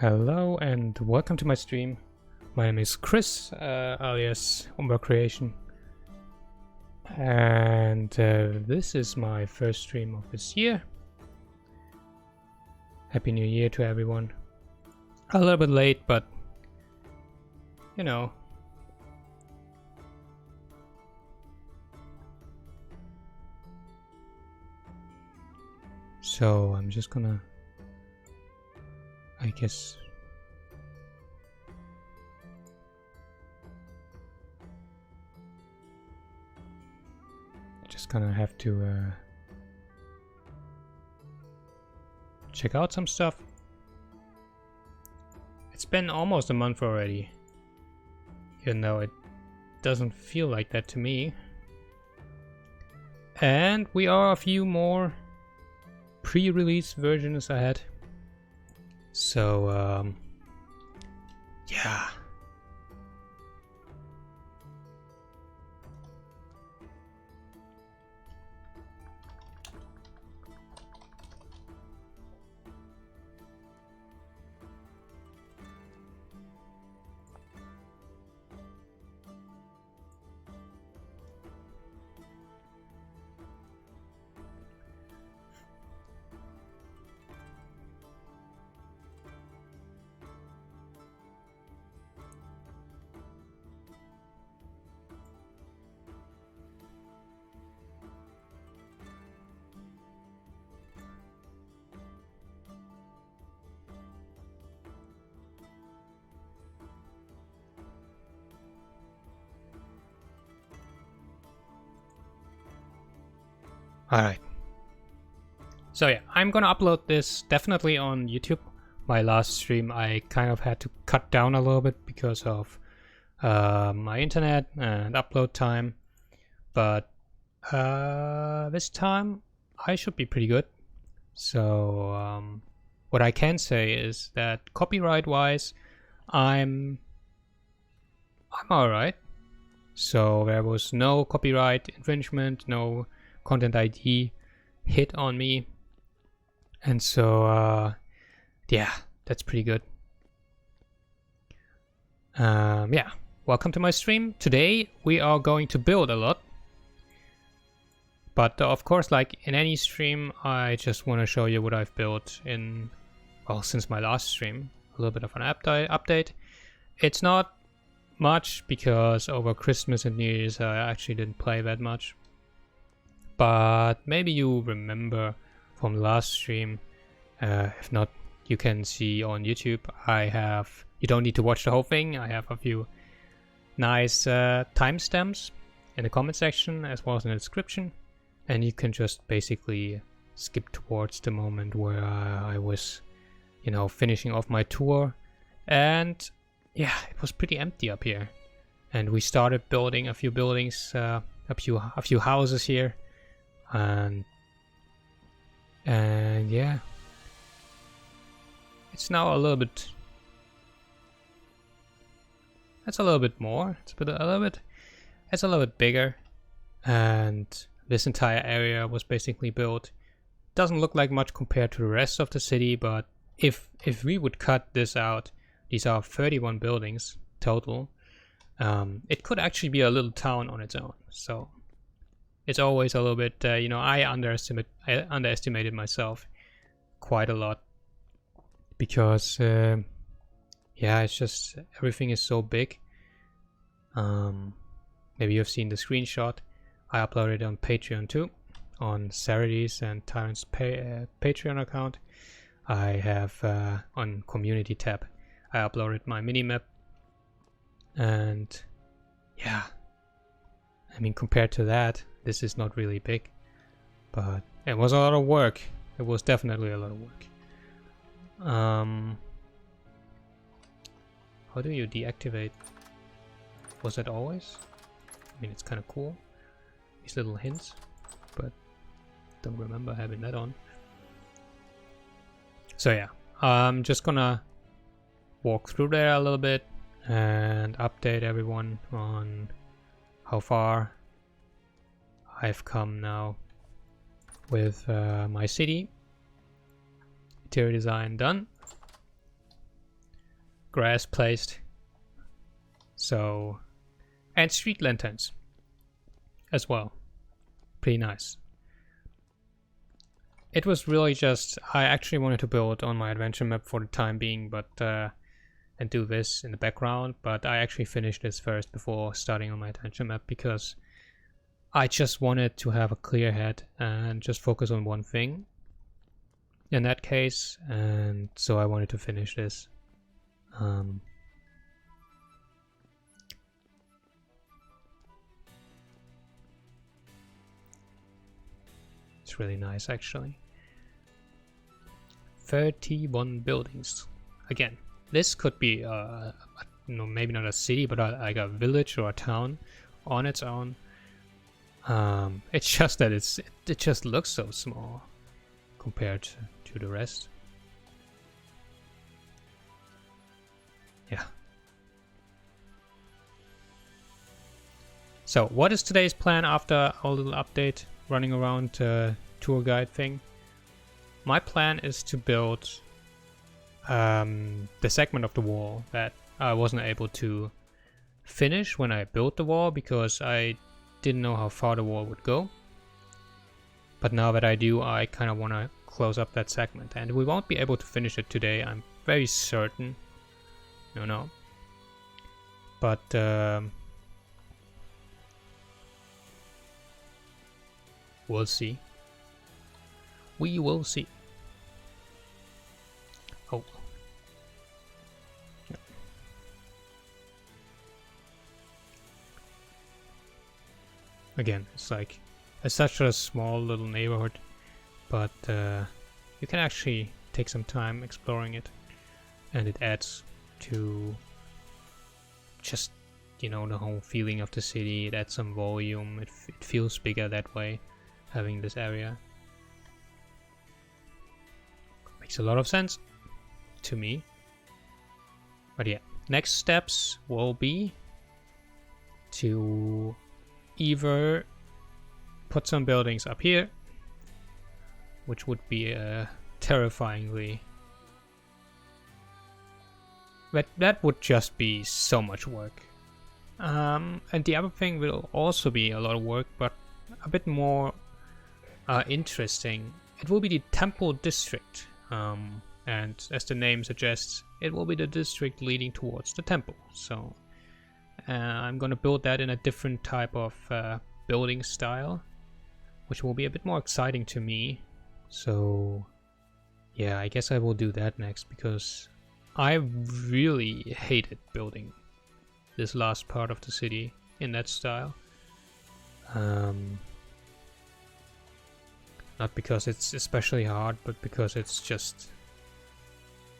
Hello and welcome to my stream. My name is Chris, alias UmbraCreation, and this is my first stream of this year. Happy New Year to everyone. A little bit late, but you know. So I'm just gonna, I guess, just gonna have to check out some stuff. It's been almost a month already, even though it doesn't feel like that to me. And we are a few more pre-release versions ahead. So, yeah. Alright. So yeah, I'm gonna upload this definitely on YouTube. My last stream I kind of had to cut down a little bit because of my internet and upload time. But this time I should be pretty good. So what I can say is that copyright wise I'm alright. So there was no copyright infringement, no content ID hit on me, and so yeah, that's pretty good. Yeah, welcome to my stream. Today we are going to build a lot, but of course, like in any stream, I just want to show you what I've built in, well, since my last stream. A little bit of an update. It's not much because over Christmas and New Year's I actually didn't play that much. But maybe you remember from last stream. If not, you can see on YouTube. You don't need to watch the whole thing. I have a few nice timestamps in the comment section as well as in the description. And you can just basically skip towards the moment where I was, you know, finishing off my tour. And yeah, it was pretty empty up here. And we started building a few buildings, a few houses here. And yeah, it's now a little bit. It's a little bit more. It's a little bit bigger, and this entire area was basically built. Doesn't look like much compared to the rest of the city, but if we would cut this out, these are 31 buildings total. It could actually be a little town on its own. So. It's always a little bit, you know, I underestimated myself quite a lot because, yeah, it's just everything is so big. Maybe you've seen the screenshot. I uploaded it on Patreon too, on Saturdays and Tyrant's Patreon account. I have on Community tab, I uploaded my minimap, and yeah, I mean compared to that. This is not really big, but it was a lot of work. It was definitely a lot of work. How do you deactivate? Was that always? I mean, it's kind of cool. These little hints, but don't remember having that on. So yeah, I'm just gonna walk through there a little bit and update everyone on how far I've come now with my city. Interior design done. grass placed. So, and street lanterns as well. Pretty nice. It was really just, I actually wanted to build on my adventure map for the time being, but and do this in the background, but I actually finished this first before starting on my adventure map because I just wanted to have a clear head and just focus on one thing in that case, and so I wanted to finish this. It's really nice actually. 31 buildings. Again, this could be no, maybe not a city, but like a village or a town on its own. It's just that it just looks so small compared to the rest. Yeah. So what is today's plan after our little update running around tour guide thing? My plan is to build the segment of the wall that I wasn't able to finish when I built the wall because I didn't know how far the wall would go. But now that I do, I kind of want to close up that segment, and we won't be able to finish it today, I'm very certain. No. But we'll see. We will see. Oh. Again, it's like it's such a small little neighborhood, but you can actually take some time exploring it, and it adds to just, you know, the whole feeling of the city. It adds some volume. It feels bigger that way, having this area. Makes a lot of sense to me. But yeah, next steps will be to either put some buildings up here, which would be terrifyingly, that would just be so much work. And the other thing will also be a lot of work, but a bit more interesting. It will be the temple district, and as the name suggests, it will be the district leading towards the temple. So I'm gonna build that in a different type of building style, which will be a bit more exciting to me. So yeah, I guess I will do that next, because I really hated building this last part of the city in that style. Not because it's especially hard, but because it's just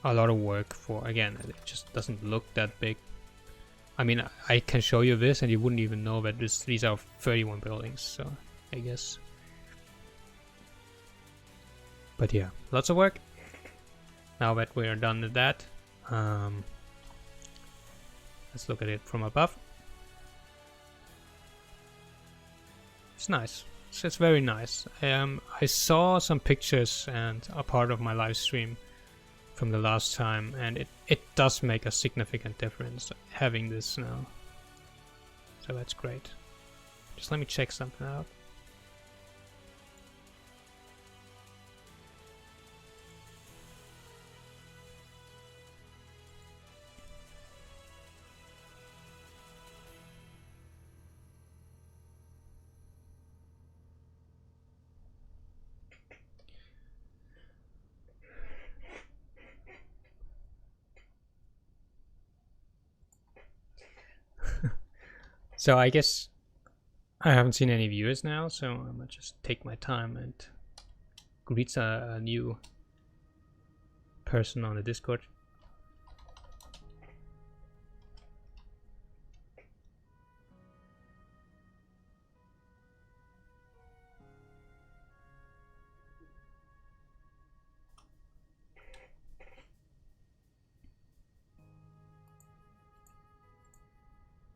a lot of work for, again, it just doesn't look that big. I mean, I can show you this and you wouldn't even know that these are 31 buildings, so I guess. But yeah, lots of work. Now that we're done with that, let's look at it from above. It's nice. It's very nice. I saw some pictures and a part of my live stream from the last time, and it does make a significant difference having this now. So that's great. Just let me check something out. So I guess I haven't seen any viewers now, so I'm gonna just take my time and greet a new person on the Discord.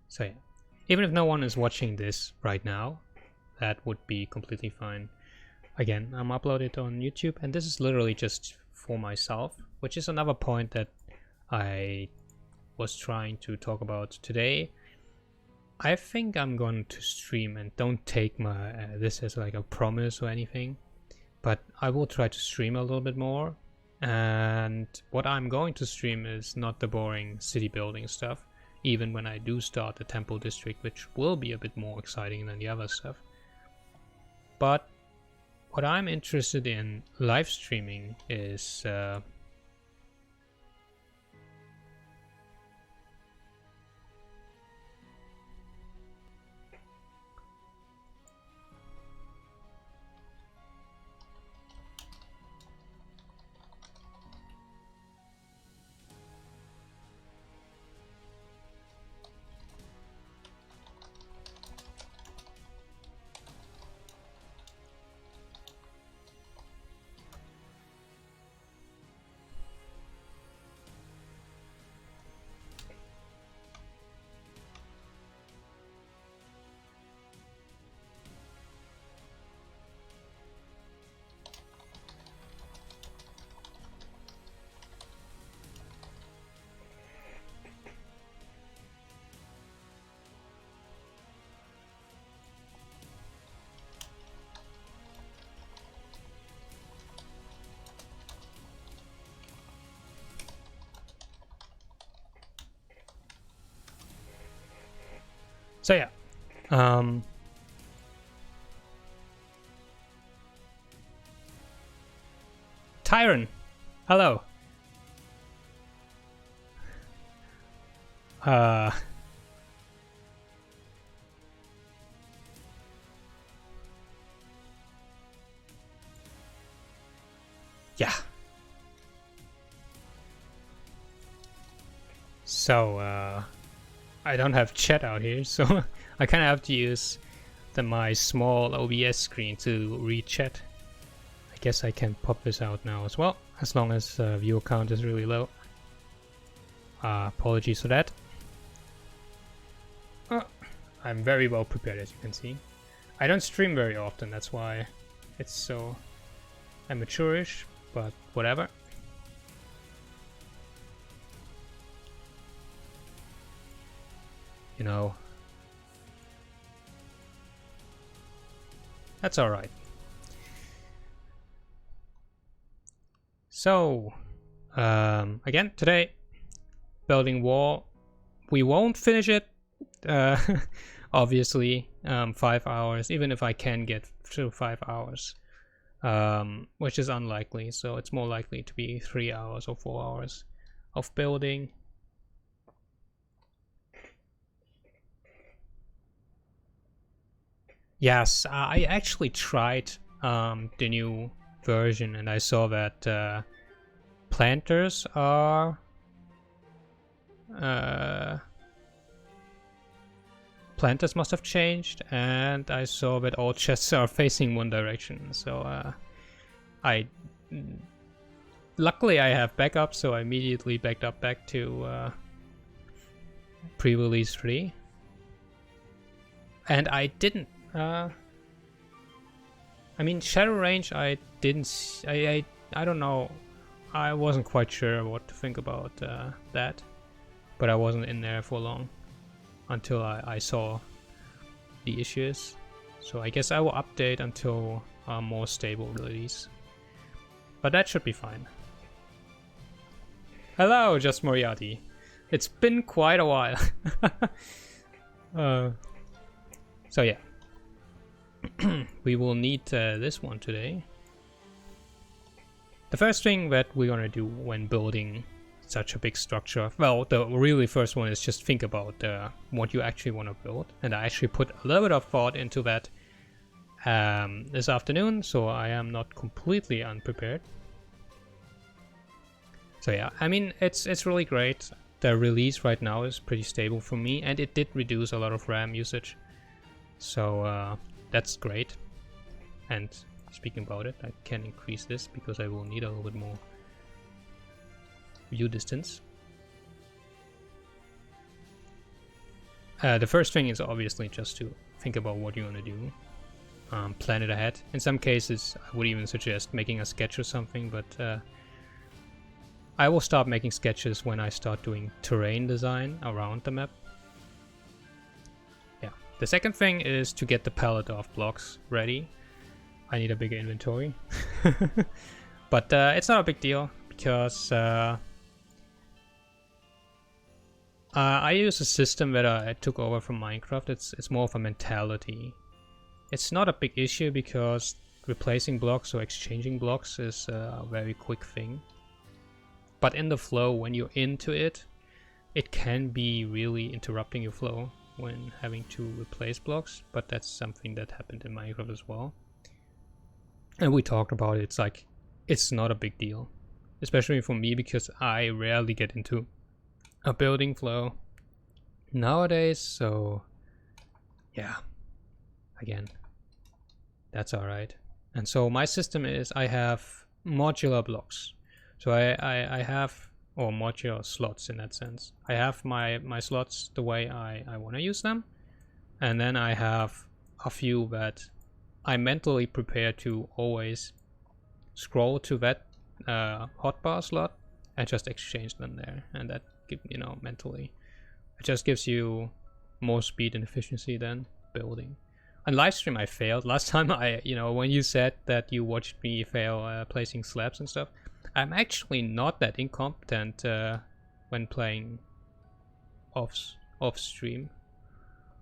So yeah. Even if no one is watching this right now, that would be completely fine. Again, I'm uploaded on YouTube, and this is literally just for myself, which is another point that I was trying to talk about today. I think I'm going to stream, and don't take my this as like a promise or anything, but I will try to stream a little bit more. And what I'm going to stream is not the boring city building stuff, even when I do start the temple district, which will be a bit more exciting than the other stuff. But what I'm interested in live streaming is so yeah. Tyron, hello. Yeah. So, I don't have chat out here, so I kind of have to use my small OBS screen to read chat. I guess I can pop this out now as well, as long as viewer count is really low. Apologies for that. I'm very well prepared, as you can see. I don't stream very often, that's why it's so amateurish, but whatever. You know, that's alright. So, again, today, building wall. We won't finish it, obviously, 5 hours, even if I can get through 5 hours, which is unlikely, so it's more likely to be 3 hours or 4 hours of building. Yes, I actually tried the new version, and I saw that planters are planters must have changed, and I saw that all chests are facing one direction. So luckily I have backup, so I immediately backed up back to pre-release 3, and I didn't. I mean, Shadow Range, I didn't. I don't know. I wasn't quite sure what to think about that, but I wasn't in there for long until I saw the issues. So I guess I will update until a more stable release, but that should be fine. Hello, Just Moriarty. It's been quite a while. So yeah. We will need this one today. The first thing that we're gonna do when building such a big structure, well, the really first one is just think about what you actually want to build, and I actually put a little bit of thought into that this afternoon, so I am not completely unprepared. So yeah, I mean, it's really great. The release right now is pretty stable for me, and it did reduce a lot of RAM usage, so that's great. And speaking about it, I can increase this because I will need a little bit more view distance. The first thing is obviously just to think about what you want to do, plan it ahead. In some cases I would even suggest making a sketch or something, but I will start making sketches when I start doing terrain design around the map. Yeah. The second thing is to get the palette of blocks ready. I need a bigger inventory. But it's not a big deal because I use a system that I took over from Minecraft. It's more of a mentality. It's not a big issue because replacing blocks or exchanging blocks is a very quick thing. But in the flow, when you're into it, it can be really interrupting your flow when having to replace blocks. But that's something that happened in Minecraft as well. And we talked about it. It's like, it's not a big deal. Especially for me, because I rarely get into a building flow nowadays. So yeah, again, that's alright. And so my system is I have modular blocks. So I have, or modular slots in that sense. I have my slots the way I want to use them. And then I have a few that I mentally prepare to always scroll to that hotbar slot and just exchange them there. And that, you know, mentally, it just gives you more speed and efficiency than building. On livestream I failed. Last time when you said that you watched me fail placing slabs and stuff, I'm actually not that incompetent when playing off stream,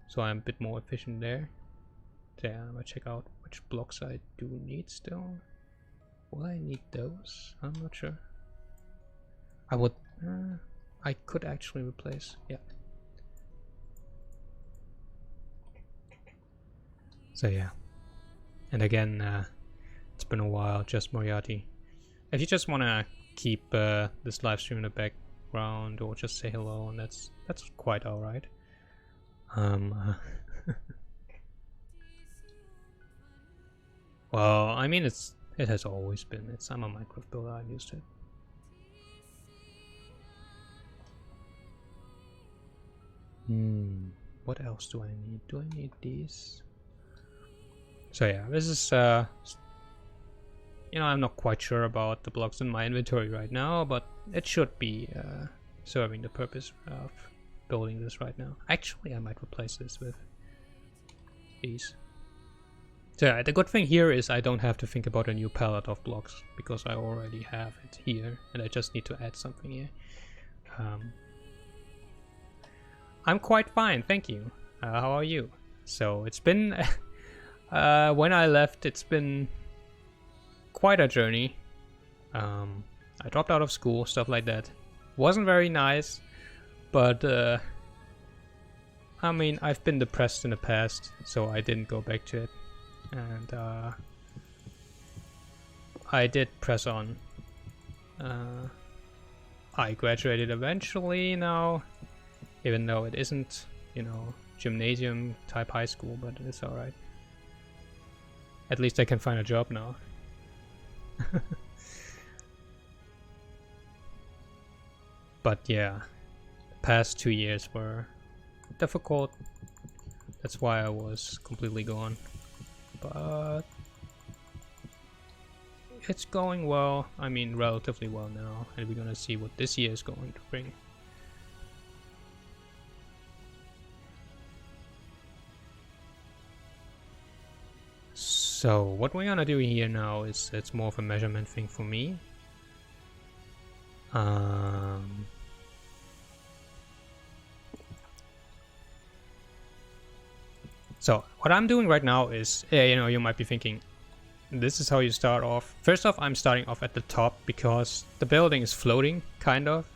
so I'm a bit more efficient there. So yeah, I'm gonna check out which blocks I do need still. Will I need those? I'm not sure. I would. I could actually replace. Yeah. So yeah. And again, it's been a while. Just Moriarty. If you just want to keep this live stream in the background or just say hello, and that's quite alright. Well, I mean, it has always been. I'm a Minecraft builder. I've used it. What else do I need? Do I need these? So yeah, this is I'm not quite sure about the blocks in my inventory right now, but it should be serving the purpose of building this right now. Actually, I might replace this with these. So yeah, the good thing here is I don't have to think about a new palette of blocks because I already have it here, and I just need to add something here. I'm quite fine, thank you. How are you? So it's been when I left, it's been quite a journey. I dropped out of school, stuff like that. Wasn't very nice, but I mean, I've been depressed in the past, so I didn't go back to it. And I did press on. I graduated eventually now, even though it isn't, gymnasium type high school, but it's alright. At least I can find a job now. But yeah, the past 2 years were difficult. That's why I was completely gone. But it's going well. I mean, relatively well now, and we're gonna see what this year is going to bring. So what we're gonna do here now is it's more of a measurement thing for me. So what I'm doing right now is, you might be thinking, this is how you start off. First off, I'm starting off at the top because the building is floating, kind of.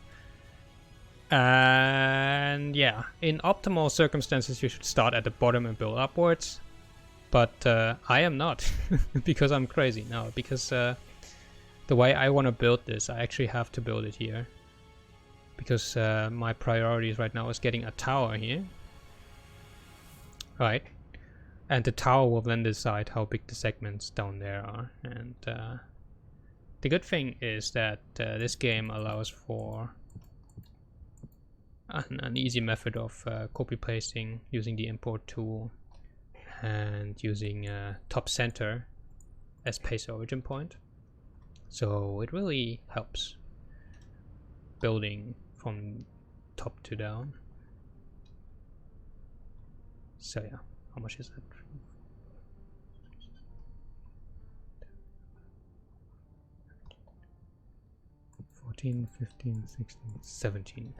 And yeah, in optimal circumstances, you should start at the bottom and build upwards. But I am not, because I'm crazy. No, because the way I want to build this, I actually have to build it here. Because my priorities right now is getting a tower here. Right. And the tower will then decide how big the segments down there are. And the good thing is that this game allows for an easy method of copy pasting using the import tool and using top center as base origin point. So it really helps. building from top to down. So yeah, how much is that? 14, 15, 16, 17.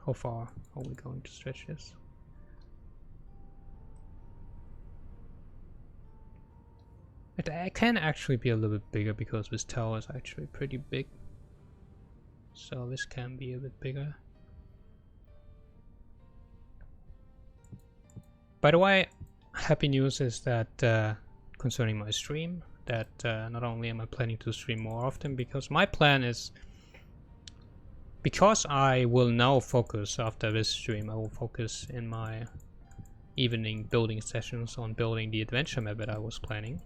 How far are we going to stretch this? It can actually be a little bit bigger because this tower is actually pretty big. So this can be a bit bigger. By the way, happy news is that concerning my stream, that not only am I planning to stream more often, because my plan is, because I will now focus after this stream, I will focus in my evening building sessions on building the adventure map that I was planning.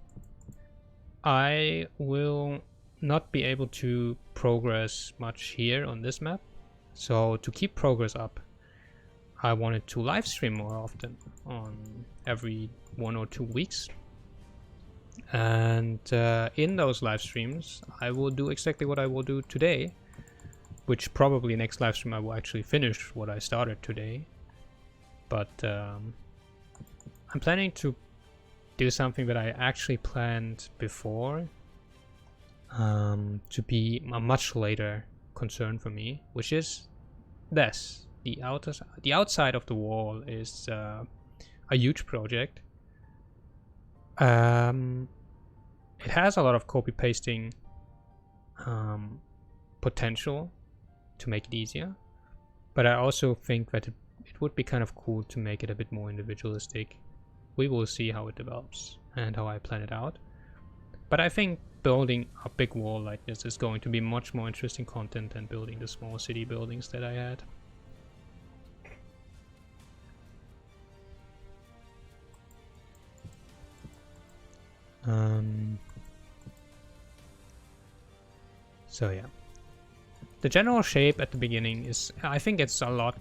I will not be able to progress much here on this map, so to keep progress up, I wanted to live stream more often, on every 1 or 2 weeks. And in those live streams, I will do exactly what I will do today, which probably next live stream I will actually finish what I started today. But I'm planning to do something that I actually planned before, to be a much later concern for me, which is this. The outside of the wall is a huge project. It has a lot of copy pasting potential to make it easier, but I also think that it would be kind of cool to make it a bit more individualistic. We will see how it develops and how I plan it out. But I think building a big wall like this is going to be much more interesting content than building the small city buildings that I had. So yeah, the general shape at the beginning is, I think it's a lot.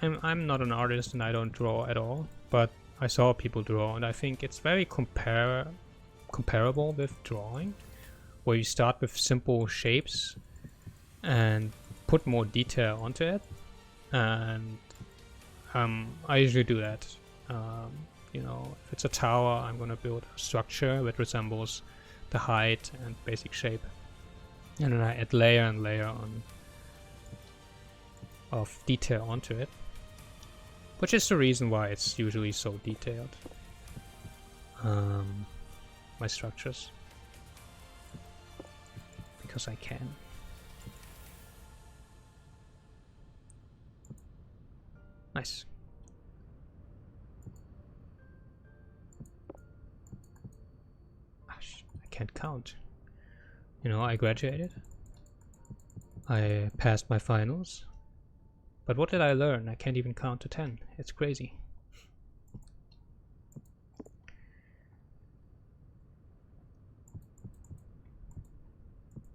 I'm not an artist and I don't draw at all, but I saw people draw and I think it's very comparable with drawing, where you start with simple shapes and put more detail onto it. And I usually do that. You know, if it's a tower, I'm gonna build a structure that resembles the height and basic shape, and then I add layer and layer of detail onto it, which is the reason why it's usually so detailed. My structures, because I can. Nice. I can't count. You know, I graduated. I passed my finals. But what did I learn? I can't even count to 10. It's crazy.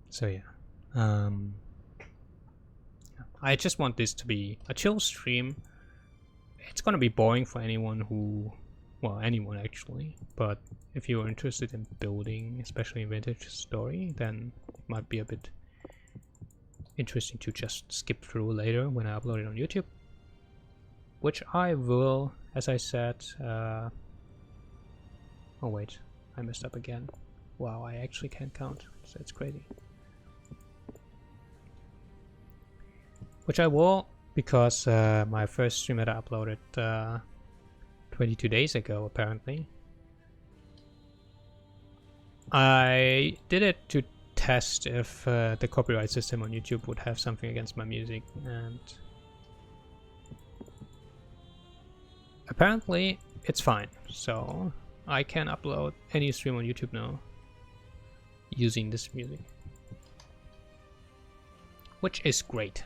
So yeah. I just want this to be a chill stream. It's gonna be boring for anyone who, well, anyone actually, but if you're interested in building, especially vintage story, then it might be a bit interesting to just skip through later when I upload it on YouTube, which I will, as I said. Oh wait, I messed up again. Wow, I actually can't count, so it's crazy. Which I will, because my first stream that I uploaded 22 days ago, apparently. I did it to test if the copyright system on YouTube would have something against my music, and apparently it's fine. So I can upload any stream on YouTube now using this music, which is great.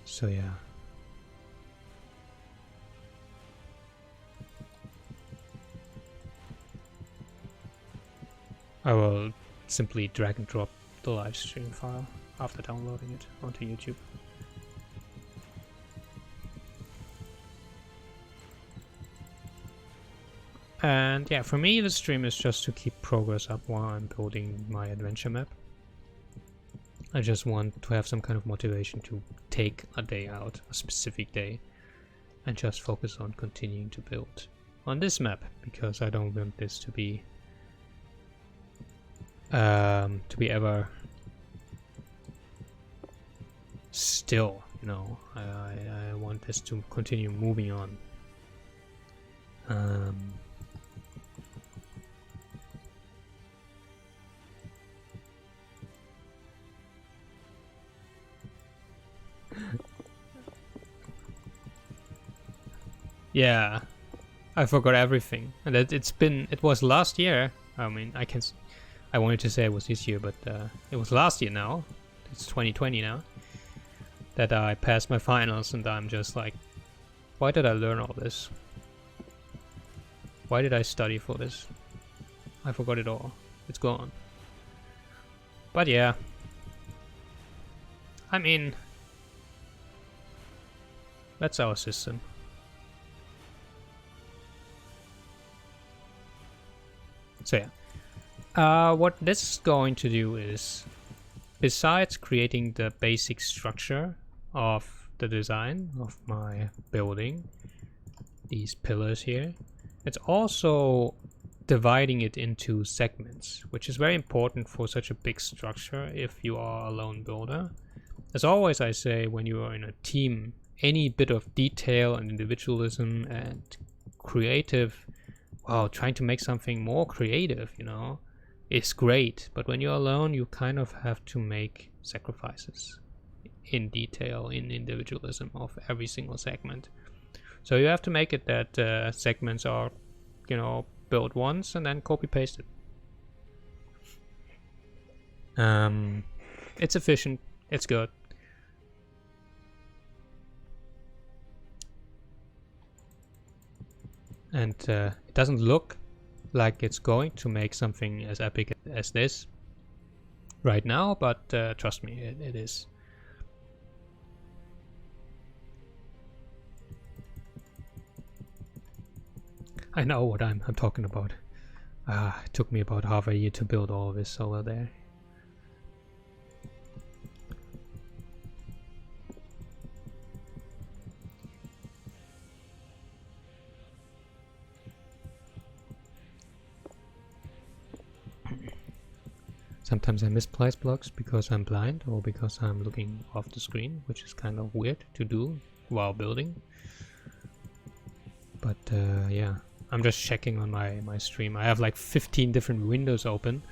So yeah. I will simply drag and drop the live stream file after downloading it onto YouTube. And yeah, for me the stream is just to keep progress up while I'm building my adventure map. I just want to have some kind of motivation to take a day out, a specific day, and just focus on continuing to build on this map, because I don't want this to be ever still, you know. I want this to continue moving on. Yeah, I forgot everything, and it was last year. I mean, I wanted to say it was this year, but it was last year now. It's 2020 now. That I passed my finals, and I'm just like, why did I learn all this? Why did I study for this? I forgot it all. It's gone. But yeah, I mean, that's our system. So yeah, what this is going to do is, besides creating the basic structure of the design of my building, these pillars here, it's also dividing it into segments, which is very important for such a big structure if you are a lone builder. As always I say, when you are in a team, any bit of detail and individualism and creative, wow, trying to make something more creative, you know, is great. But when you're alone, you kind of have to make sacrifices in detail, in individualism of every single segment. So you have to make it that segments are, you know, built once and then copy pasted. It's efficient, it's good. And it doesn't look like it's going to make something as epic as this right now, but trust me, it is. I know what I'm talking about. It took me about half a year to build all of this over there. Sometimes I misplace blocks because I'm blind or because I'm looking off the screen, which is kind of weird to do while building. But yeah, I'm just checking on my stream. I have like 15 different windows open,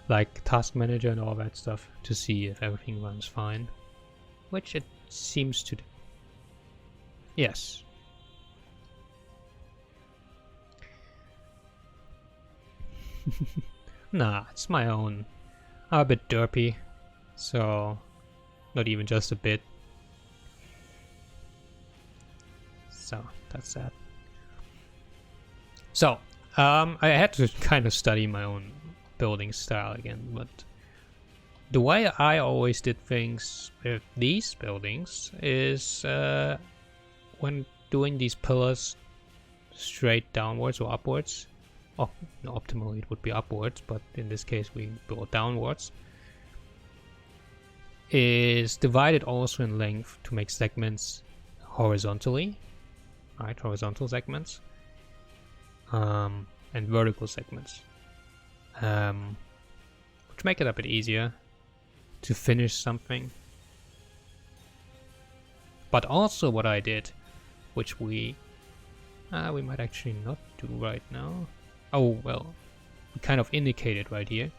like task manager and all that stuff, to see if everything runs fine, which it seems to do. Yes. Nah, it's my own. I'm a bit derpy, so not even just a bit. So that's that. So I had to kind of study my own building style again, but the way I always did things with these buildings is when doing these pillars straight downwards or upwards. Oh, no, optimally it would be upwards, but in this case we build downwards. Is divided also in length to make segments horizontally, right? Horizontal segments, and vertical segments, which make it a bit easier to finish something. But also what I did, which we might actually not do right now. Oh, well, we kind of indicated right here,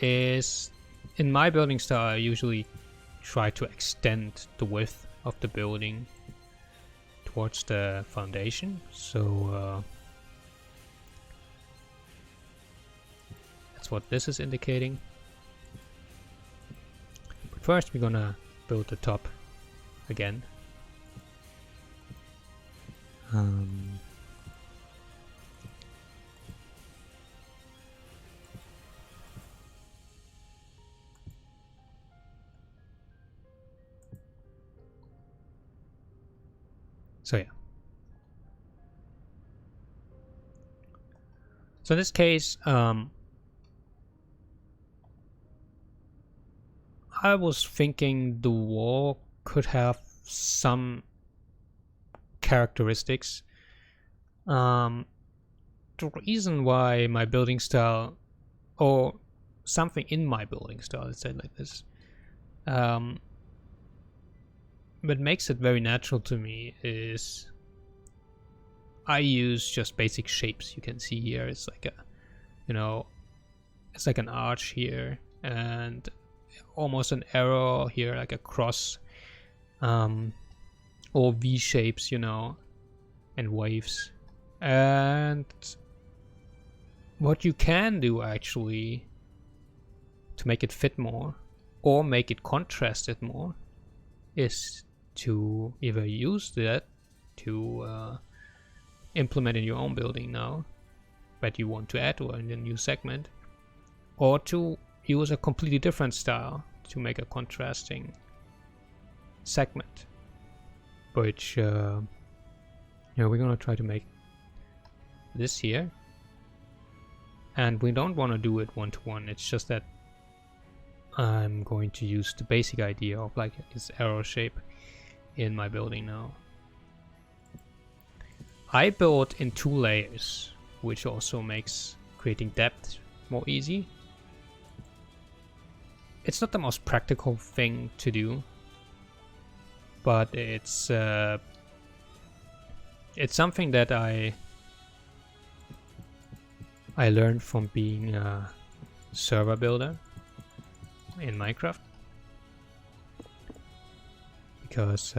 is in my building style I usually try to extend the width of the building towards the foundation. So that's what this is indicating. But first we're gonna build the top again. So yeah. So in this case, I was thinking the wall could have some characteristics. The reason why my building style, or something in my building style, let's say it like this, what makes it very natural to me is I use just basic shapes. You can see here it's like a, you know, it's like an arch here and almost an arrow here, like a cross, or V shapes, you know, and waves. And what you can do actually to make it fit more or make it contrasted more is to either use that to implement in your own building now that you want to add or in a new segment, or to use a completely different style to make a contrasting segment, which we're gonna try to make this here. And we don't want to do it one-to-one, it's just that I'm going to use the basic idea of like this arrow shape in my building now. I built in 2 layers, which also makes creating depth more easy. It's not the most practical thing to do, but it's something that I learned from being a server builder in Minecraft, because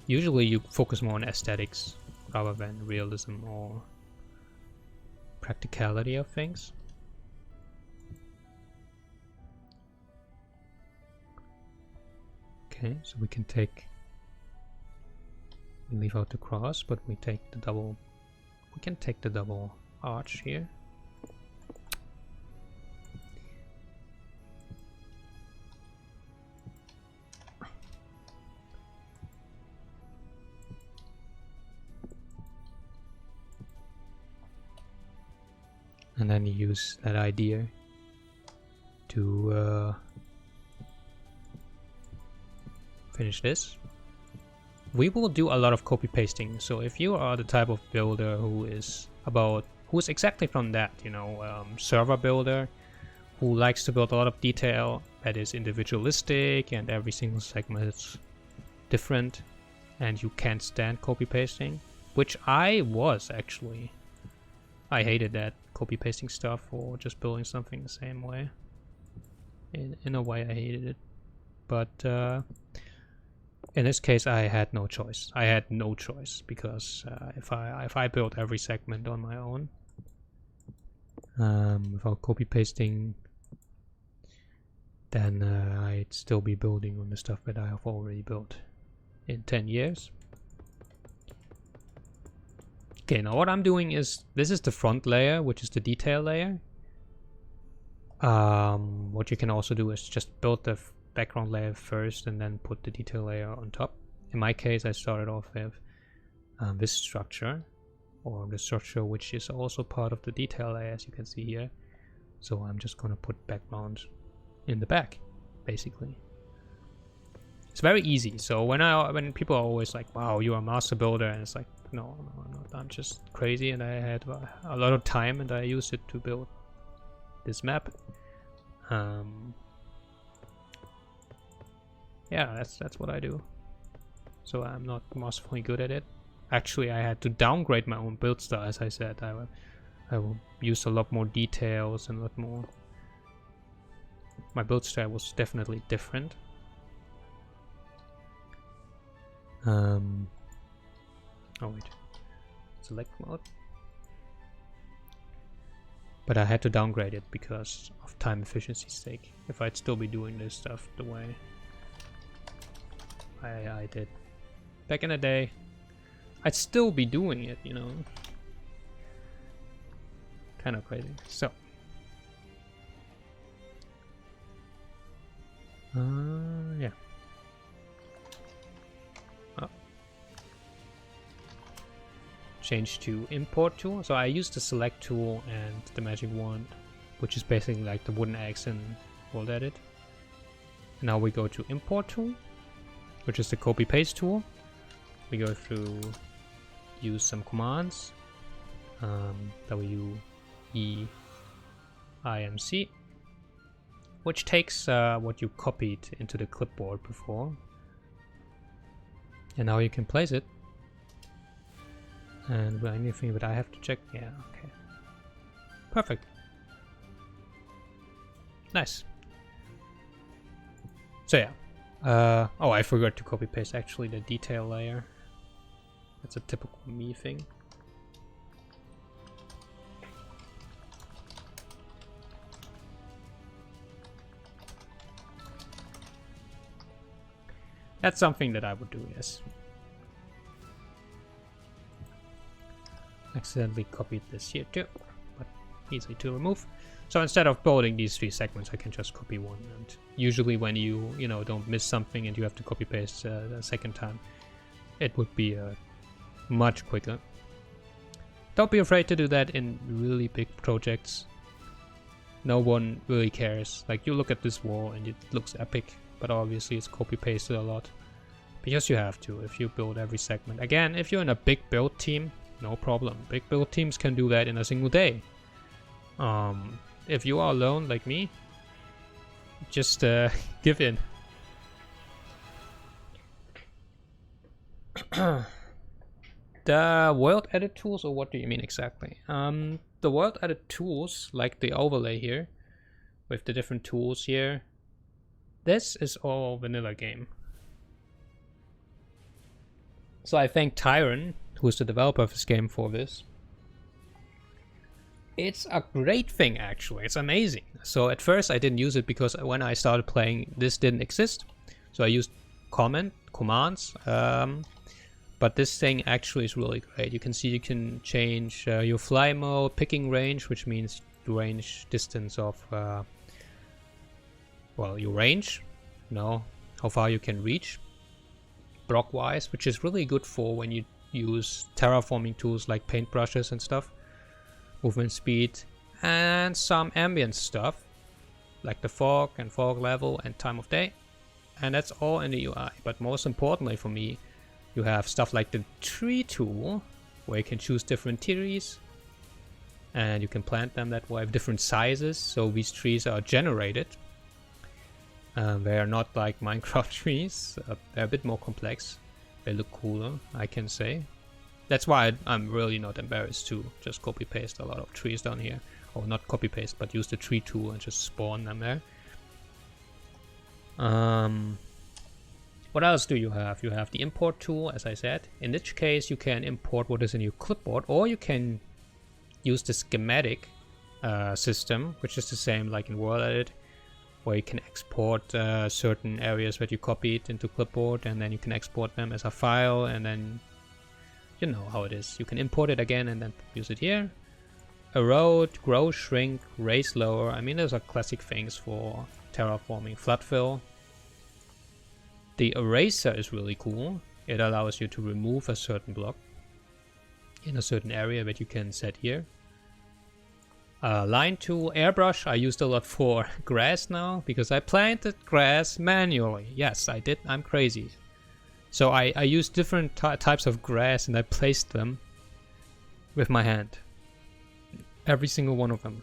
usually you focus more on aesthetics rather than realism or practicality of things. Okay, so we can leave out the cross, but we can take the double arch here. And then you use that idea to finish this. We will do a lot of copy pasting, so if you are the type of builder who's exactly from that, you know, server builder who likes to build a lot of detail that is individualistic and every single segment is different, and you can't stand copy pasting, which I was actually. I hated that copy pasting stuff or just building something the same way. In a way I hated it, but in this case I had no choice. I had no choice because if I built every segment on my own without copy pasting, then I'd still be building on the stuff that I have already built in 10 years. Okay, now what I'm doing is, this is the front layer, which is the detail layer. What you can also do is just build the background layer first and then put the detail layer on top. In my case, I started off with this structure, or the structure which is also part of the detail layer, as you can see here. So I'm just gonna put background in the back, basically. It's very easy. So when people are always like, "Wow, you're a master builder," and it's like, no, I'm not. I'm just crazy, and I had a lot of time, and I used it to build this map. Yeah, that's what I do. So I'm not masterfully good at it. Actually, I had to downgrade my own build style, as I said. I will use a lot more details and a lot more. My build style was definitely different. Oh wait, select mode. But I had to downgrade it because of time efficiency's sake. If I'd still be doing this stuff the way I did back in the day, I'd still be doing it, you know. Kind of crazy. So yeah. Oh, change to import tool. So I use the select tool and the magic wand, which is basically like the wooden axe in World Edit. And now we go to import tool, which is the copy paste tool. We go through, use some commands, WEIMC, which takes what you copied into the clipboard before. And now you can place it. And anything that I have to check? Yeah, okay. Perfect. Nice. So yeah. Oh, I forgot to copy paste actually the detail layer. That's a typical me thing. That's something that I would do, yes. Accidentally copied this here too, but easy to remove. So instead of building these 3 segments, I can just copy one. And usually when you don't miss something and you have to copy paste a second time, it would be much quicker. Don't be afraid to do that in really big projects. No one really cares. Like, you look at this wall and it looks epic, but obviously it's copy pasted a lot. Because you have to if you build every segment. Again, if you're in a big build team, no problem. Big build teams can do that in a single day. If you are alone like me, just give in. The world edit tools, or what do you mean exactly? The world edit tools, like the overlay here, with the different tools here, this is all vanilla game. So I thank Tyron, who's the developer of this game, for this. It's a great thing, actually. It's amazing. So at first I didn't use it because when I started playing, this didn't exist. So I used commands. But this thing actually is really great. You can see you can change your fly mode, picking range, which means the range distance of, well, your range, how far you can reach, block-wise, which is really good for when you use terraforming tools like paintbrushes and stuff, movement speed, and some ambient stuff, like the fog and fog level and time of day. And that's all in the UI. But most importantly for me, you have stuff like the tree tool, where you can choose different trees, and you can plant them that way of different sizes. So these trees are generated. They are not like Minecraft trees. They're a bit more complex. They look cooler, I can say. That's why I'm really not embarrassed to just copy paste a lot of trees down here. Or not copy paste, but use the tree tool and just spawn them there. What else do you have? You have the import tool, as I said. In this case, you can import what is in your clipboard, or you can use the schematic system, which is the same like in World Edit, where you can export certain areas that you copied into clipboard, and then you can export them as a file, and then you know how it is. You can import it again and then use it here. Erode, grow, shrink, raise, lower. I mean, those are classic things for terraforming. Flood fill. The eraser is really cool. It allows you to remove a certain block in a certain area that you can set here. Line tool, airbrush, I used a lot for grass now, because I planted grass manually. Yes, I did. I'm crazy. So I used different types of grass and I placed them with my hand. Every single one of them.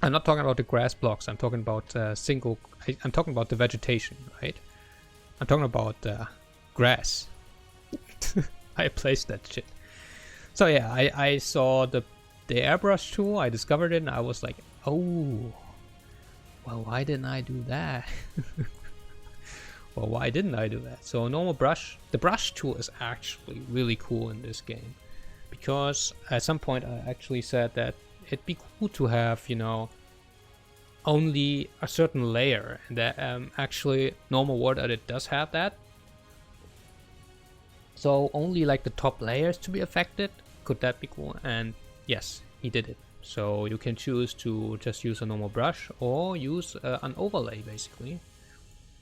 I'm not talking about the grass blocks. I'm talking about I'm talking about the vegetation, right? I'm talking about grass. I placed that shit. So yeah, I saw the airbrush tool. I discovered it and I was like, oh, well, why didn't I do that? Well, why didn't I do that? So normal brush. The brush tool is actually really cool in this game, because at some point I actually said that it'd be cool to have, you know, only a certain layer, and that actually normal World Edit does have that. So only like the top layers to be affected. Could that be cool? And yes, he did it. So you can choose to just use a normal brush, or use an overlay basically,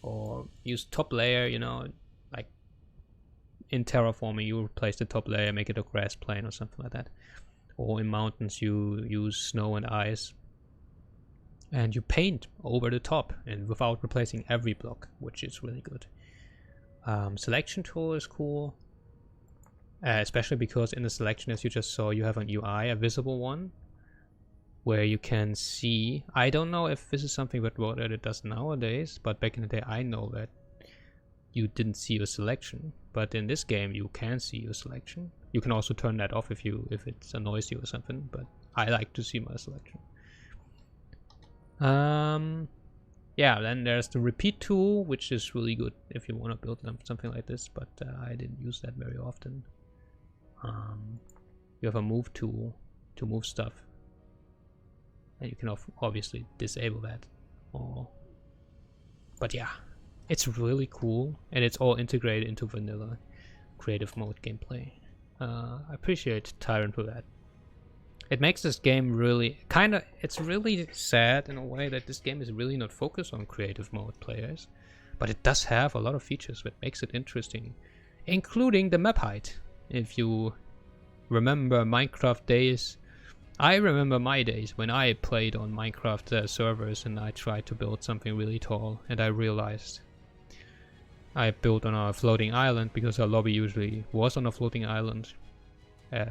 or use top layer, you know, like in terraforming, you replace the top layer, make it a grass plane or something like that. Or in mountains, you use snow and ice. And you paint over the top and without replacing every block, which is really good. Selection tool is cool. Especially because in the selection, as you just saw, you have an UI, a visible one, where you can see. I don't know if this is something that World Edit does nowadays, but back in the day I know that you didn't see your selection. But in this game you can see your selection. You can also turn that off if it annoys you or something, but I like to see my selection. Yeah, then there's the repeat tool, which is really good if you want to build something like this, but I didn't use that very often. You have a move tool to move stuff, and you can obviously disable that. But yeah, it's really cool, and it's all integrated into vanilla creative mode gameplay. I appreciate Tyrant for that. It makes this game really it's really sad in a way that this game is really not focused on creative mode players, but it does have a lot of features that makes it interesting, including the map height. If you remember Minecraft days, I remember my days when I played on Minecraft servers and I tried to build something really tall, and I realized I built on a floating island because our lobby usually was on a floating island.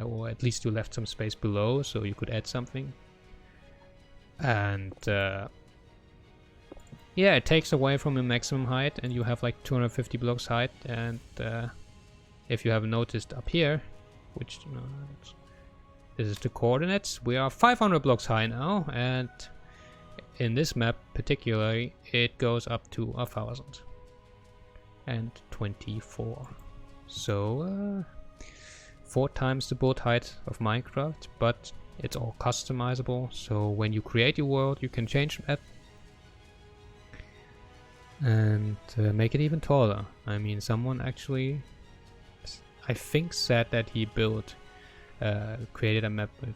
Or at least you left some space below so you could add something. And yeah, it takes away from the maximum height, and you have like 250 blocks height. And if you haven't noticed up here, which this is the coordinates, we are 500 blocks high now, and in this map particularly it goes up to 1024. So 4 times the build height of Minecraft, but it's all customizable, so when you create your world you can change that and make it even taller. I mean, someone actually, I think, said that he created a map with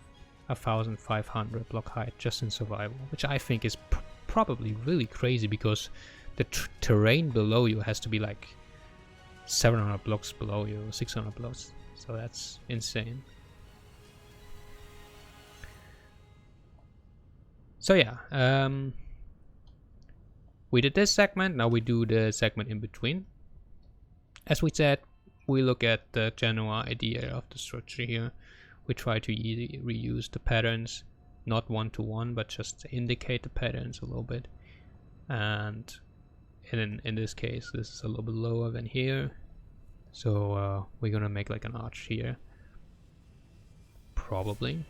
1500 block height just in survival, which I think is probably really crazy, because the terrain below you has to be like 700 blocks below you, 600 blocks. So that's insane. So yeah, we did this segment, now we do the segment in between. As we said, we look at the general idea of the structure here. We try to reuse the patterns, not one-to-one, but just to indicate the patterns a little bit. And in this case, this is a little bit lower than here. So we're gonna make like an arch here, probably,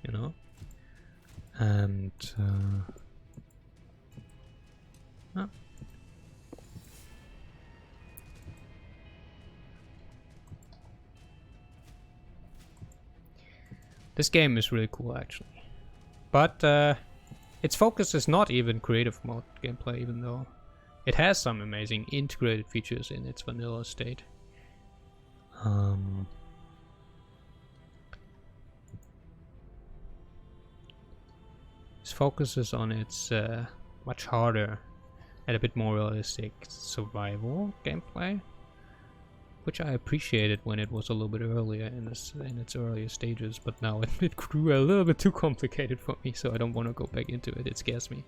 you know, and this game is really cool actually, but its focus is not even creative mode gameplay, even though it has some amazing integrated features in its vanilla state. This focuses on its much harder and a bit more realistic survival gameplay, which I appreciated when it was a little bit earlier in its earlier stages, but now it grew a little bit too complicated for me, so I don't want to go back into it. It scares me.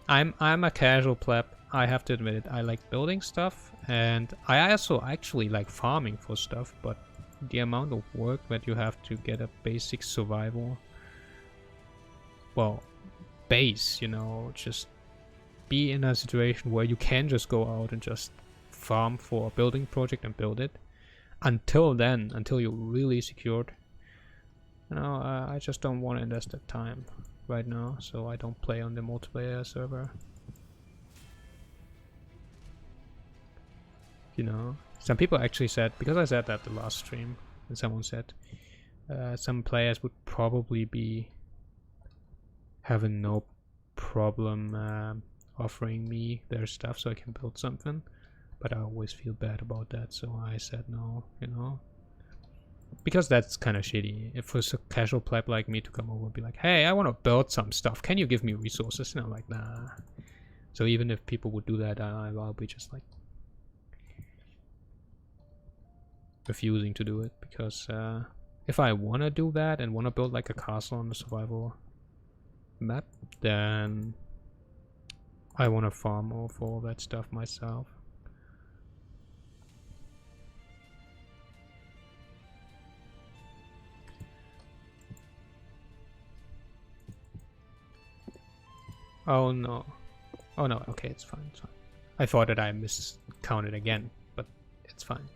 I'm a casual pleb. I have to admit it. I like building stuff, and I also actually like farming for stuff, but the amount of work that you have to get a basic survival, well, base, you know, just be in a situation where you can just go out and just farm for a building project and build it. Until then, until you're really secured, you know, I just don't want to invest that time right now, so I don't play on the multiplayer server. You know, some people actually said, because I said that the last stream, and someone said some players would probably be having no problem offering me their stuff so I can build something, but I always feel bad about that, so I said no, you know, because that's kind of shitty. If it was a casual pleb like me to come over and be like, hey, I want to build some stuff, can you give me resources? And I'm like, nah, So even if people would do that, I'll be just like refusing to do it, because if I want to do that and want to build like a castle on the survival map, then I want to farm for all that stuff myself. Oh no. Oh no, okay, it's fine, it's fine. I thought that I miscounted again, but it's fine.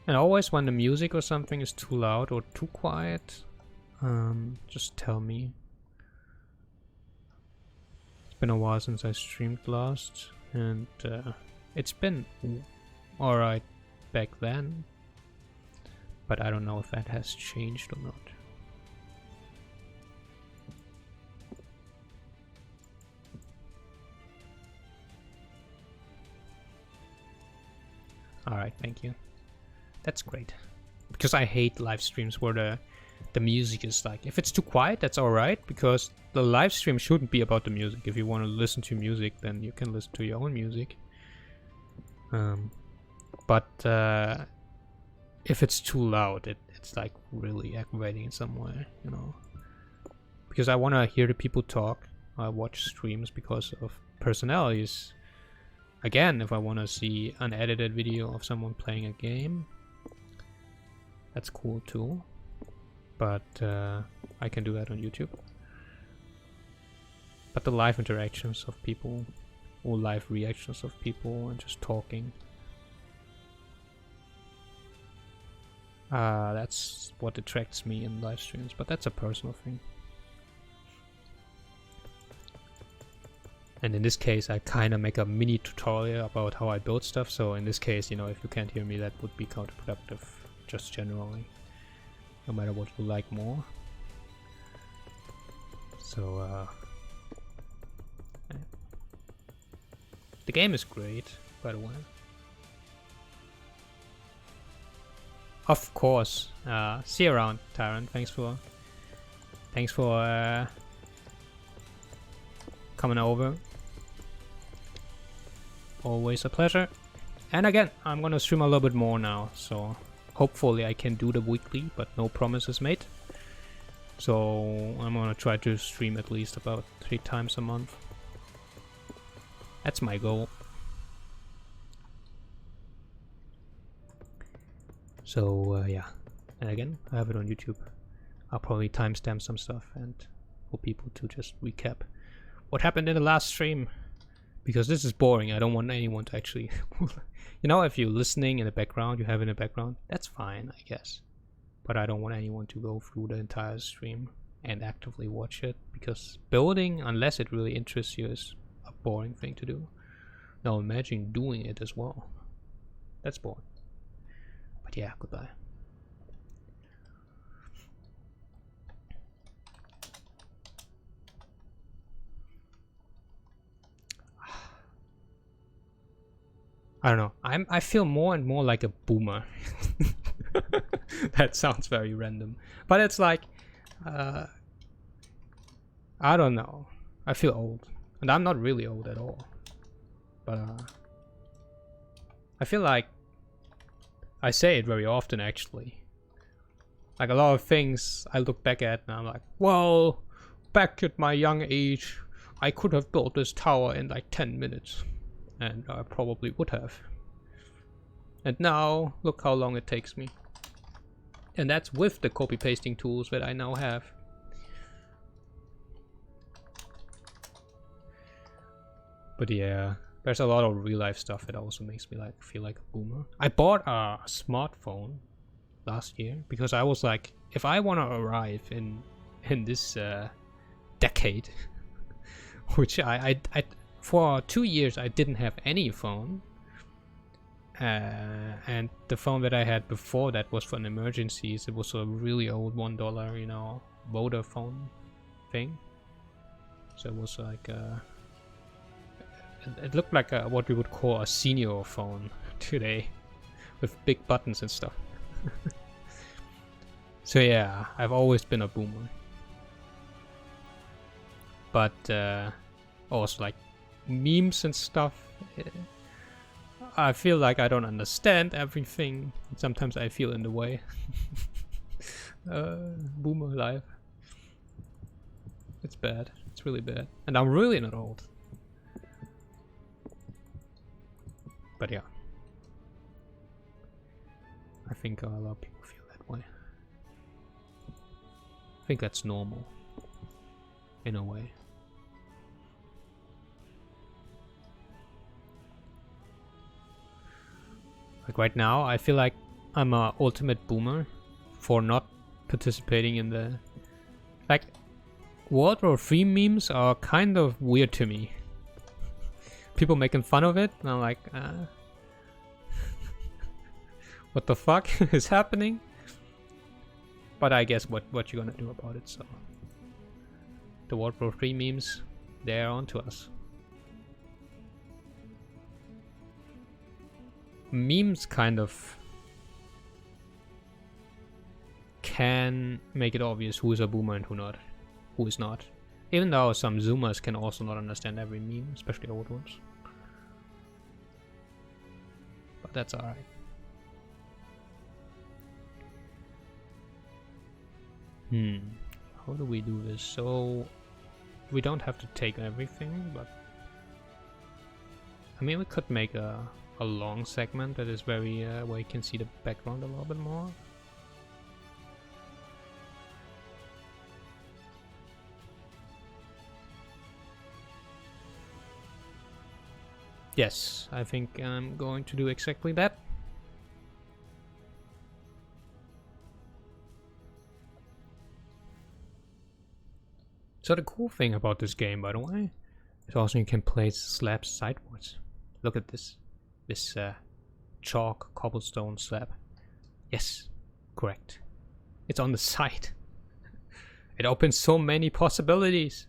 And always when the music or something is too loud or too quiet, just tell me. It's been a while since I streamed last, and it's been alright back then, but I don't know if that has changed or not. Alright, thank you. That's great. Because I hate live streams where the music is like, if it's too quiet, that's alright, because the live stream shouldn't be about the music. If you want to listen to music, then you can listen to your own music. But if it's too loud, it's like really aggravating in some way, you know. Because I want to hear the people talk. I watch streams because of personalities. Again, if I want to see an edited video of someone playing a game, that's cool too. But I can do that on YouTube. But the live interactions of people, or live reactions of people and just talking, that's what attracts me in live streams, but that's a personal thing. And in this case, I kind of make a mini tutorial about how I build stuff, so in this case, you know, if you can't hear me, that would be counterproductive, just generally, no matter what you like more. So, the game is great, by the way. Of course. See you around, Tyrant. Thanks for coming over. Always a pleasure. And again, I'm gonna stream a little bit more now, so hopefully I can do the weekly, but no promises made. So I'm gonna try to stream at least about 3 times a month. That's my goal. So yeah, and again, I have it on YouTube. I'll probably timestamp some stuff and for people to just recap what happened in the last stream, because this is boring. I don't want anyone to actually you know, if you're listening in the background, you have it in the background, that's fine, I guess, but I don't want anyone to go through the entire stream and actively watch it, because building, unless it really interests you, is a boring thing to do. Now imagine doing it as well. That's boring. But yeah, goodbye. I don't know. I feel more and more like a boomer. That sounds very random, but it's like I don't know. I feel old, and I'm not really old at all. But I feel like I say it very often, actually. Like a lot of things I look back at and I'm like, well, back at my young age, I could have built this tower in like 10 minutes. And I probably would have. And now, look how long it takes me. And that's with the copy-pasting tools that I now have. But yeah, there's a lot of real-life stuff that also makes me like feel like a boomer. I bought a smartphone last year because I was like, if I want to arrive in this decade, which I for 2 years I didn't have any phone, and the phone that I had before that was for an emergencies. It was a really old $1, you know, Vodafone thing. So it was like it looked like what we would call a senior phone today, with big buttons and stuff. So yeah, I've always been a boomer. But also like memes and stuff, I feel like I don't understand everything. Sometimes I feel in the way. Boomer life. It's bad. It's really bad. And I'm really not old. But yeah. I think a lot of people feel that way. I think that's normal. In a way. Like right now, I feel like I'm a ultimate boomer for not participating in the... Like, World War III memes are kind of weird to me. People making fun of it, and I'm like, what the fuck is happening? But I guess what you gonna do about it, so... The World War III memes, they're onto us. Memes kind of can make it obvious who is a boomer and who is not. Even though some zoomers can also not understand every meme, especially old ones. But that's alright. How do we do this? So we don't have to take everything, but I mean we could make a long segment that is very where you can see the background a little bit more. Yes, I think I'm going to do exactly that. So the cool thing about this game, by the way, is also you can place slabs sideways. Look at this. This chalk cobblestone slab. Yes, correct. It's on the side. It opens so many possibilities.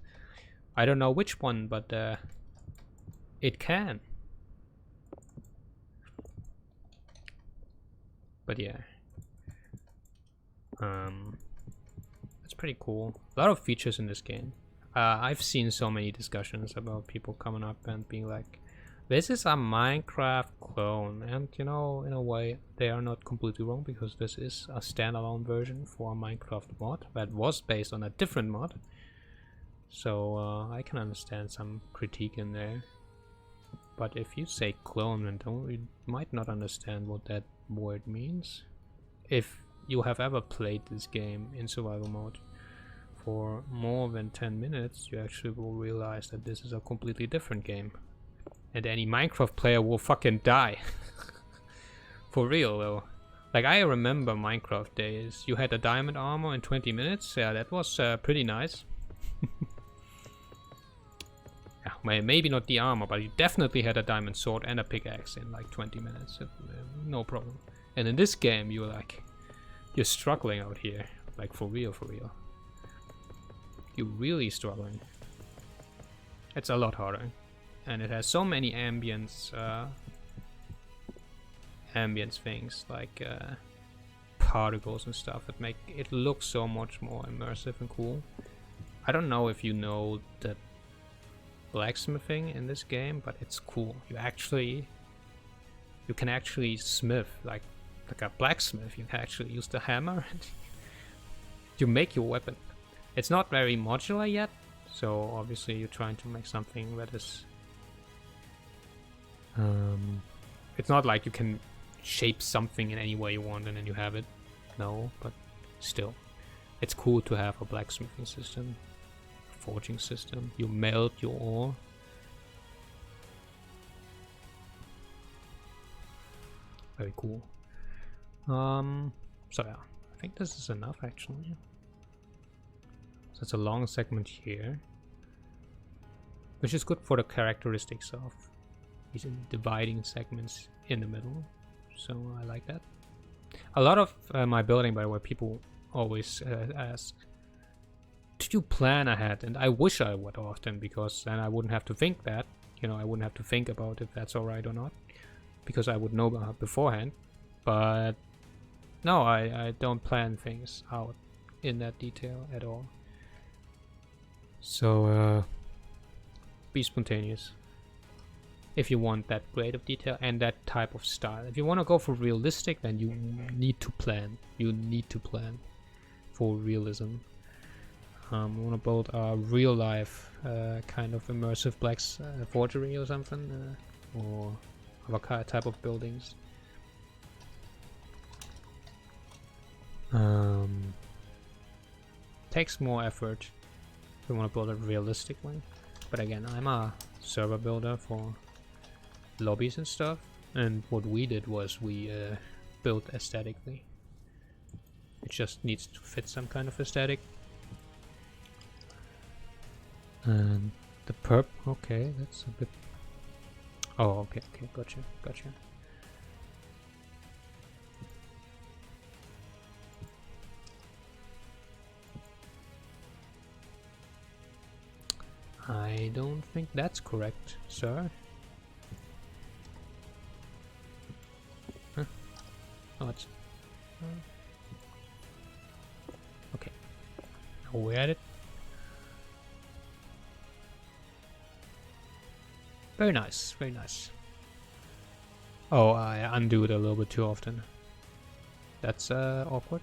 I don't know which one, but it can. But yeah. It's pretty cool. A lot of features in this game. I've seen so many discussions about people coming up and being like, this is a Minecraft clone, and you know, in a way they are not completely wrong, because this is a standalone version for a Minecraft mod that was based on a different mod. So I can understand some critique in there. But if you say clone, then you might not understand what that word means. If you have ever played this game in survival mode for more than 10 minutes, you actually will realize that this is a completely different game. And any Minecraft player will fucking die. For real though. Like, I remember Minecraft days. You had a diamond armor in 20 minutes. Yeah, that was pretty nice. Yeah, maybe not the armor, but you definitely had a diamond sword and a pickaxe in like 20 minutes. No problem. And in this game, you're like, you're struggling out here. Like, for real, for real. You're really struggling. It's a lot harder. And it has so many ambience things, like particles and stuff, that make it look so much more immersive and cool. I don't know if you know the blacksmithing in this game, but it's cool. You can actually smith like a blacksmith. You can actually use the hammer and you make your weapon. It's not very modular yet, so obviously you're trying to make something that is it's not like you can shape something in any way you want and then you have it. No, but still, it's cool to have a blacksmithing system, a forging system. You melt your ore. Very cool. So yeah, I think this is enough actually. So it's a long segment here, which is good for the characteristics of these dividing segments in the middle, so I like that. A lot of my building, by the way, people always ask, do you plan ahead? And I wish I would often, because then I wouldn't have to think that, you know, I wouldn't have to think about if that's alright or not, because I would know beforehand. But No, I don't plan things out in that detail at all. So, be spontaneous. If you want that grade of detail and that type of style. If you want to go for realistic, then you need to plan. You need to plan for realism. I want to build a real life kind of immersive black forgery or something, or other type of buildings. Takes more effort if you want to build a realistic one. But again, I'm a server builder for lobbies and stuff, and what we did was we built aesthetically. It just needs to fit some kind of aesthetic. And the perp, okay, that's a bit... Oh, okay, gotcha. I don't think that's correct, sir. Huh? Oh, it's... okay. Now we're at it. Very nice, very nice. Oh, I undo it a little bit too often. That's awkward.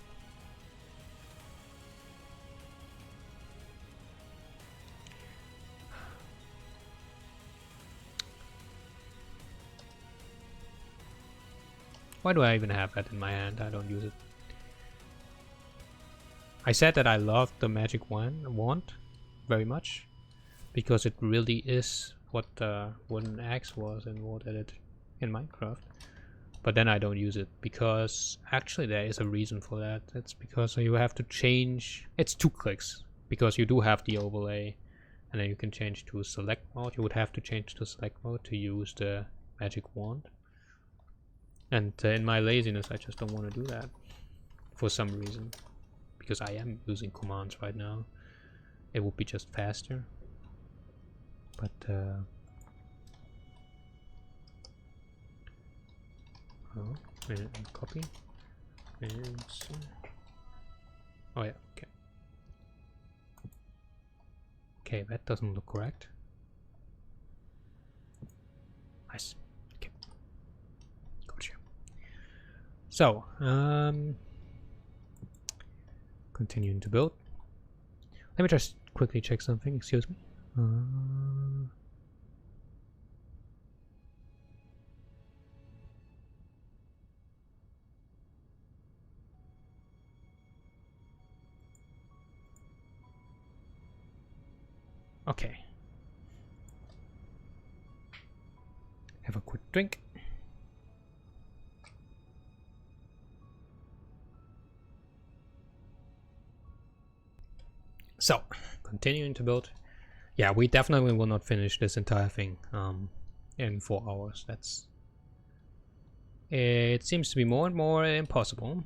Why do I even have that in my hand? I don't use it. I said that I loved the magic wand very much because it really is what the wooden axe was in World Edit in Minecraft. But then I don't use it because actually there is a reason for that. It's because you have to change. It's 2 clicks because you do have the overlay, and then you can change to select mode. You would have to change to select mode to use the magic wand. And in my laziness, I just don't want to do that for some reason, because I am using commands right now. It would be just faster. But oh, and copy and oh yeah, okay. Okay, that doesn't look correct. Nice. Okay. Gotcha. So, continuing to build. Let me just quickly check something, excuse me. Okay. Have a quick drink. So, continuing to build. Yeah, we definitely will not finish this entire thing in 4 hours. It seems to be more and more impossible.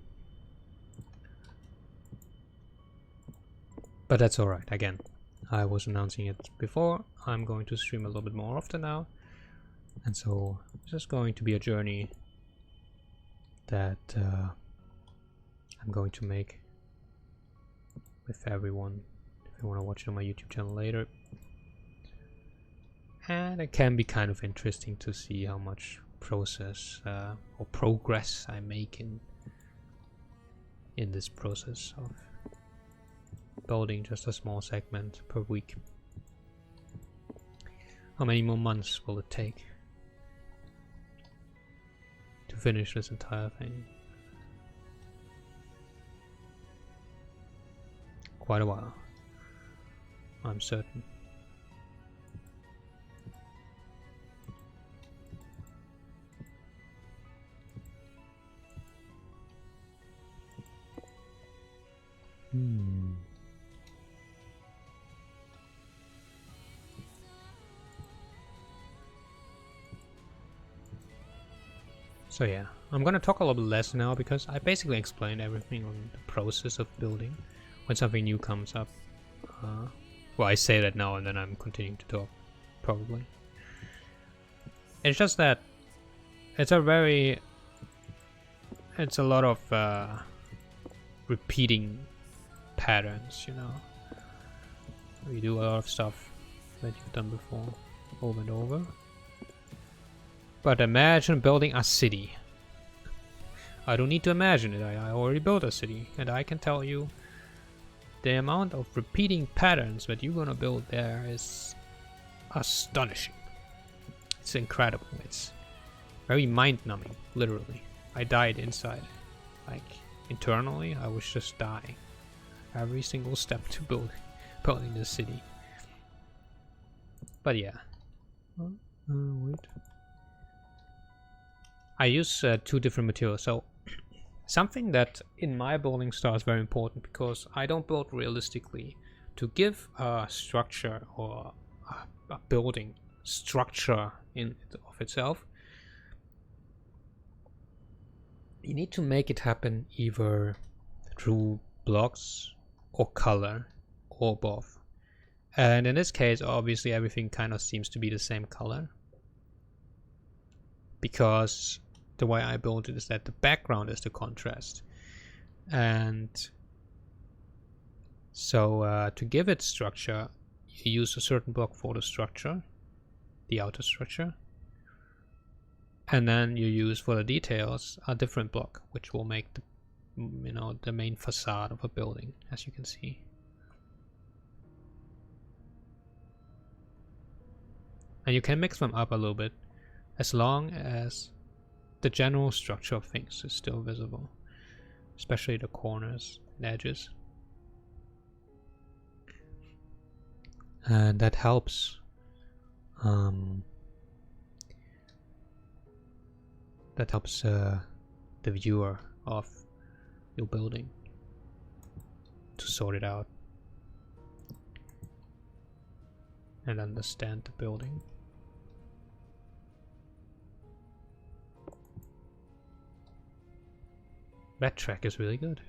But that's alright. Again, I was announcing it before. I'm going to stream a little bit more often now. And so it's just going to be a journey that I'm going to make with everyone. If you want to watch it on my YouTube channel later. And it can be kind of interesting to see how much process or progress I make in this process of building just a small segment per week. How many more months will it take to finish this entire thing? Quite a while, I'm certain. So yeah, I'm gonna talk a little bit less now because I basically explained everything on the process of building when something new comes up. Well, I say that now and then I'm continuing to talk, probably. It's just that it's a very it's a lot of repeating patterns, you know. You do a lot of stuff that you've done before, over and over. But imagine building a city. I don't need to imagine it, I already built a city, and I can tell you the amount of repeating patterns that you're gonna build there is astonishing. It's incredible. It's very mind-numbing, literally. I died inside. Like, internally, I was just dying. Every single step to building this city. But yeah. Wait. I use 2 different materials. So, something that in my building style is very important, because I don't build realistically. To give a structure or a building structure in of itself, you need to make it happen either through blocks or color or both. And in this case, obviously everything kind of seems to be the same color, because the way I built it is that the background is the contrast. And so to give it structure, you use a certain block for the structure, the outer structure, and then you use for the details a different block, which will make the, you know, the main facade of a building, as you can see. And you can mix them up a little bit, as long as the general structure of things is still visible, especially the corners and edges. And that helps the viewer of your building to sort it out and understand the building. That track is really good.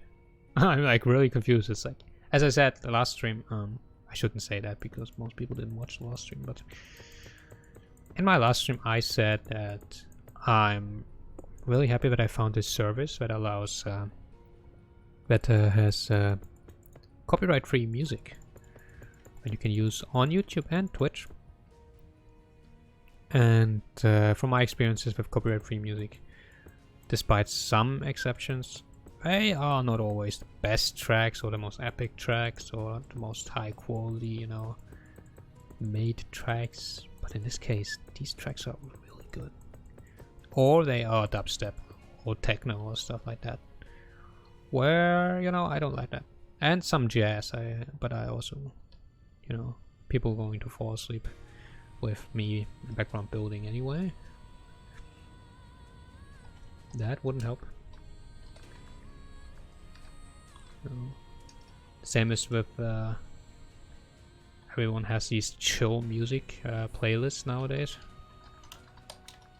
I'm like really confused. It's like, as I said the last stream, I shouldn't say that because most people didn't watch the last stream, but in my last stream I said that I'm really happy that I found this service that allows that has copyright-free music that you can use on YouTube and Twitch. And from my experiences with copyright-free music, despite some exceptions, they are not always the best tracks or the most epic tracks or the most high quality, you know, made tracks. But in this case, these tracks are really good. Or they are dubstep or techno or stuff like that, where, you know, I don't like that. And some jazz, but I also, you know, people going to fall asleep with me in the background building anyway. That wouldn't help. No. Same as with everyone has these chill music playlists nowadays,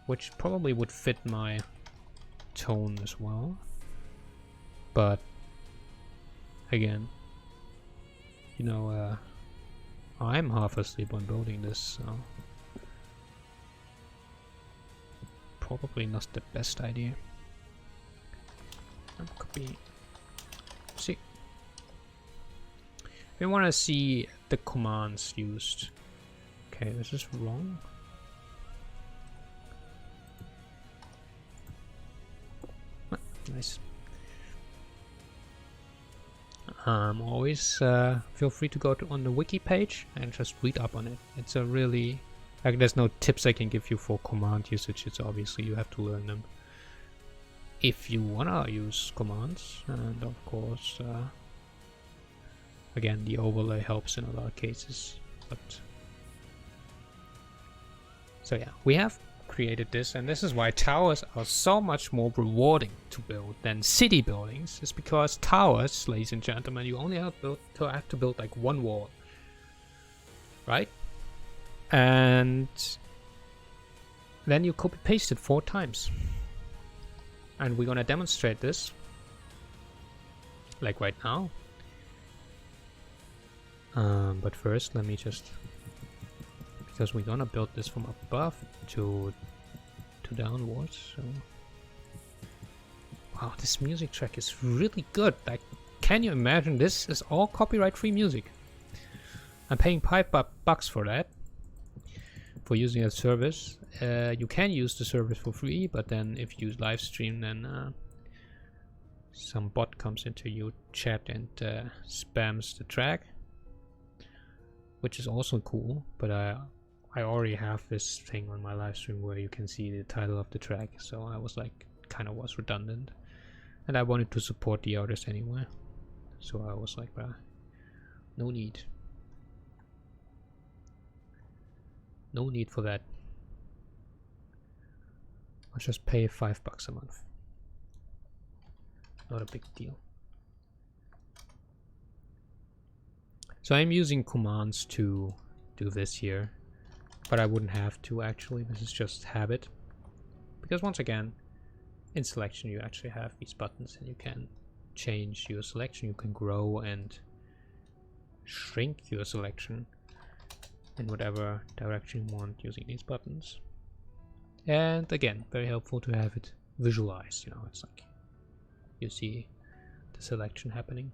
which probably would fit my tone as well. But again, you know, I'm half asleep when building this, so probably not the best idea. Copy. See, we want to see the commands used. Okay, this is wrong. Nice. Always feel free to go on the wiki page and just read up on it. It's a really, like, there's no tips I can give you for command usage. It's obviously you have to learn them if you wanna use commands, and of course again, the overlay helps in a lot of cases. But so yeah, we have created this, and this is why towers are so much more rewarding to build than city buildings. It's because towers, ladies and gentlemen, you only have to build like one wall, right? And then you copy paste it 4 times. And we're gonna demonstrate this like right now. But first, let me just, because we're gonna build this from above to downwards. So Wow, this music track is really good. Like, can you imagine? This is all copyright-free music. I'm paying $5 for that, for using that service. You can use the service for free, but then if you use Livestream, then some bot comes into your chat and spams the track, which is also cool. But I already have this thing on my Livestream where you can see the title of the track, so I was like, kind of was redundant, and I wanted to support the artist anyway, so I was like, no need. No need for that. I'll just pay $5 a month. Not a big deal. So I'm using commands to do this here, but I wouldn't have to actually. This is just habit. Because once again, in selection you actually have these buttons and you can change your selection. You can grow and shrink your selection in whatever direction you want using these buttons. And again, very helpful to have it visualized, you know, it's like you see the selection happening.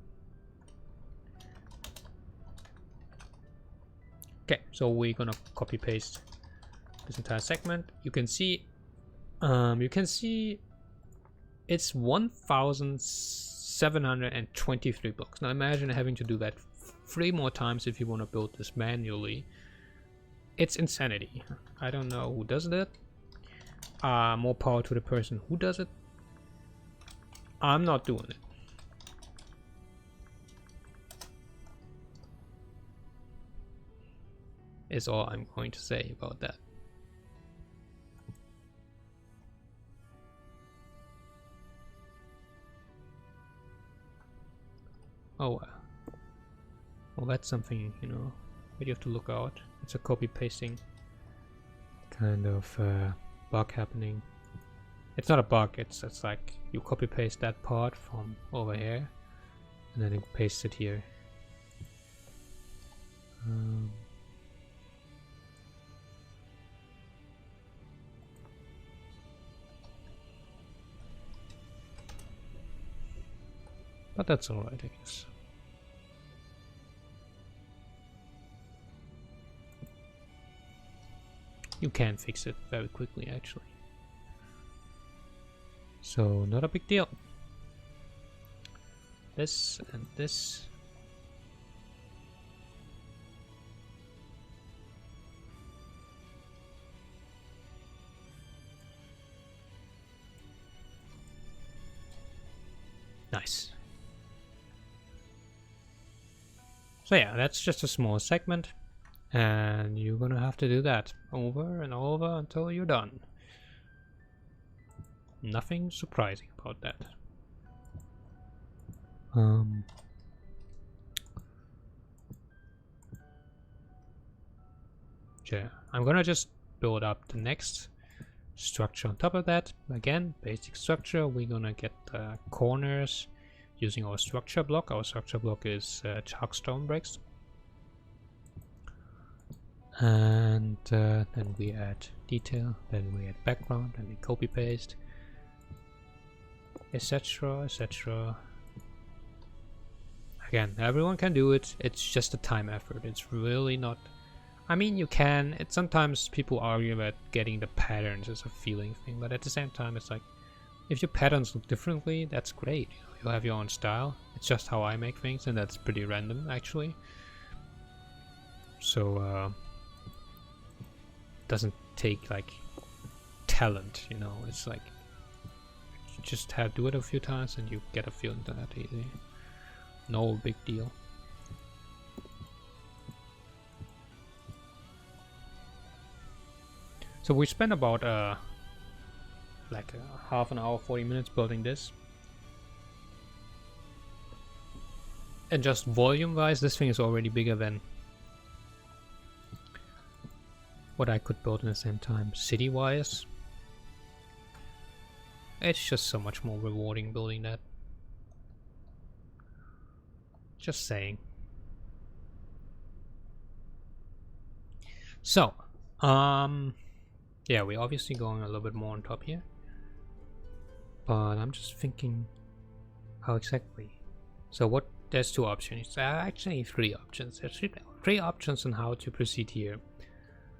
Okay, so we're gonna copy paste this entire segment. You can see it's 1,723 blocks. Now imagine having to do that 3 more times if you want to build this manually. It's insanity. I don't know who does that. More power to the person who does it. I'm not doing it. Is all I'm going to say about that. Oh well, that's something, you know, that you have to look out. It's a copy pasting kind of bug happening. It's not a bug, it's like you copy paste that part from over here and then you paste it here. But that's alright, I guess. You can fix it very quickly, actually. So, not a big deal. This and this. Nice. So yeah, that's just a small segment. And you're gonna have to do that over and over until you're done. Nothing surprising about that. Yeah, I'm gonna just build up the next structure on top of that. Again, basic structure. We're gonna get the corners using our structure block. Our structure block is chalk stone bricks. And then we add detail, then we add background, and we copy paste, etc, etc. Again, everyone can do it. It's just a time effort. It's really not. I mean, you can. It's sometimes people argue about getting the patterns as a feeling thing, but at the same time, it's like if your patterns look differently, that's great. You know, you'll have your own style. It's just how I make things, and that's pretty random actually. So doesn't take like talent, you know. It's like you just have do it a few times and you get a feeling that easy. No big deal. So we spent about like half an hour, 40 minutes building this. And just volume wise, this thing is already bigger than what I could build in the same time. City wise, it's just so much more rewarding building that. Just saying. So, yeah, we're obviously going a little bit more on top here. but I'm just thinking how exactly. So what? There's two options. There are actually three options. There's three options on how to proceed here.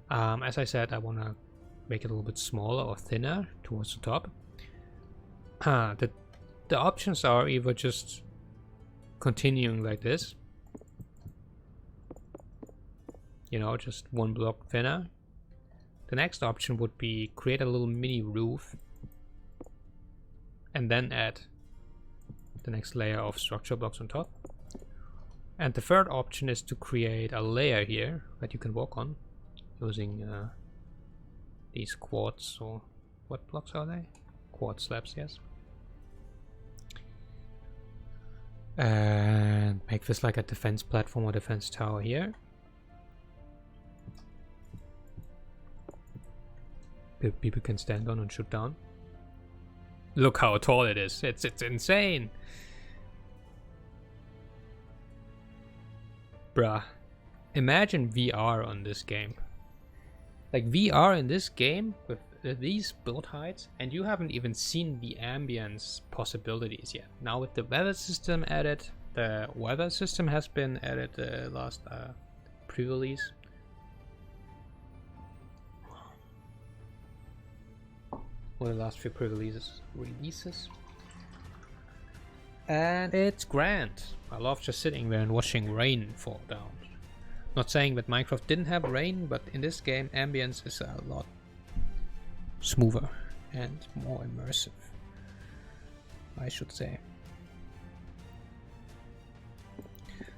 As I said, I want to make it a little bit smaller or thinner towards the top. The options are either just continuing like this, you know, just one block thinner. The next option would be create a little mini roof and then add the next layer of structure blocks on top. And the third option is to create a layer here that you can walk on using these quartz, or what blocks are they? Quartz slabs, yes. And make this like a defense platform or defense tower here. People can stand on and shoot down. Look how tall it is. It's insane. Bruh. Imagine VR on this game. Like VR in this game with these build heights, and you haven't even seen the ambience possibilities yet. Now with the weather system added, the weather system has been added last pre-release. Or the last few pre-releases. And it's grand. I love just sitting there and watching rain fall down. Not saying that Minecraft didn't have rain, but in this game ambience is a lot smoother and more immersive, I should say.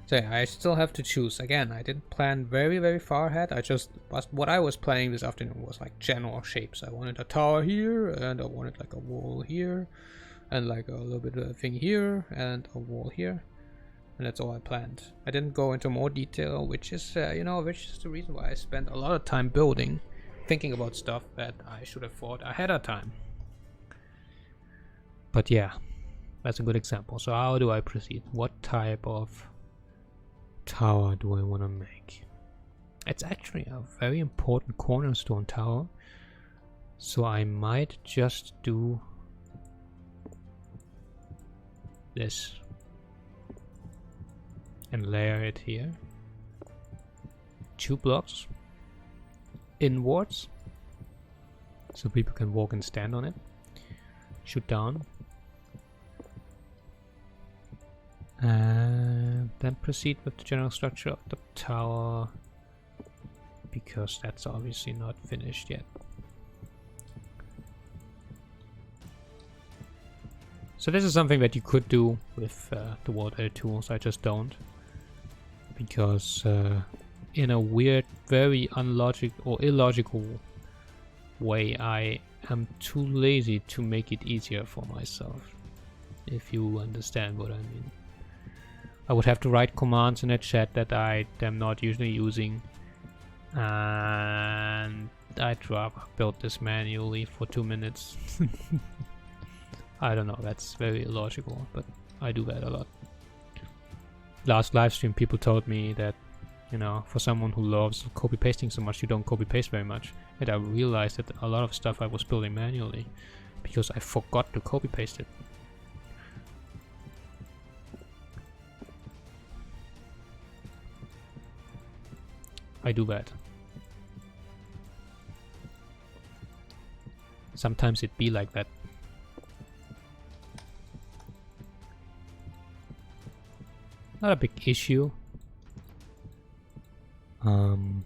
So yeah, I still have to choose. Again, I didn't plan very far ahead. What I was planning this afternoon was like general shapes. I wanted a tower here, and I wanted like a wall here, and like a little bit of a thing here, and a wall here. And that's all I planned. I didn't go into more detail, which is, which is the reason why I spent a lot of time building, thinking about stuff that I should have thought ahead of time. But yeah, that's a good example. So how do I proceed? What type of tower do I want to make? It's actually a very important cornerstone tower, so I might just do this and layer it here. 2 blocks inwards so people can walk and stand on it, shoot down, and then proceed with the general structure of the tower, because that's obviously not finished yet. So this is something that you could do with the word edit tools. I just don't, because in a weird, very illogical way, I am too lazy to make it easier for myself, if you understand what I mean. I would have to write commands in a chat that I am not usually using, and I'd rather build this manually for 2 minutes. I don't know, that's very illogical, but I do that a lot. Last live stream, people told me that, you know, for someone who loves copy pasting so much, you don't copy paste very much. And I realized that a lot of stuff I was building manually because I forgot to copy paste it. I do that. Sometimes it be like that. Not a big issue. In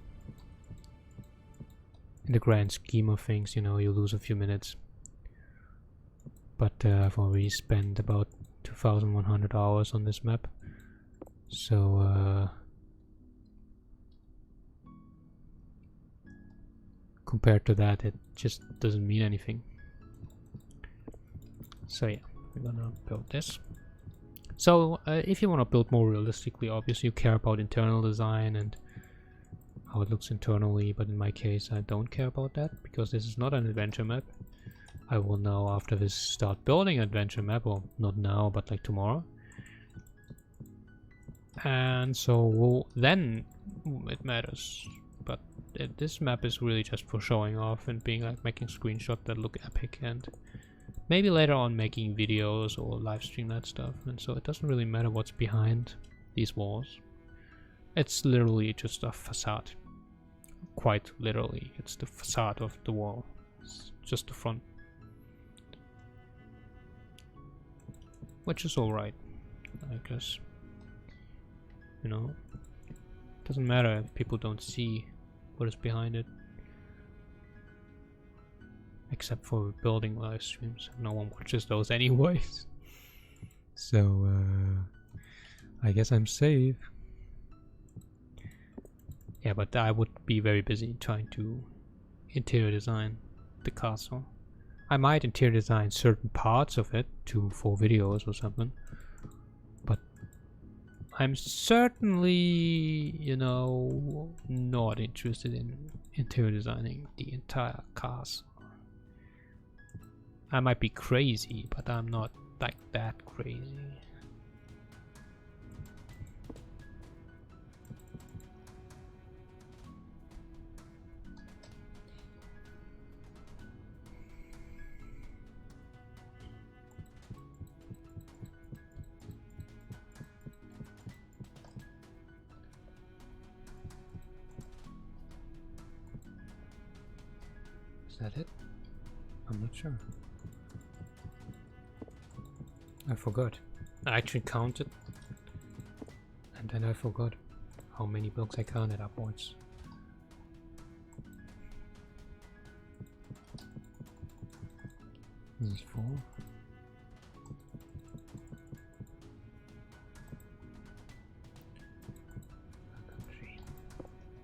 the grand scheme of things, you know, you lose a few minutes. But I've already spent about 2,100 hours on this map. So compared to that, it just doesn't mean anything. So yeah, we're gonna build this. So if you want to build more realistically, obviously you care about internal design and how it looks internally, but in my case I don't care about that, because this is not an adventure map. I will now, after this, start building an adventure map, or not now, but like tomorrow. And so then it matters. But this map is really just for showing off and being like making screenshots that look epic and maybe later on making videos or live stream that stuff, and so it doesn't really matter what's behind these walls. It's literally just a facade. Quite literally, it's the facade of the wall. It's just the front. Which is alright, I guess. You know, doesn't matter if people don't see what is behind it. Except for building live streams. No one watches those anyways. So, I guess I'm safe. Yeah, but I would be very busy trying to interior design the castle. I might interior design certain parts of it for videos or something. But I'm certainly, you know, not interested in interior designing the entire castle. I might be crazy, but I'm not like that crazy. Is that it? I'm not sure. I forgot. I actually counted, and then I forgot how many blocks I counted upwards. This is 4.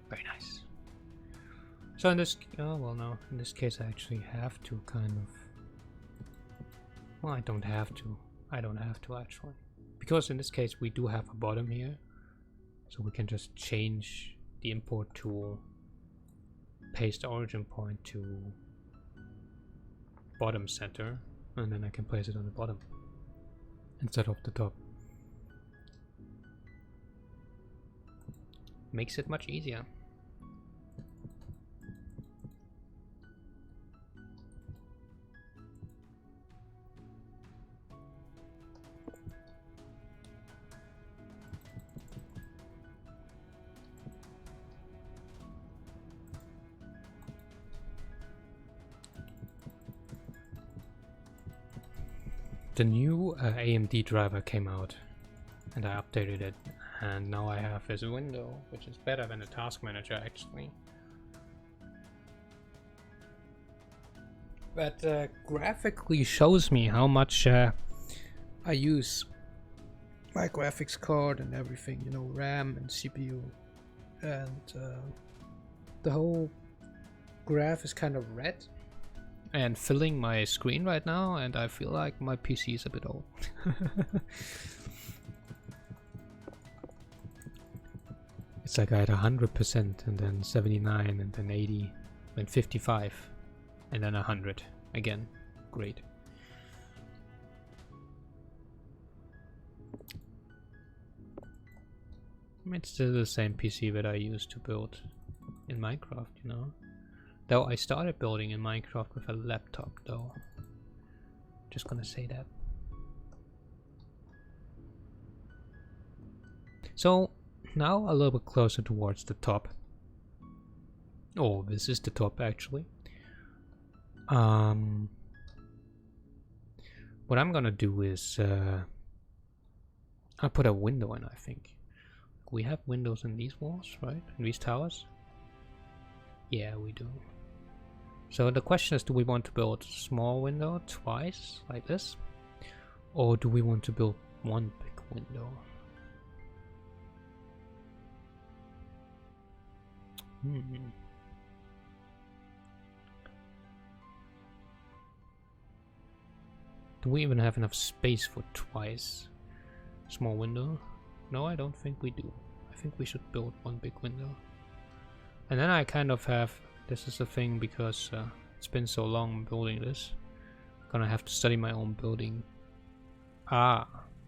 Very nice. So in this, oh well, no. In this case, I actually have to kind of. Well, I don't have to. I don't have to actually, because in this case we do have a bottom here, so we can just change the import tool, paste the origin point to bottom center, and then I can place it on the bottom instead of the top. Makes it much easier. The new AMD driver came out and I updated it, and now I have this window, which is better than the task manager actually. But graphically shows me how much I use my graphics card and everything, you know, RAM and CPU, and the whole graph is kind of red and filling my screen right now, and I feel like my PC is a bit old. It's like I had 100% and then 79 and then 80 then 55 and then 100 again. Great. It's still the same PC that I used to build in Minecraft, you know. Though I started building in Minecraft with a laptop, though. Just gonna say that. So now a little bit closer towards the top. Oh, this is the top actually. What I'm gonna do is I'll put a window in, I think. We have windows in these walls, right? In these towers? Yeah, we do. So the question is, do we want to build a small window twice, like this? Or do we want to build one big window? Do we even have enough space for twice? Small window? No, I don't think we do. I think we should build one big window. And then I kind of have, this is the thing, because it's been so long building this, I'm gonna have to study my own building. Ah,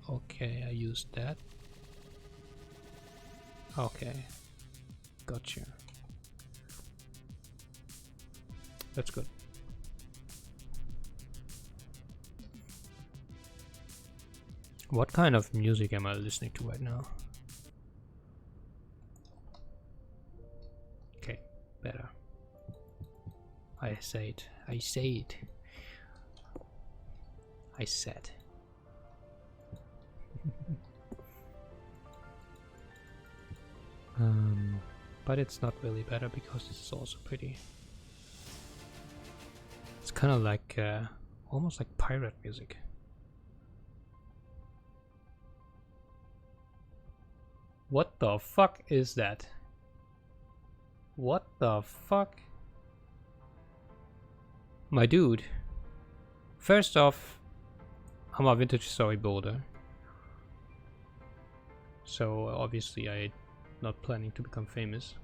okay, I used that. Okay, gotcha. That's good. What kind of music am I listening to right now? Okay, better. I say it. I say it. I said. But it's not really better because this is also pretty. It's kind of like almost like pirate music. What the fuck is that? What the fuck? My dude. First off, I'm a vintage storyboarder. So obviously I'm not planning to become famous.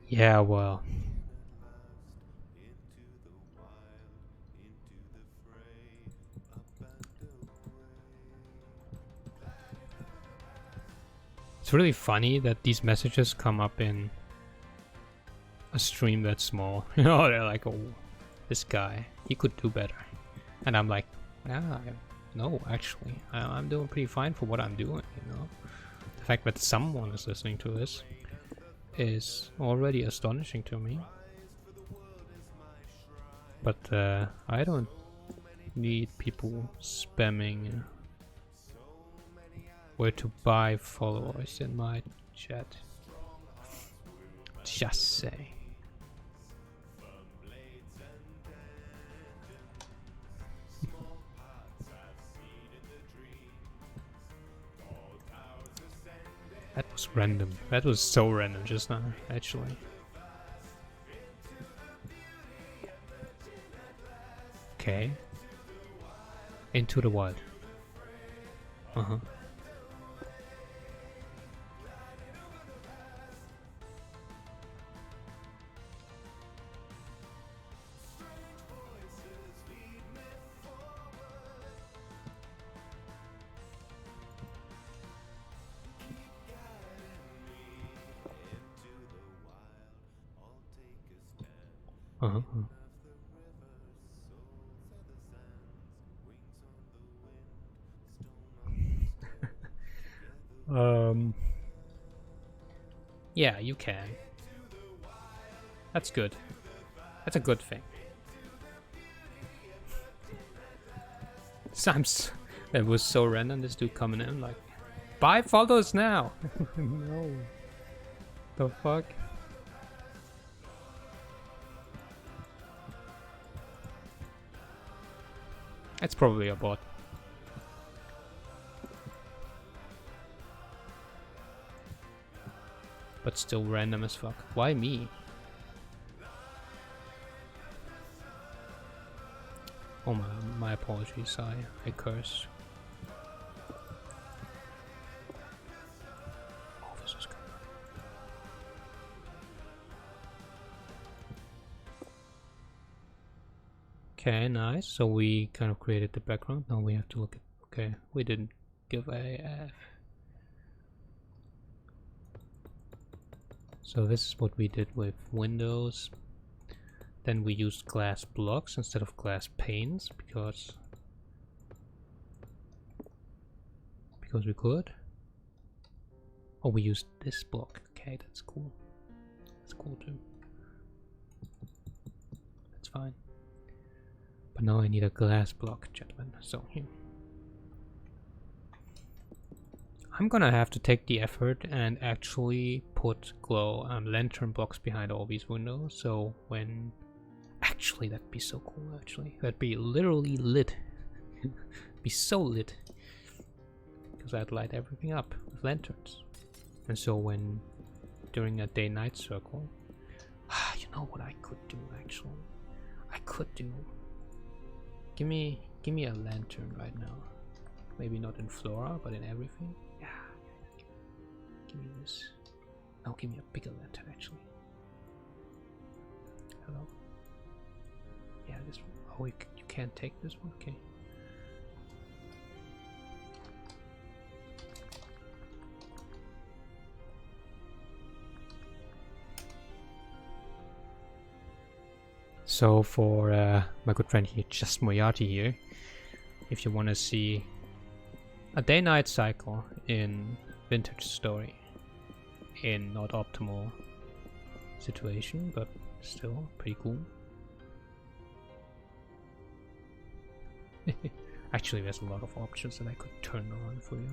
Yeah, well. It's really funny that these messages come up in a stream that's small. You know, they're like, oh, this guy, he could do better. And I'm like, yeah, no, actually, I'm doing pretty fine for what I'm doing, you know. The fact that someone is listening to this is already astonishing to me. But I don't need people spamming where to buy followers in my chat. Just say. That was random. That was so random just now, actually. Okay. Into the wild. Uh-huh. Uh-huh. Yeah, you can. That's good. That's a good thing. Sometimes that was so random, this dude coming in like, buy follows now! No. The fuck? It's probably a bot. But still random as fuck. Why me? Oh my apologies, I cursed. Oh, this is good. Okay, nice. So we kind of created the background. Now we have to look at. Okay, we didn't give a. So this is what we did with Windows. Then we used glass blocks instead of glass panes because we could. Oh, we used this block. Okay, that's cool. That's cool too. That's fine. But now I need a glass block, gentlemen. So here. I'm gonna have to take the effort and actually put glow lantern blocks behind all these windows. So when actually that'd be so cool. Actually, that'd be literally lit. Be so lit because I'd light everything up with lanterns. And so when during a day-night circle, you know what I could do? could do. Give me a lantern right now. Maybe not in flora, but in everything. Yeah. Give me this. No, give me a bigger lantern actually. Hello. Yeah, this one. Oh, you can't take this one. Okay. So for my good friend here, Just Moriarty here, if you want to see a day-night cycle in Vintage Story, in not optimal situation, but still pretty cool. Actually, there's a lot of options that I could turn on for you.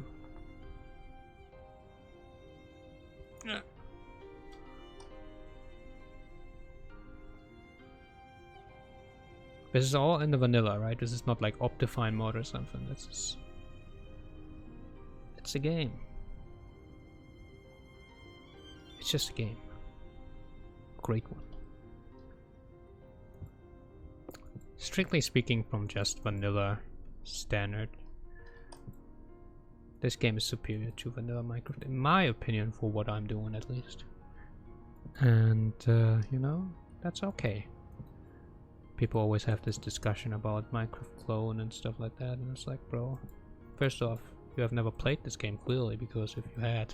This is all in the vanilla, right? This is not like Optifine mode or something. This is... It's a game. It's just a game. Great one. Strictly speaking, from just vanilla standard, this game is superior to vanilla Minecraft, in my opinion, for what I'm doing at least. And, you know, that's okay. People always have this discussion about Minecraft clone and stuff like that, and it's like, bro, first off, you have never played this game clearly, because if you had,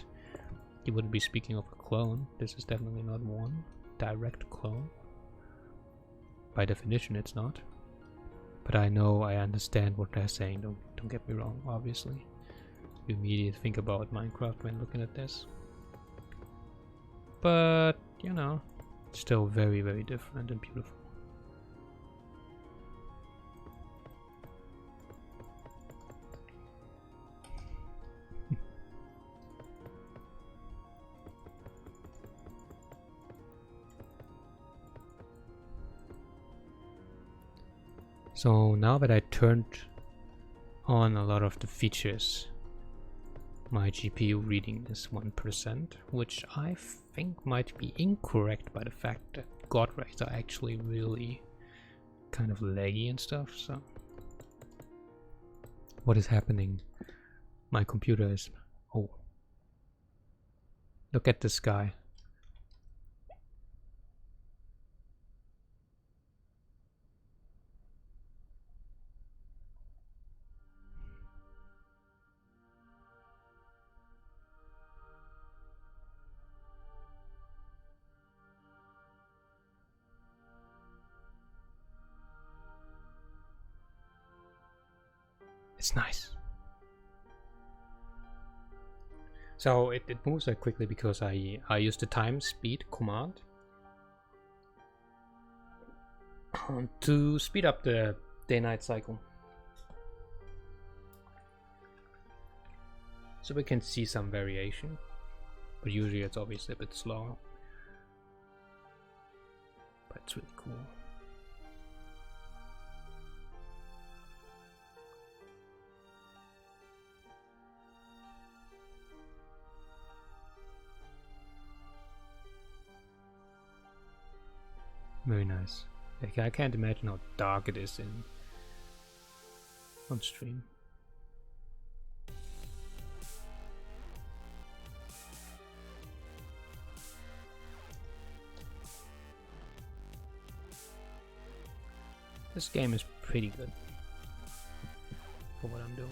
you wouldn't be speaking of a clone. This is definitely not one direct clone. By definition, it's not. But I know, I understand what they're saying. Don't get me wrong. Obviously, you immediately think about Minecraft when looking at this. But you know, it's still very, very different and beautiful. So now that I turned on a lot of the features, my GPU reading is 1%, which I think might be incorrect by the fact that godrays are actually really kind of laggy and stuff. So what is happening? My computer is... Oh, look at this guy. It's nice. So it moves that quickly because I use the time speed command to speed up the day-night cycle. So we can see some variation, but usually it's obviously a bit slower. But it's really cool. Very nice. Like, I can't imagine how dark it is on stream. This game is pretty good for what I'm doing.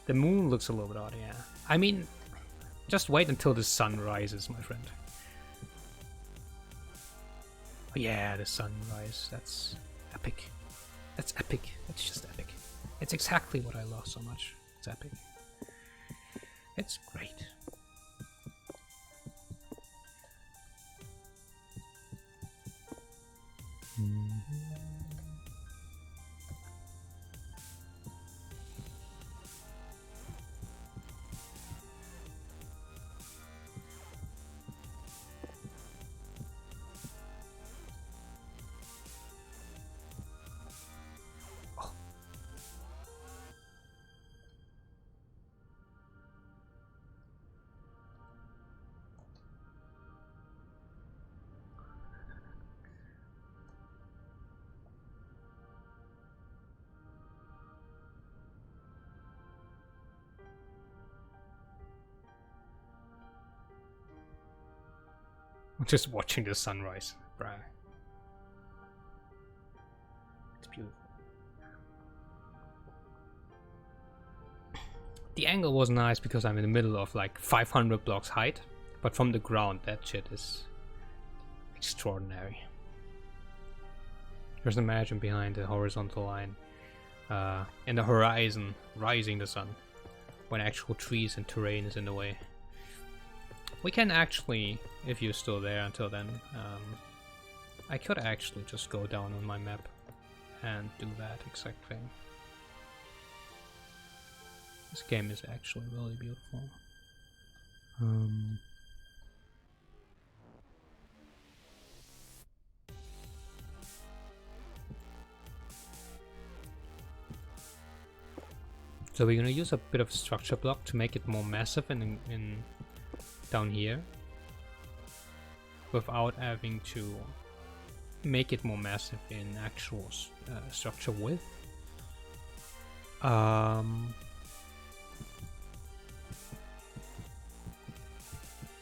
The moon looks a little bit odd, yeah. I mean, just wait until the sun rises, my friend. Oh, yeah, the sunrise. That's epic. That's epic. It's just epic. It's exactly what I love so much. It's epic. It's great. Just watching the sunrise, bruh. It's beautiful. The angle was nice because I'm in the middle of like 500 blocks height, but from the ground that shit is extraordinary. Just imagine behind the horizontal line, in the horizon, rising the sun, when actual trees and terrain is in the way. We can actually, if you're still there until then, I could actually just go down on my map and do that exact thing. This game is actually really beautiful. So we're gonna use a bit of structure block to make it more massive in down here, without having to make it more massive in actual structure width.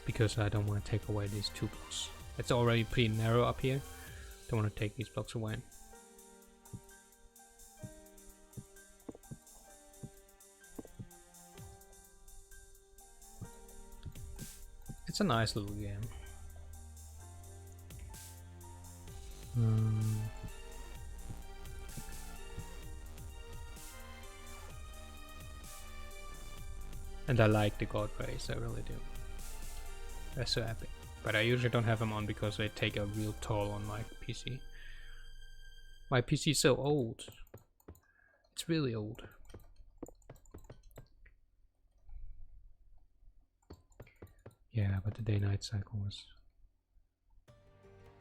Because I don't want to take away these 2 blocks. It's already pretty narrow up here. Don't want to take these blocks away. It's a nice little game. And I like the godrays, I really do. They're so epic. But I usually don't have them on because they take a real toll on my PC. My PC is so old. It's really old. Yeah, but the day-night cycle is...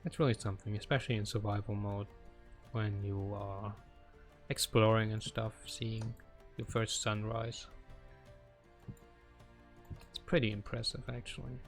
It's really something, especially in survival mode, when you are exploring and stuff, seeing your first sunrise. It's pretty impressive, actually.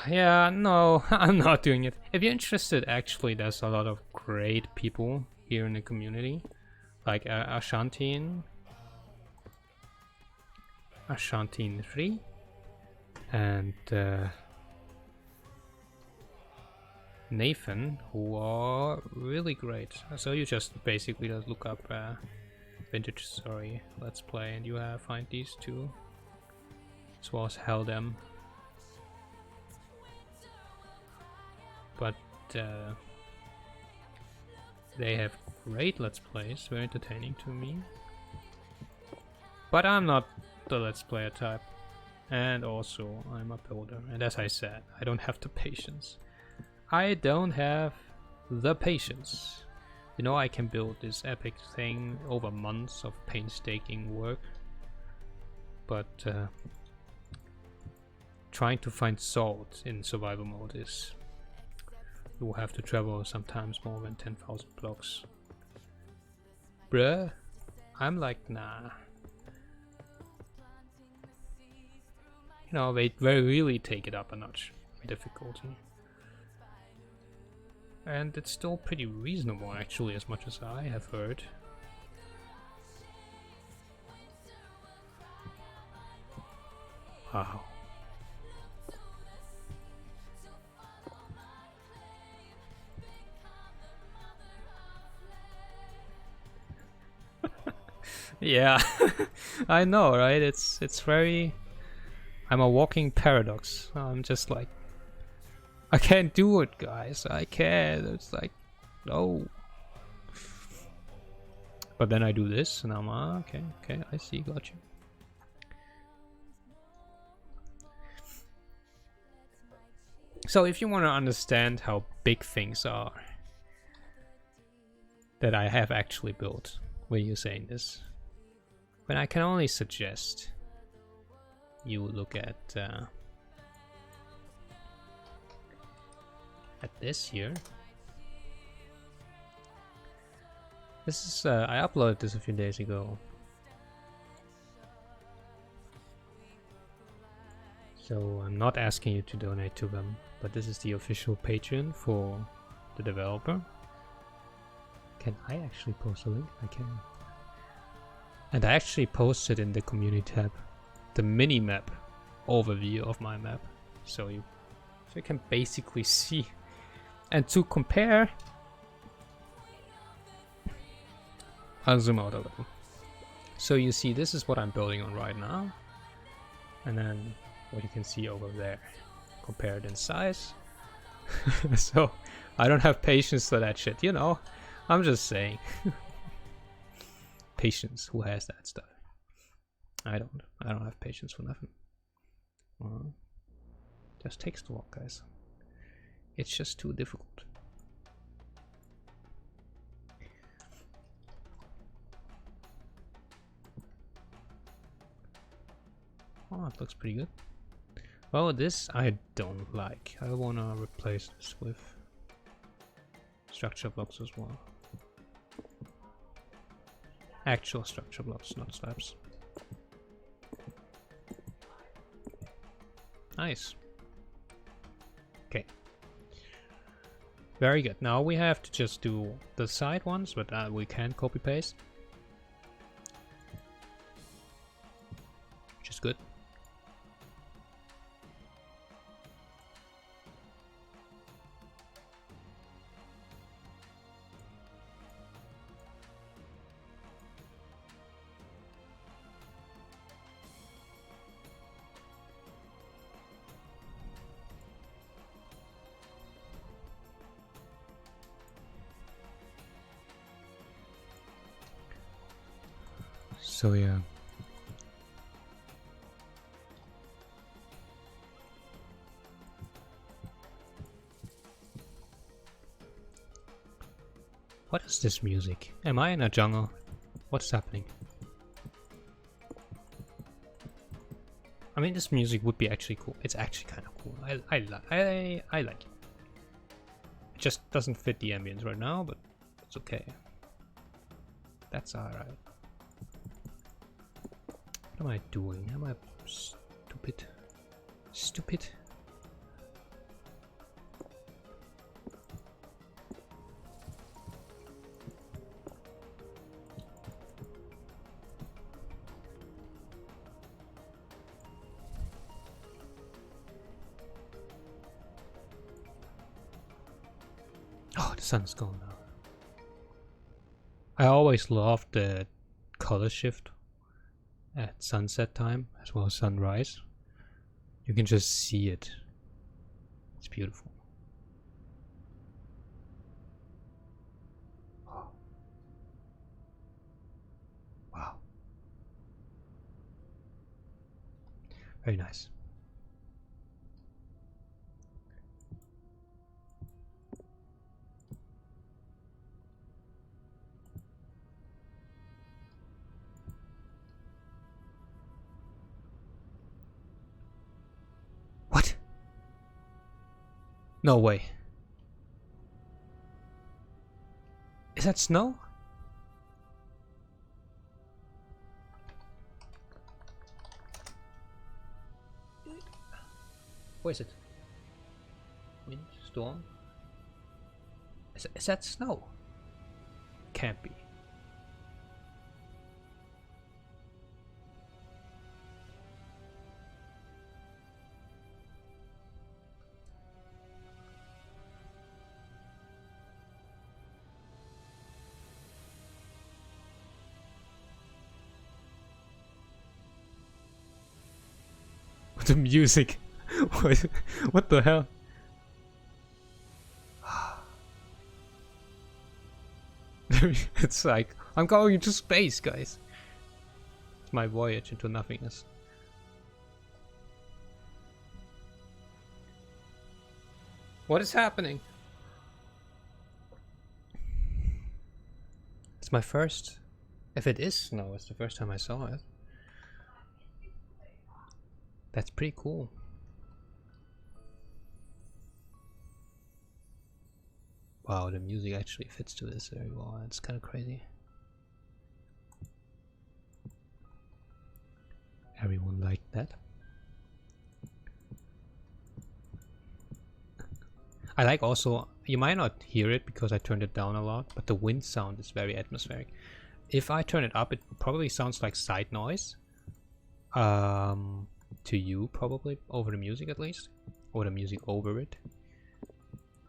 Yeah, no, I'm not doing it. If you're interested, actually, there's a lot of great people here in the community, like Ashantin 3, and Nathan, who are really great. So you just basically just look up Vintage Story Let's Play, and you find these 2, as well as Heldem. But they have great Let's Plays, very entertaining to me. But I'm not the Let's Player type, and also I'm a builder, and as I said, I don't have the patience. I don't have the patience. You know, I can build this epic thing over months of painstaking work, but trying to find salt in survival mode is... You will have to travel sometimes more than 10,000 blocks. Bruh, I'm like, nah. You know, they really take it up a notch in difficulty. And it's still pretty reasonable, actually, as much as I have heard. Wow. Yeah, I know, right? It's very... I'm a walking paradox. I'm just like... I can't do it, guys. I can't. It's like... No. But then I do this, and I'm okay, I see, got you. So if you want to understand how big things are that I have actually built when you're saying this, then I can only suggest you look at this here. This is I uploaded this a few days ago. So I'm not asking you to donate to them, but this is the official Patreon for the developer. Can I actually post a link? I can. And I actually posted in the community tab the mini map overview of my map, so you can basically see. And to compare, I'll zoom out a little. So you see, this is what I'm building on right now, and then what you can see over there, compared in size. So I don't have patience for that shit, you know. I'm just saying. Patience, who has that stuff? I don't have patience for nothing. Just takes too long, guys. It's just too difficult. Oh, it looks pretty good. Well, this I don't like. I wanna replace this with structure blocks as well. Actual structure blocks, not slabs. Nice. Okay. Very good. Now we have to just do the side ones, but we can copy paste, which is good. So yeah. What is this music? Am I in a jungle? What's happening? I mean, this music would be actually cool. It's actually kind of cool. I like it. It just doesn't fit the ambience right now, but it's okay. That's alright. What am I doing? Am I stupid? Stupid? Oh, the sun's going now. I always loved the color shift at sunset time as well as sunrise. You can just see it. It's beautiful. Oh. Wow. Very nice. What? No way. Is that snow? Where is it? Wind, storm? Is that snow? Can't be. The music. What the hell? It's like I'm going into space, guys. It's my voyage into nothingness. What is happening? It's my first. If it is snow, it's the first time I saw it. That's pretty cool. Wow, the music actually fits to this very well. It's kind of crazy. Everyone liked that. I like also, you might not hear it because I turned it down a lot, but the wind sound is very atmospheric. If I turn it up, it probably sounds like side noise. To you, probably, over the music at least. Or the music over it.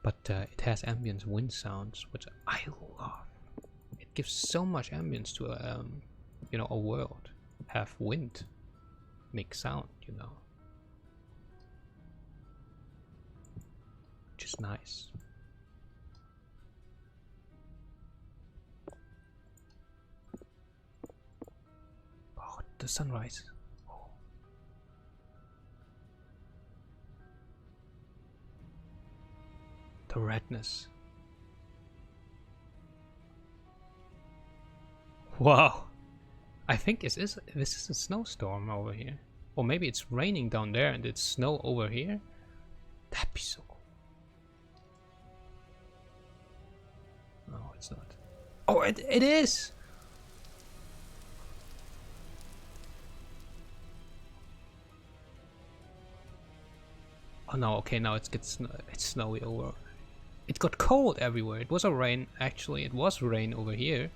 But it has ambient wind sounds, which I love. It gives so much ambience to a, you know, a world. Have wind make sound, you know. Which is nice. Oh, the sunrise. Oh. The redness. Wow. I think this is a snowstorm over here. Or maybe it's raining down there and it's snow over here. That'd be so cool. No, it's not. Oh, it is! Oh no, okay, now it's snowy over. It got cold everywhere. It was a rain, actually. It was rain over here.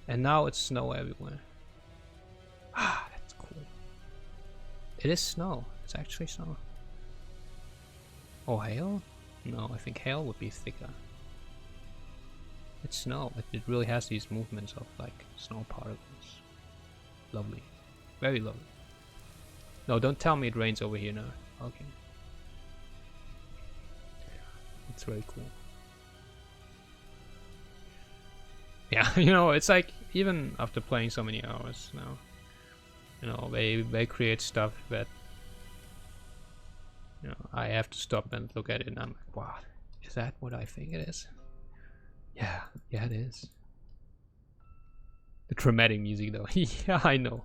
And now it's snow everywhere. Ah, that's cool. It is snow. It's actually snow. Oh, hail? No, I think hail would be thicker. It's snow. It really has these movements of like snow particles. Lovely. Very lovely. No, don't tell me it rains over here now. Okay. It's very cool. Yeah, you know, it's like, even after playing so many hours now, you know, they create stuff that, you know, I have to stop and look at it and I'm like, wow, is that what I think it is? Yeah, it is. The dramatic music though. Yeah, I know.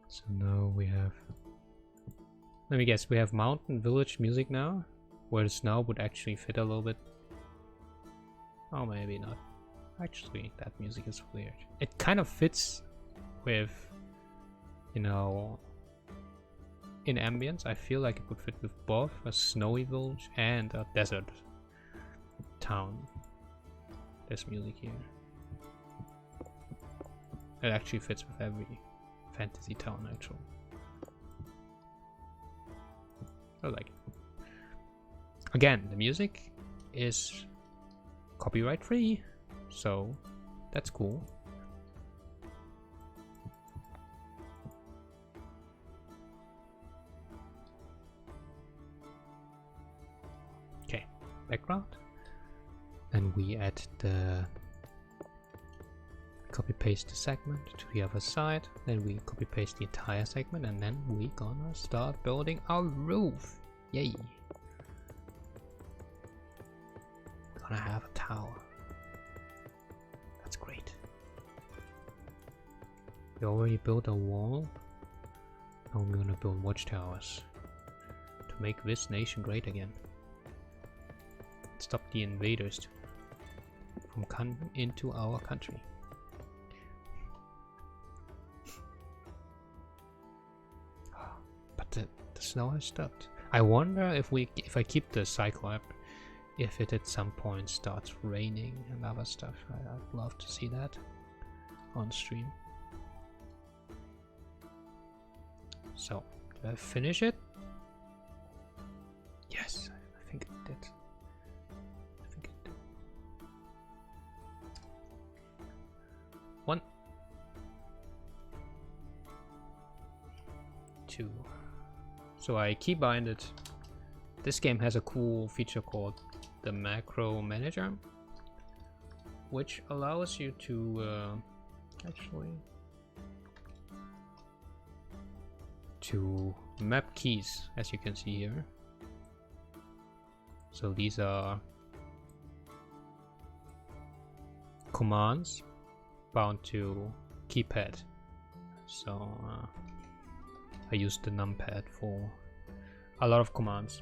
So now we have, let me guess, we have mountain village music now, where the snow would actually fit a little bit. Oh, maybe not. Actually, that music is weird. It kind of fits with, you know, in ambience. I feel like it would fit with both a snowy village and a desert town. This music here. It actually fits with every fantasy town, actually. I like it. Again, the music is copyright free, so that's cool. Okay, background. Then we add the copy paste the segment to the other side, then we copy paste the entire segment, and then we gonna start building our roof. Yay! Gonna have a tower. That's great. We already built a wall. Now we're gonna build watchtowers to make this nation great again. Stop the invaders from coming into our country. The snow has stopped. I wonder if I keep the cycle up, if it at some point starts raining and other stuff. I'd love to see that on stream. So, did I finish it? Yes, I think I did. I think I did. 1, 2. So I keybinded. This game has a cool feature called the Macro Manager, which allows you to actually, to map keys, as you can see here. So these are commands bound to keypad. So I use the numpad for a lot of commands.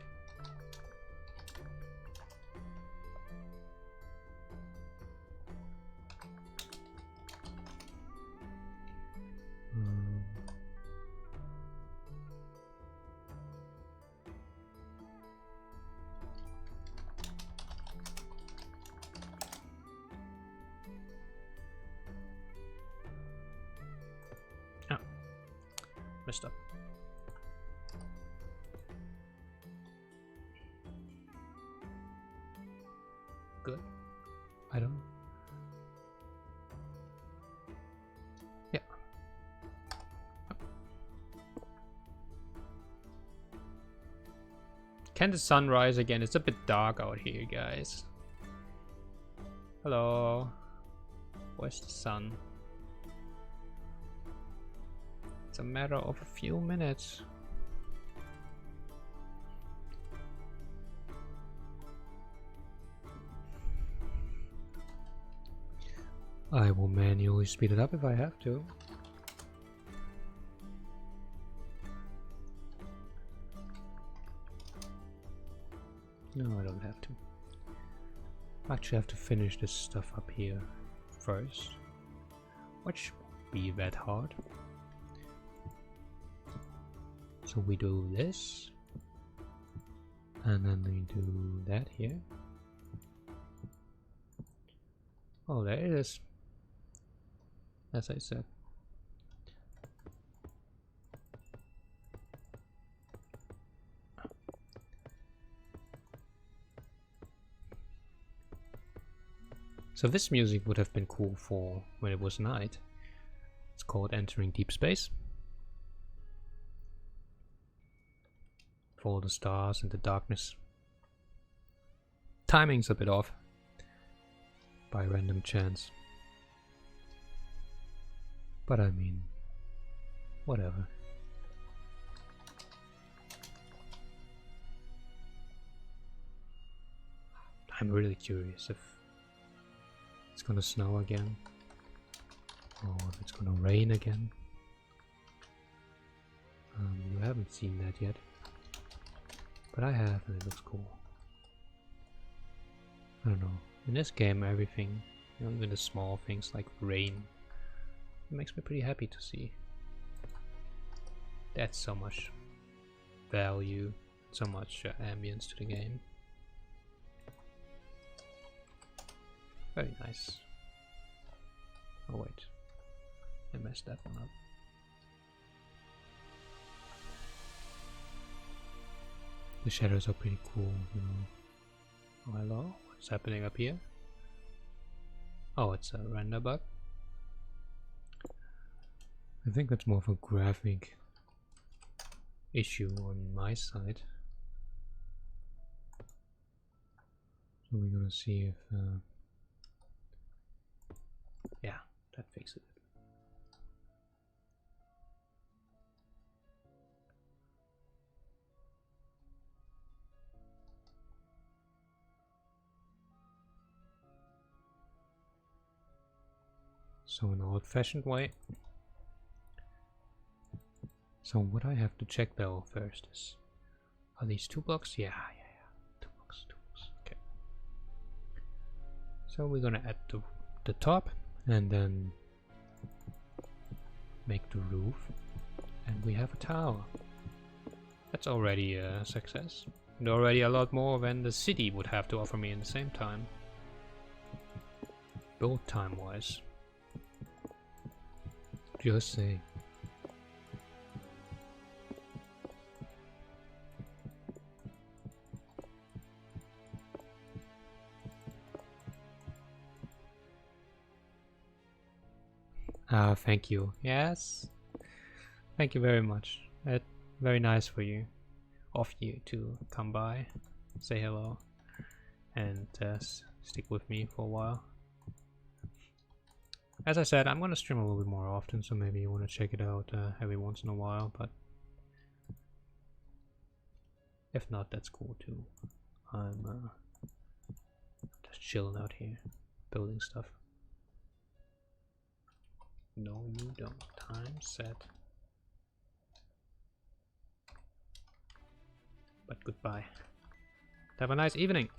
Messed up. Good. I don't. Yeah. Can the sun rise again? It's a bit dark out here, guys. Hello. Where's the sun? It's a matter of a few minutes. I will manually speed it up if I have to. No, I don't have to. I actually have to finish this stuff up here first, which won't be that hard. So we do this, and then we do that here. Oh, there it is. As I said. So this music would have been cool for when it was night. It's called Entering Deep Space. For all the stars and the darkness. Timing's a bit off by random chance. But I mean, whatever. I'm really curious if it's gonna snow again, or if it's gonna rain again. You haven't seen that yet, but I have, and it looks cool. I don't know. In this game, everything, you know, even the small things like rain, it makes me pretty happy to see. That's so much value, so much ambience to the game. Very nice. Oh wait, I messed that one up. The shadows are pretty cool, you know. Oh, hello, what's happening up here? Oh, it's a render bug. I think that's more of a graphic issue on my side. So we're gonna see if yeah, that fixes it. So an old-fashioned way. So what I have to check though first is, are these 2 blocks? Yeah. 2 blocks. Okay. So we're gonna add the top and then make the roof, and we have a tower. That's already a success, and already a lot more than the city would have to offer me in the same time, build time wise. Just say. Thank you. Yes. Thank you very much. Very nice for you. Of you to come by, say hello, and stick with me for a while. As I said, I'm gonna stream a little bit more often, so maybe you want to check it out every once in a while, but If not, that's cool too. I'm just chilling out here, building stuff. No, you don't. Time set. But goodbye. Have a nice evening.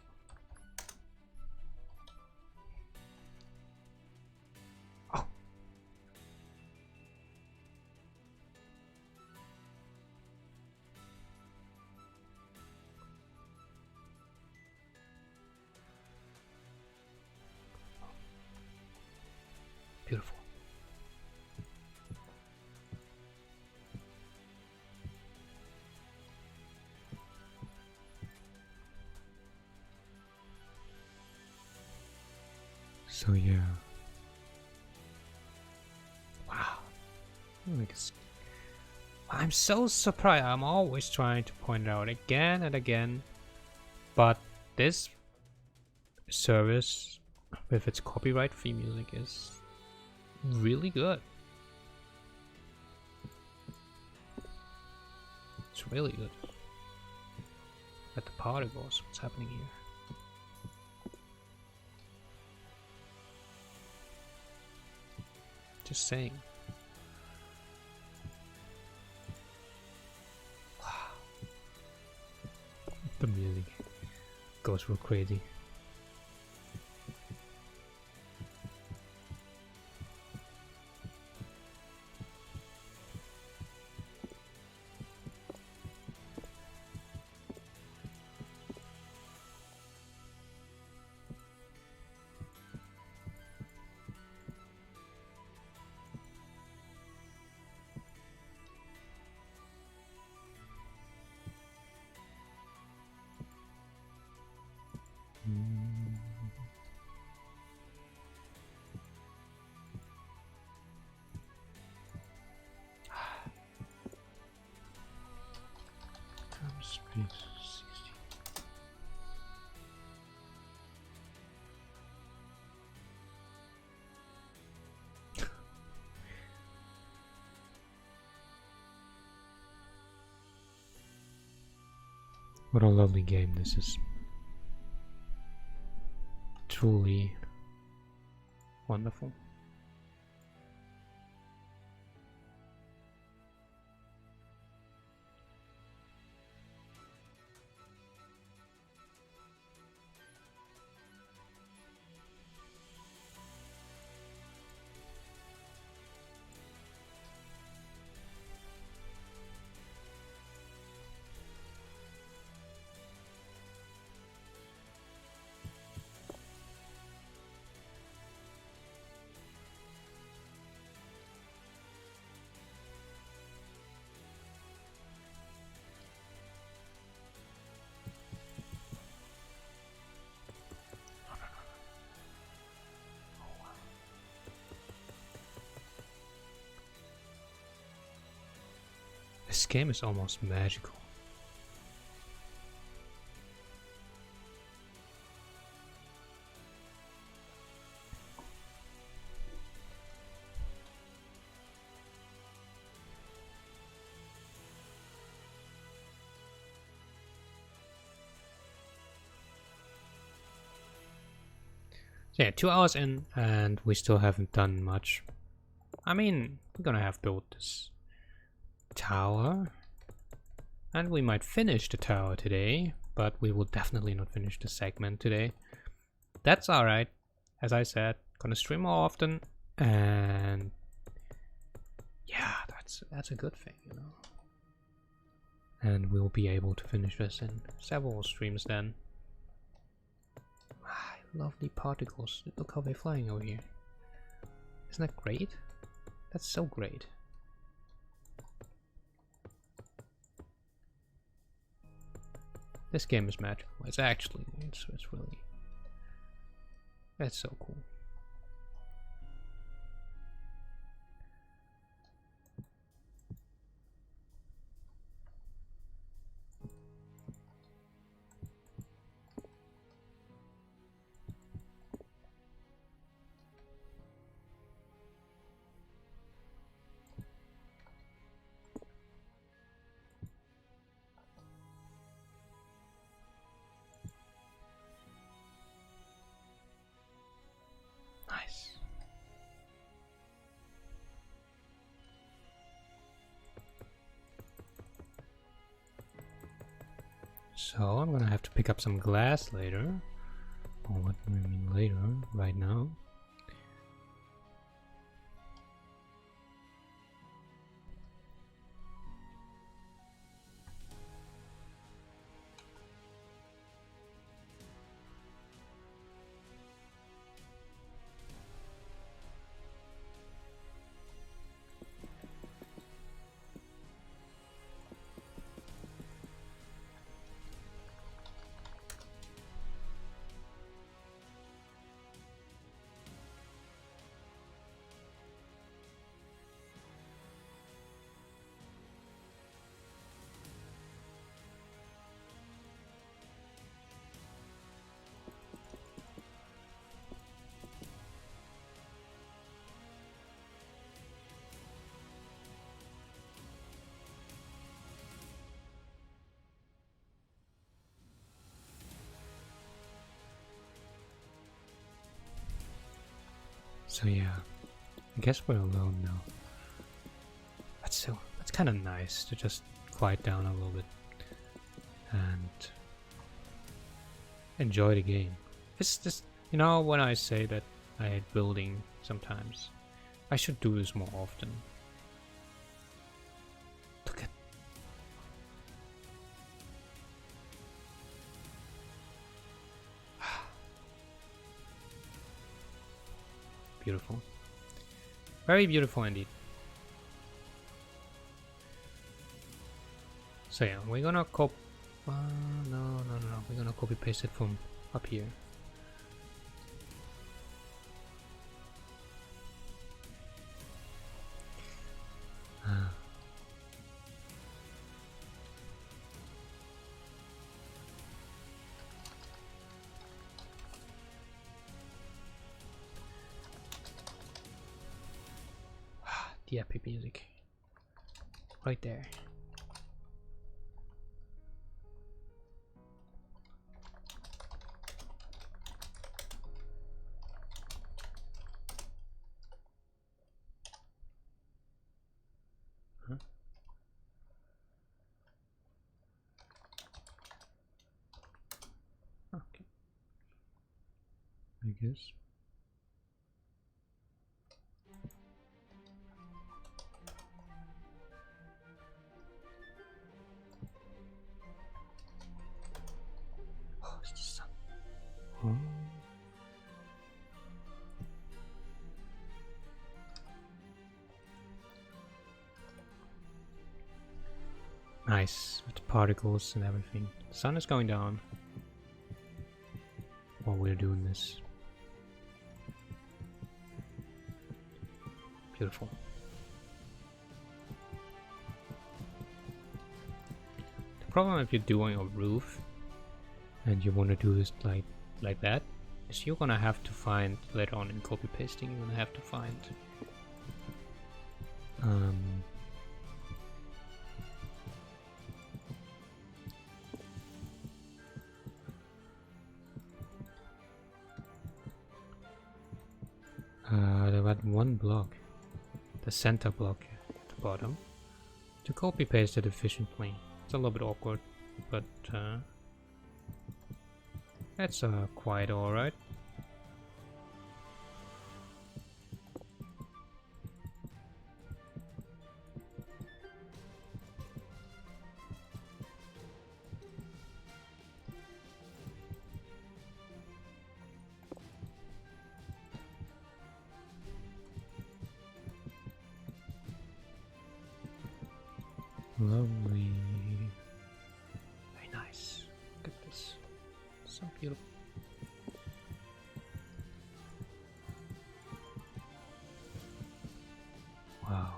Oh. Beautiful. So yeah. Wow. I'm so surprised. I'm always trying to point it out again and again. But this service with its copyright-free music is really good. It's really good. At the particles, what's happening here? Just saying. Wow. The music goes real crazy. What a lovely game this is. Truly wonderful. This game is almost magical. So yeah, 2 hours in and we still haven't done much. I mean, we're gonna have built this tower and we might finish the tower today, but we will definitely not finish the segment today. That's alright. As I said, gonna stream more often, and yeah, that's a good thing, you know. And we'll be able to finish this in several streams then. Ah, lovely particles. Look how they're flying over here. Isn't that great? That's so great. This game is magical. It's actually, it's really, it's so cool. So I'm gonna have to pick up some glass later. Or what do I mean later? Right now. So yeah, I guess we're alone now. That's kind of nice to just quiet down a little bit and enjoy the game. It's just, you know, when I say that I hate building sometimes, I should do this more often. Look at beautiful. Very beautiful indeed. So yeah, we're gonna no, we're gonna copy paste it from up here. The epic music. Right there. Huh? Okay. I guess. Oh, it's the sun. Oh. Nice, with the particles and everything. The sun is going down while we're doing this. Beautiful. The problem if you're doing a roof and you want to do this like that is you're gonna have to find later on in copy pasting, you're gonna have to find that one block, the center block at the bottom, to copy paste it efficiently. It's a little bit awkward, but it's quite alright. Lovely. Very nice. Look at this. So beautiful. Wow.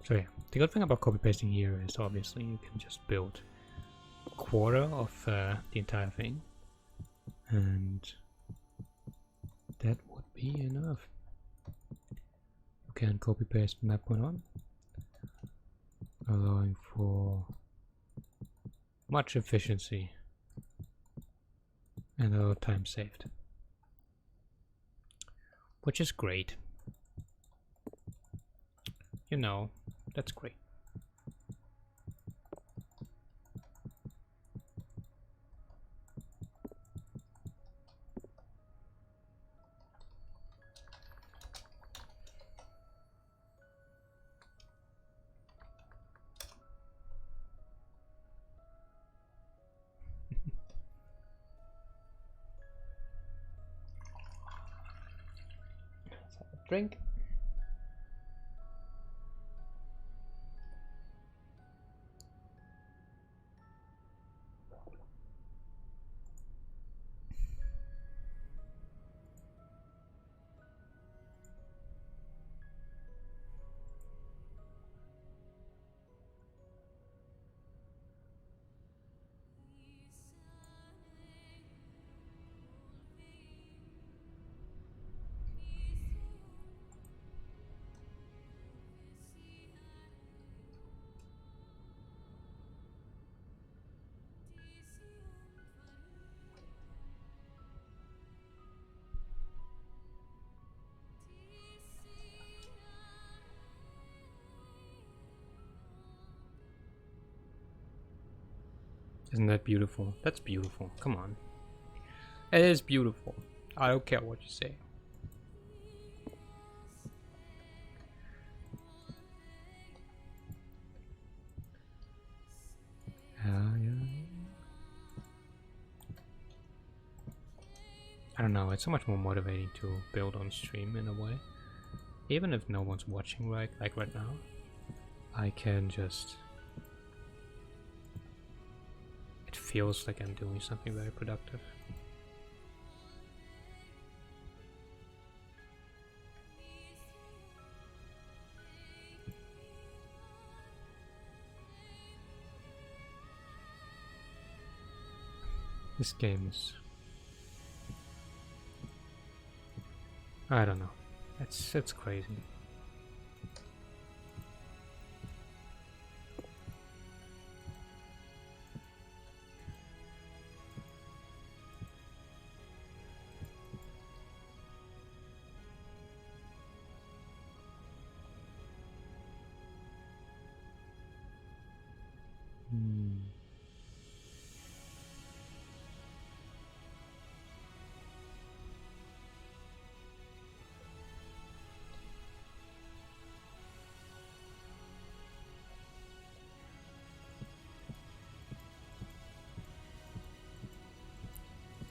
So yeah, The good thing about copy pasting here is obviously you can just build a quarter of the entire thing, and that would be enough. You can copy paste map one on, allowing for much efficiency and a lot of time saved, which is great. You know, that's great. Let's have a drink. Isn't that beautiful? That's beautiful. Come on. It is beautiful. I don't care what you say. Yeah. I don't know, it's so much more motivating to build on stream in a way. Even if no one's watching right now, I can just... It feels like I'm doing something very productive. This game is... I don't know. It's crazy.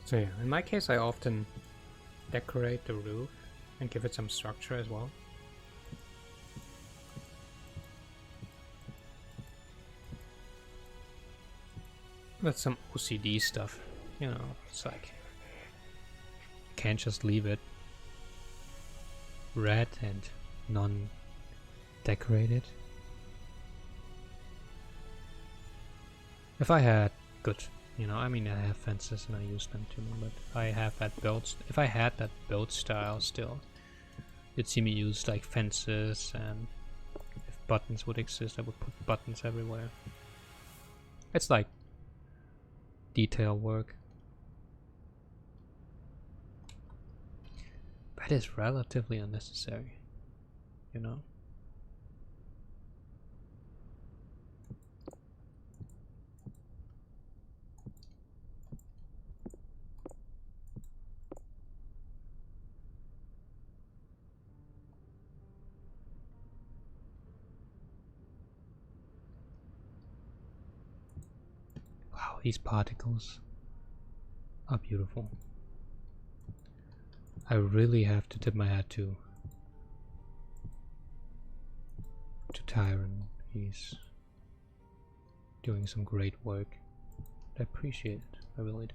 So yeah, in my case I often decorate the roof and give it some structure as well. That's some OCD stuff, you know, it's like, you can't just leave it red and non-decorated. If I had good, you know, I mean, I have fences and I use them too, but if I had that build style still, you'd see me use like fences, and if buttons would exist, I would put buttons everywhere. It's like detail work. But it's relatively unnecessary, you know? Wow, these particles are beautiful. I really have to tip my hat to Tyron. He's doing some great work. I appreciate it. I really do.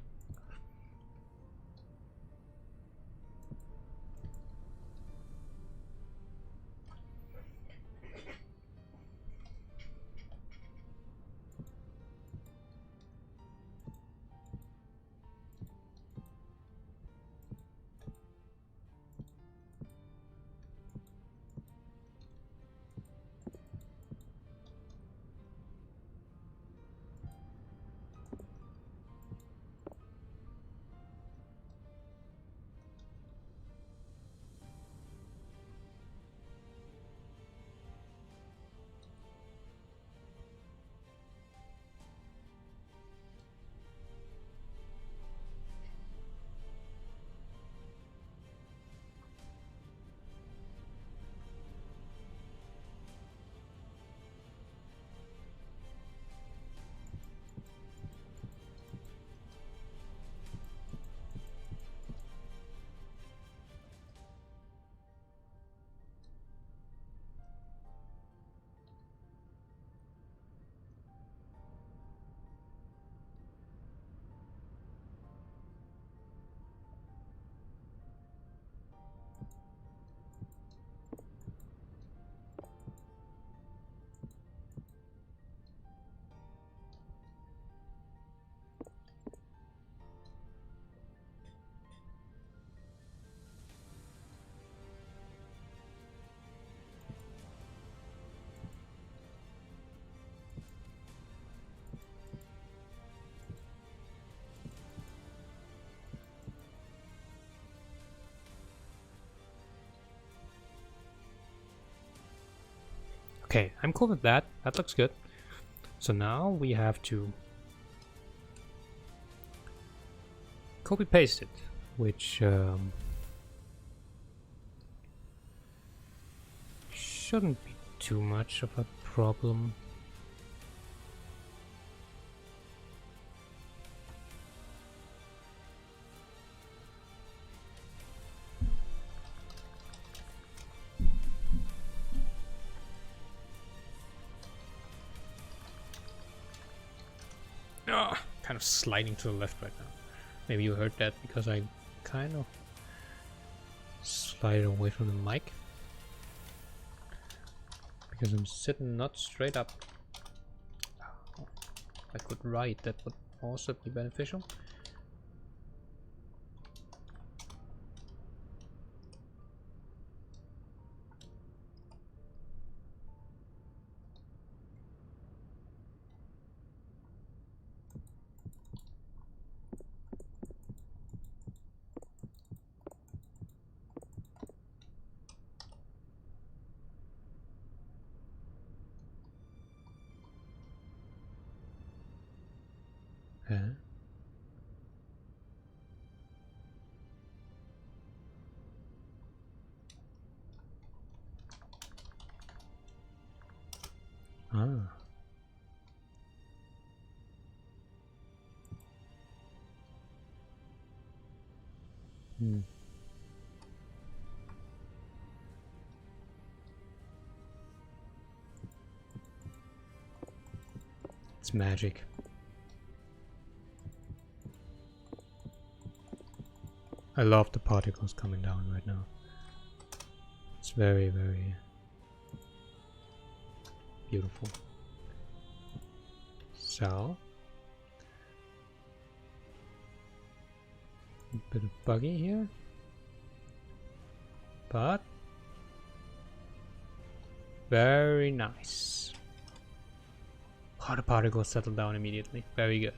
Okay, I'm cool with that. That looks good. So now we have to copy paste it, which shouldn't be too much of a problem. Oh, kind of sliding to the left right now. Maybe you heard that because I kind of slide away from the mic. Because I'm sitting not straight up. Oh, I could write, that would also be beneficial. Huh? Ah. Hmm. It's magic. I love the particles coming down right now. It's very, very beautiful. So, a bit of buggy here, but very nice. Oh, the particles settle down immediately. Very good.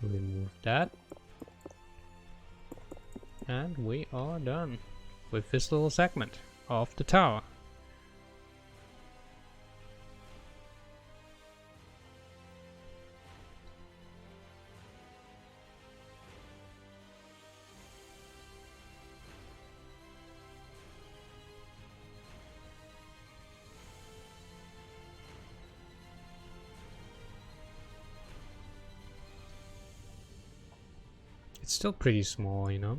Remove that. And we are done with this little segment of the tower. It's still pretty small, you know.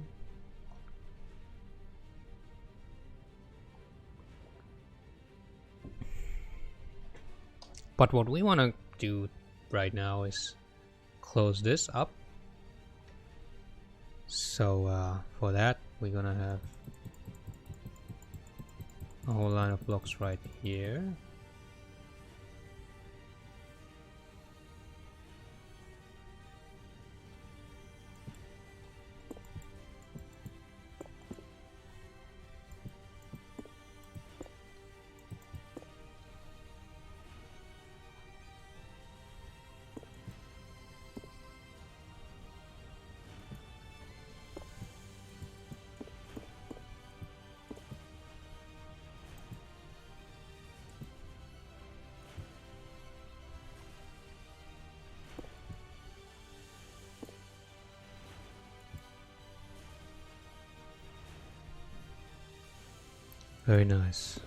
But what we want to do right now is close this up. So for that, we're gonna have a whole line of blocks right here. Very nice.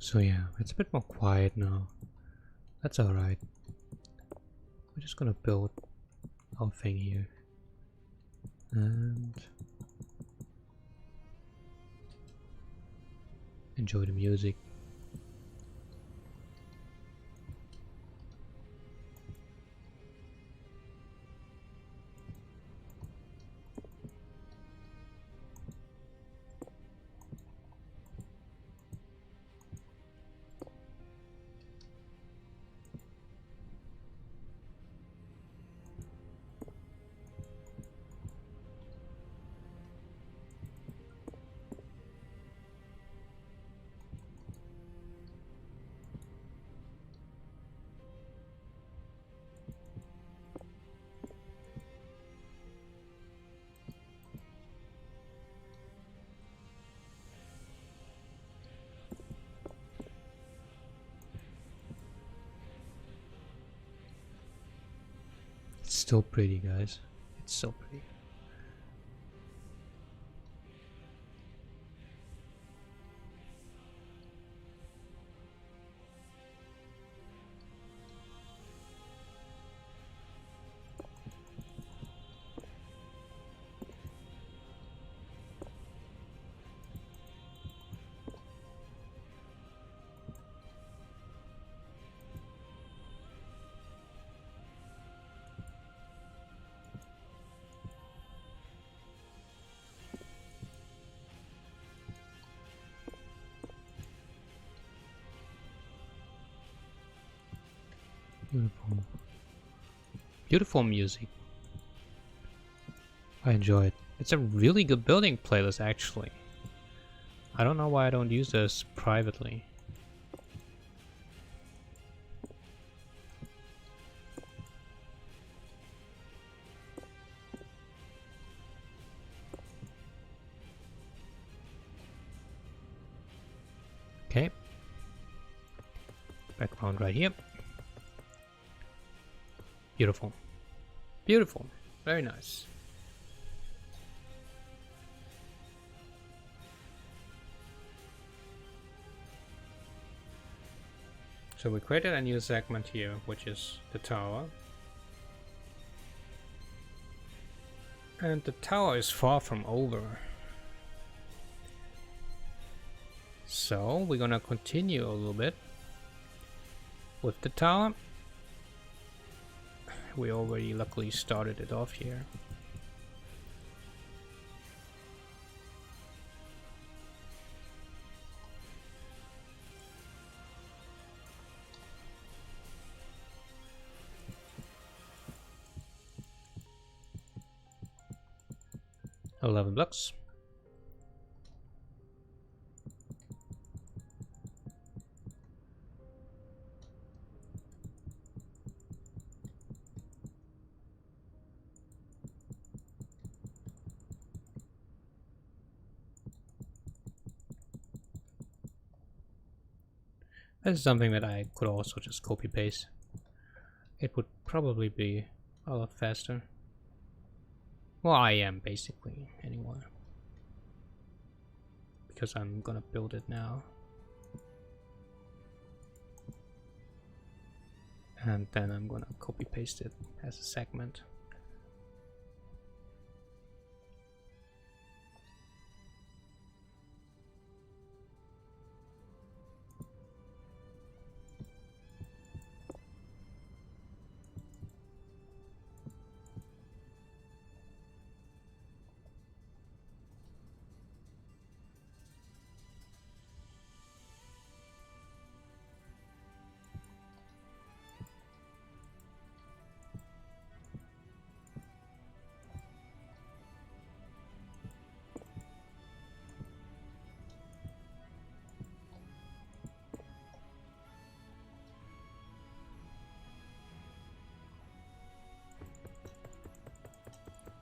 So yeah, it's a bit more quiet now. That's alright. We're just gonna build our thing here. And enjoy the music. so pretty, guys. It's so pretty. Beautiful. Beautiful music. I enjoy it. It's a really good building playlist, actually. I don't know why I don't use this privately. Okay. Background right here. Beautiful. Beautiful. Very nice. So we created a new segment here, which is the tower. And the tower is far from over. So we're gonna continue a little bit with the tower. We already luckily started it off here. $11 blocks. This is something that I could also just copy paste. It would probably be a lot faster. Well, I am basically, anyway. Because I'm gonna build it now. And then I'm gonna copy paste it as a segment.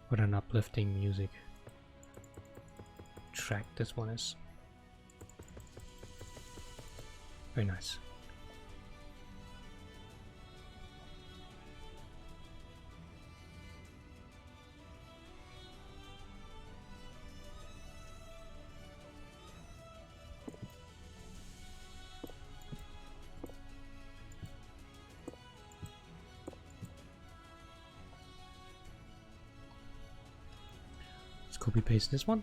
What an uplifting music track this one is. Very nice. Copy paste this one.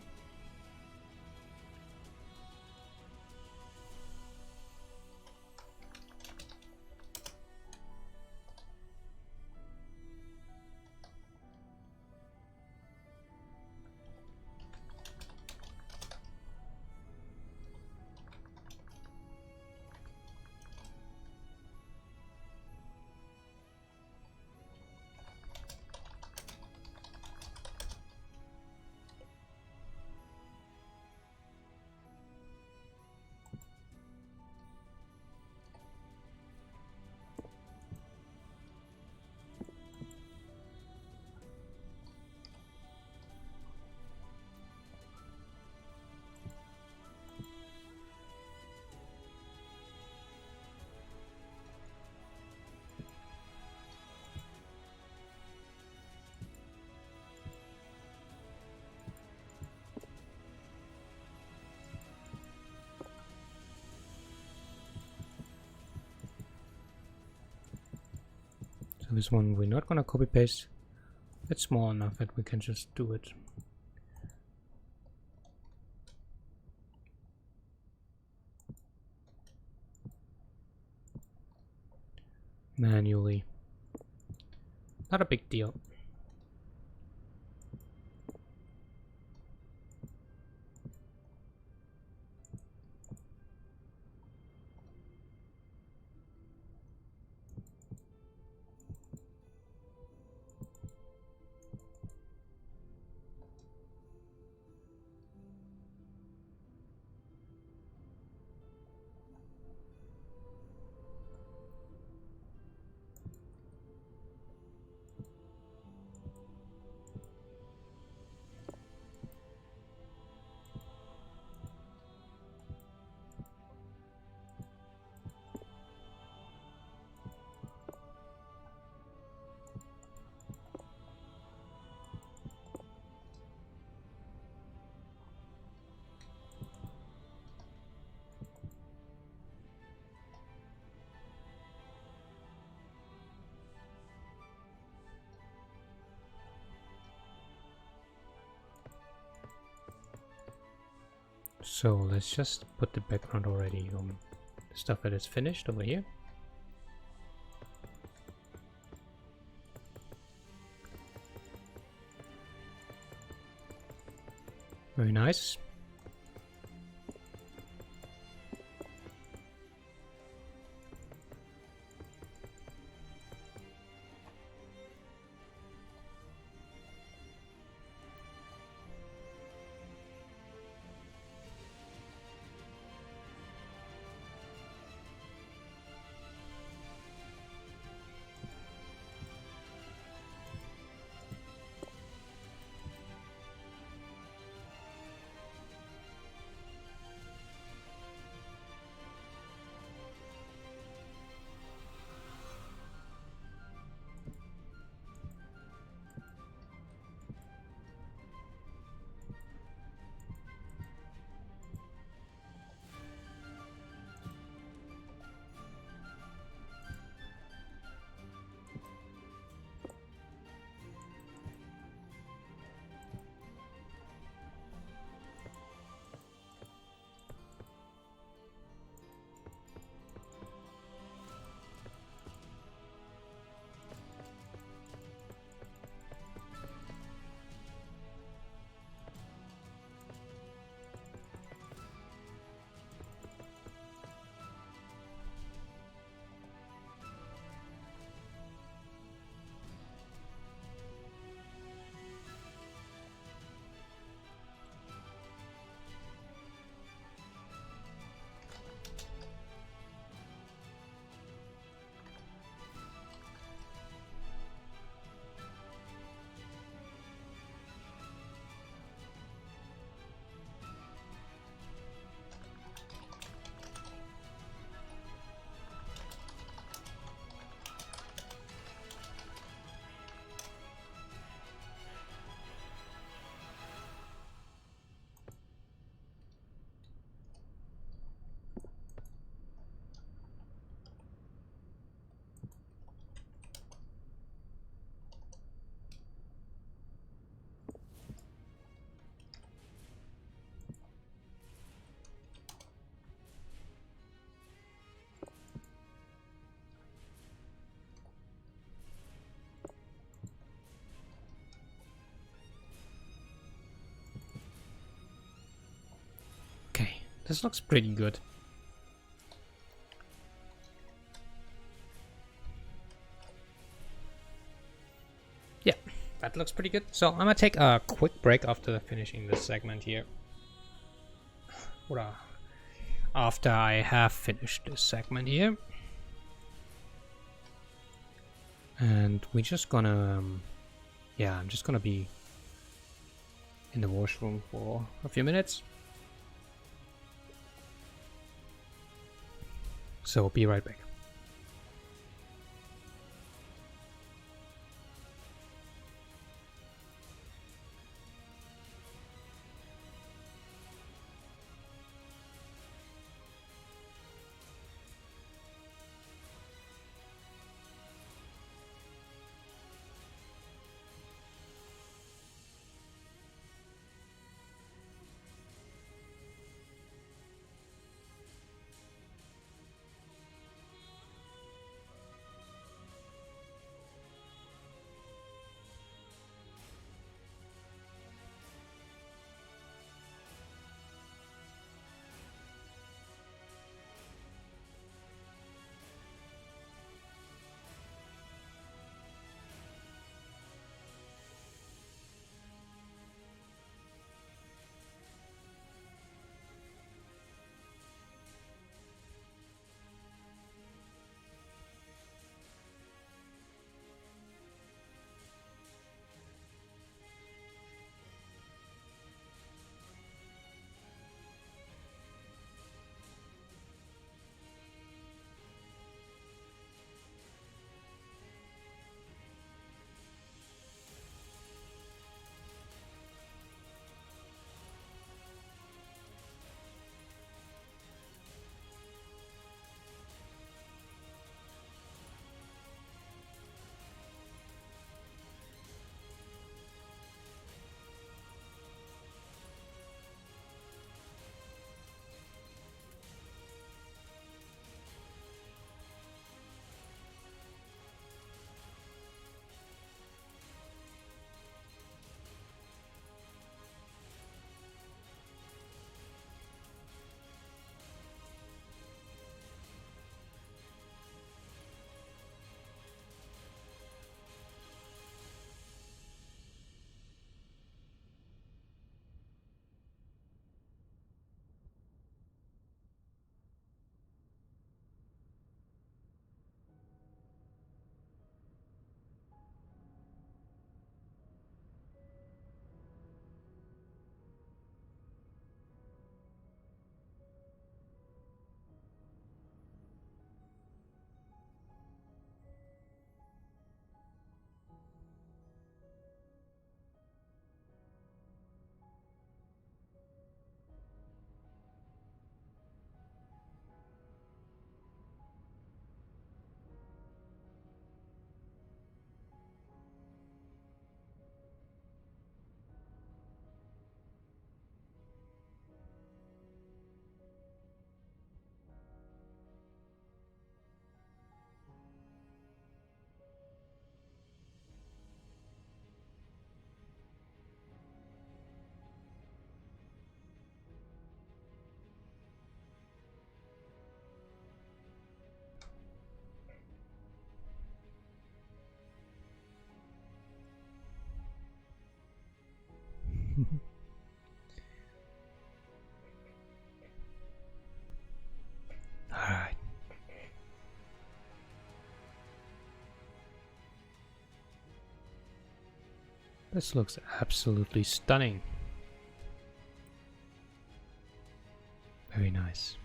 So this one we're not gonna copy paste. It's small enough that we can just do it. Manually. Not a big deal. So let's just put the background already on the stuff that is finished over here. Very nice. This looks pretty good. Yeah, that looks pretty good. So I'm gonna take a quick break after finishing this segment here. After I have finished this segment here. And we're just gonna, yeah, I'm just gonna be in the washroom for a few minutes. So be right back. Alright. This looks absolutely stunning. Very nice.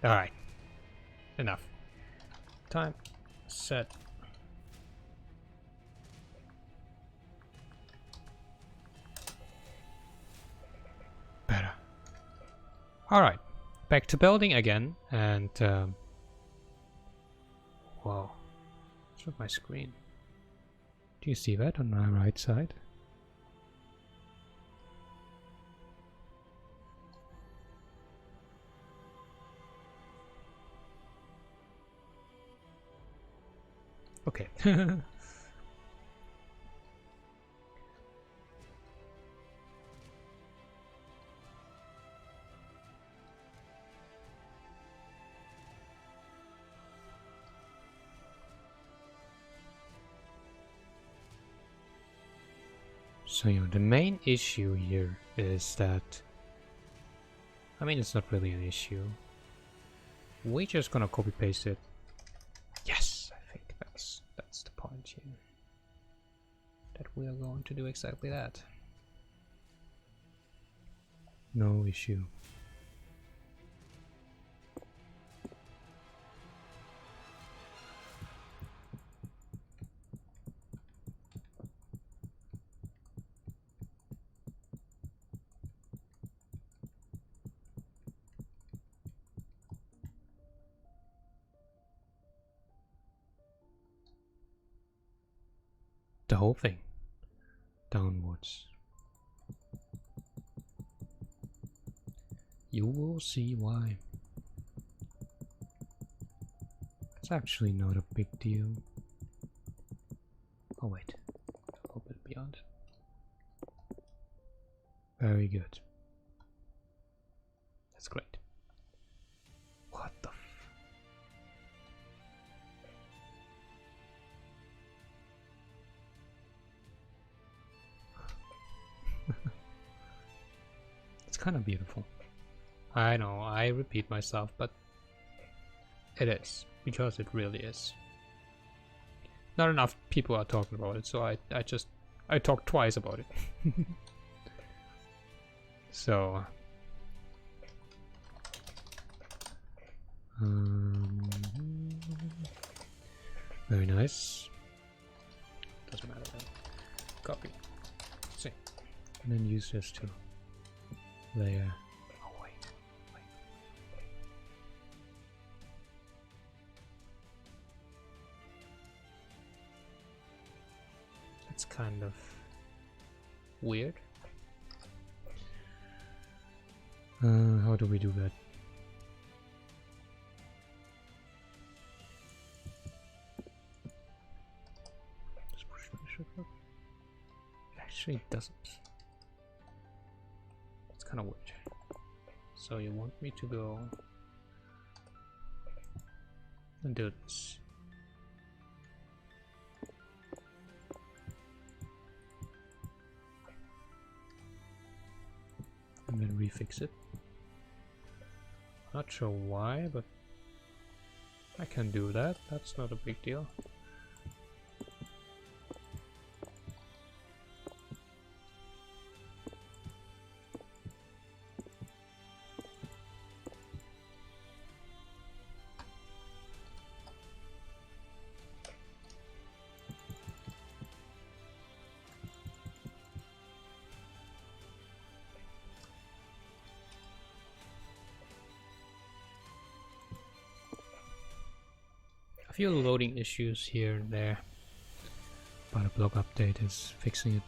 Alright. Enough. Time. Set. Better. Alright. Back to building again, and whoa. What's with my screen? Do you see that on my right side? Okay. So, you know, the main issue here is that, I mean, it's not really an issue. We're just gonna copy paste it. Yes, I think that's the point here. That we are going to do exactly that. No issue. The whole thing downwards. You will see why. It's actually not a big deal. Oh wait, a little bit beyond. Very good. That's great. What the It's kind of beautiful. I know, I repeat myself, but it is, because it really is. Not enough people are talking about it, so I talked twice about it. So very nice. Doesn't matter then. Copy. See. And then use this to layer. Oh wait. It's kind of weird. How do we do that? should work. Actually, it doesn't. It's kind of weird. So you want me to go and do this. And then refix it. Not sure why, but I can do that. That's not a big deal. A few loading issues here and there, but a blog update is fixing it.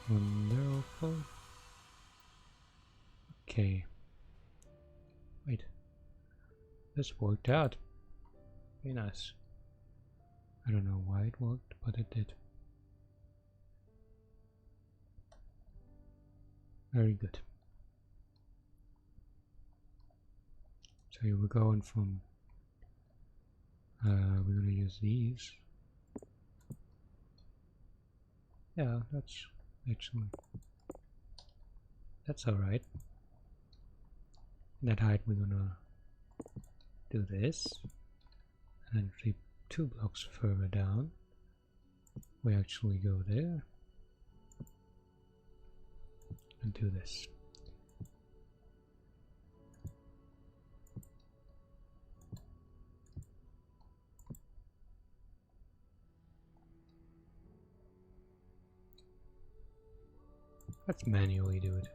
Wonderful. Okay. Wait. This worked out. Very nice. I don't know why it worked, but it did. Very good. So we're going from we're gonna use these. Yeah, that's actually that's alright. That height we're gonna do this, and then flip 2 blocks further down. We actually go there and do this. Let's manually do it.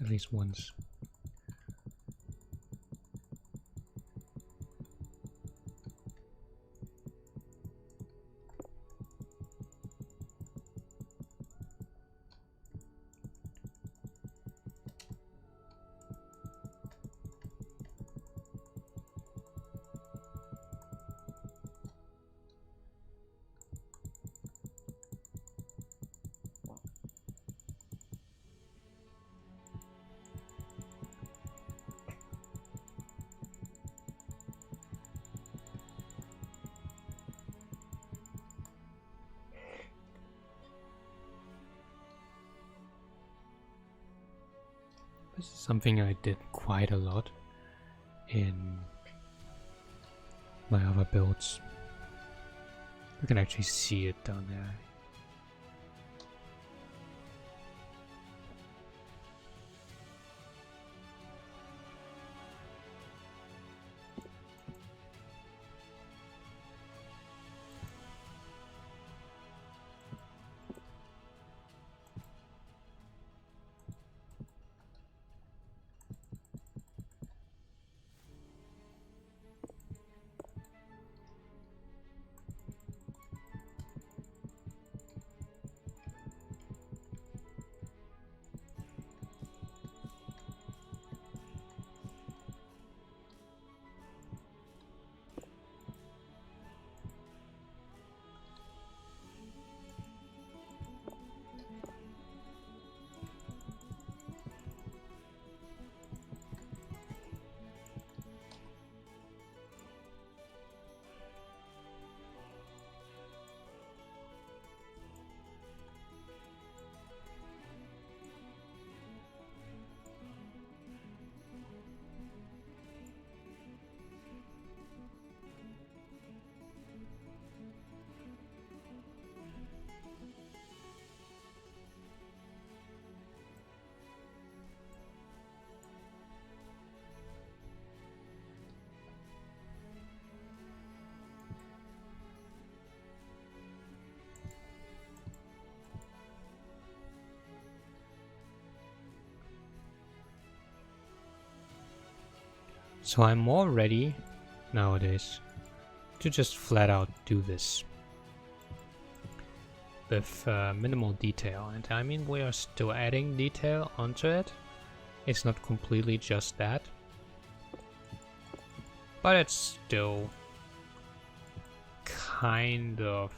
At least once. This is something I did quite a lot in my other builds. You can actually see it down there. So I'm more ready nowadays to just flat out do this with minimal detail. And I mean, we are still adding detail onto it. It's not completely just that, but it's still kind of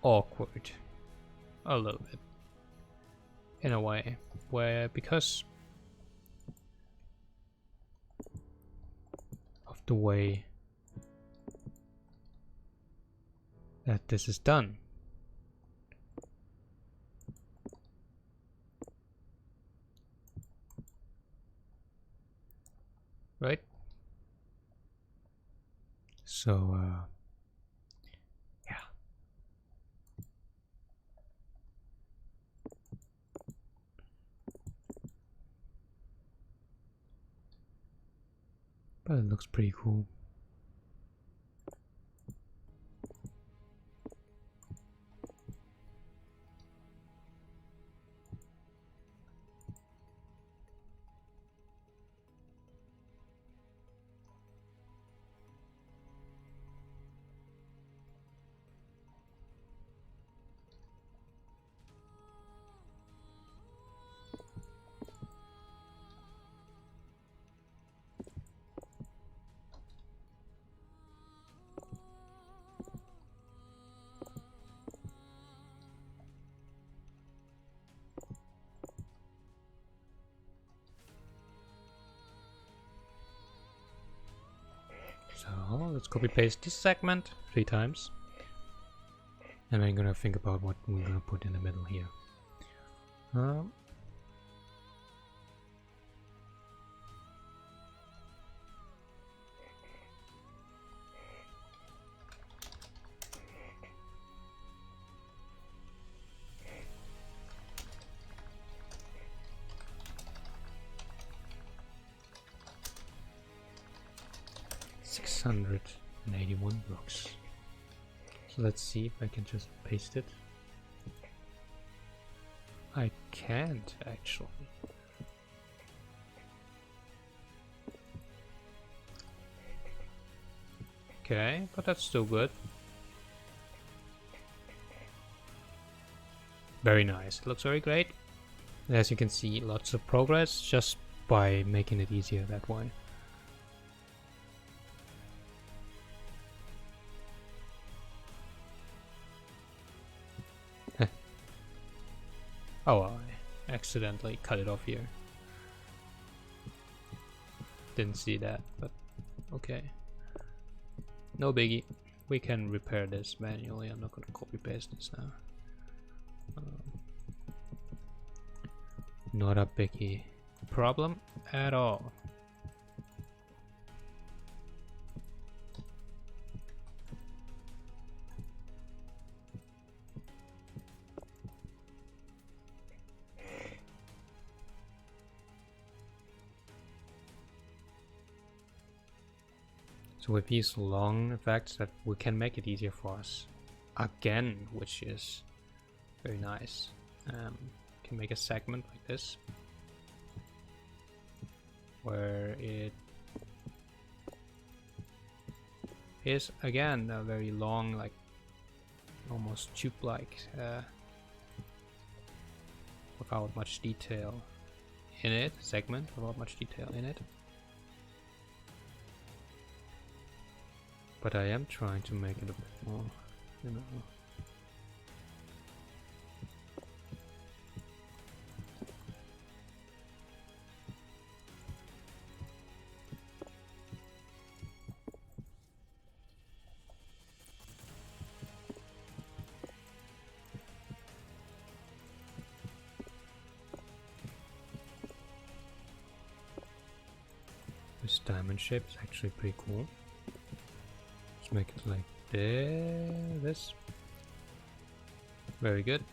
awkward a little bit in a way, where because of the way that this is done. Right? So yeah. But it looks pretty cool. So let's copy paste this segment 3 times. And I'm gonna think about what we're gonna put in the middle here. 681 blocks. So let's see if I can just paste it. I can't actually. Okay, but that's still good. Very nice. It looks very great. As you can see, lots of progress just by making it easier that way. Oh, I accidentally cut it off here. Didn't see that, but okay. No biggie. We can repair this manually. I'm not going to copy paste this now. Not a biggie problem at all. So with these long effects, that we can make it easier for us again, which is very nice. Can make a segment like this where it is again a very long, like almost tube-like, without much detail in it. Segment without much detail in it. But I am trying to make it a bit more, you know. This diamond shape is actually pretty cool. Let's make it like this. Very good.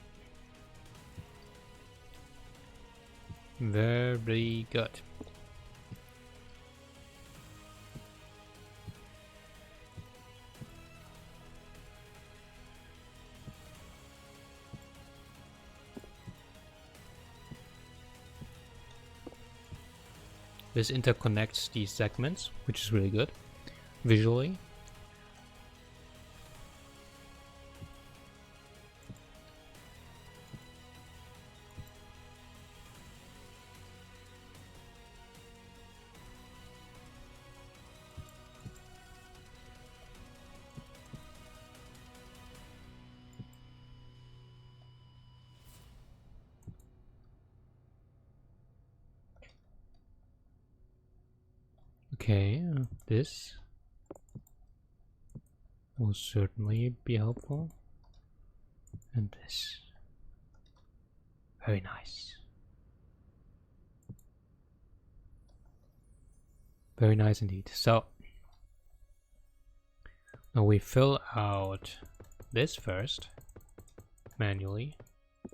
Very good. This interconnects these segments, which is really good visually. Okay, this will certainly be helpful. And this. Very nice. Very nice indeed. So, now we fill out this first, manually.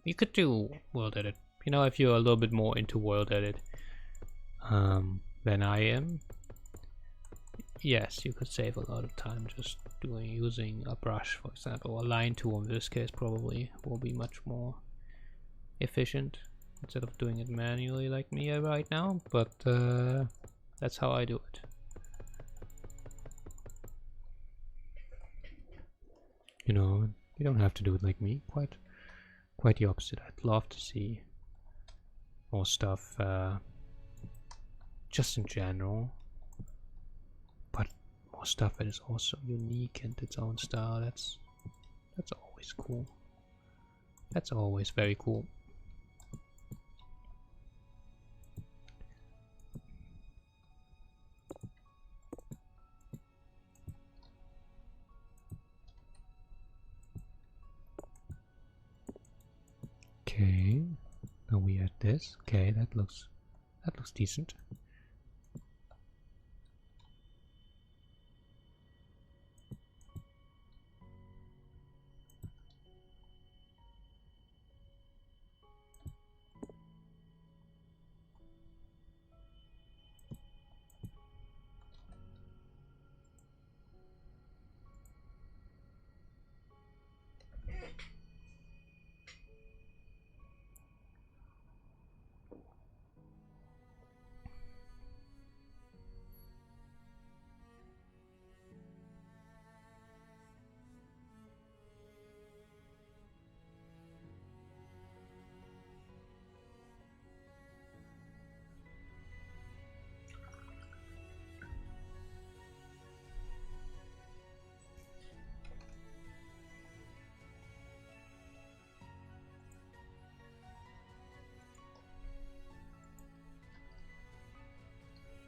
You could do world edit. You know, if you're a little bit more into world edit than I am, yes, you could save a lot of time just using a brush, for example. A line tool in this case probably will be much more efficient instead of doing it manually like me right now, but that's how I do it. You know, you don't have to do it like me. Quite the opposite. I'd love to see more stuff just in general, but more stuff that is also unique and its own style. That's always cool. That's always very cool. Okay, now we add this. Okay, that looks decent.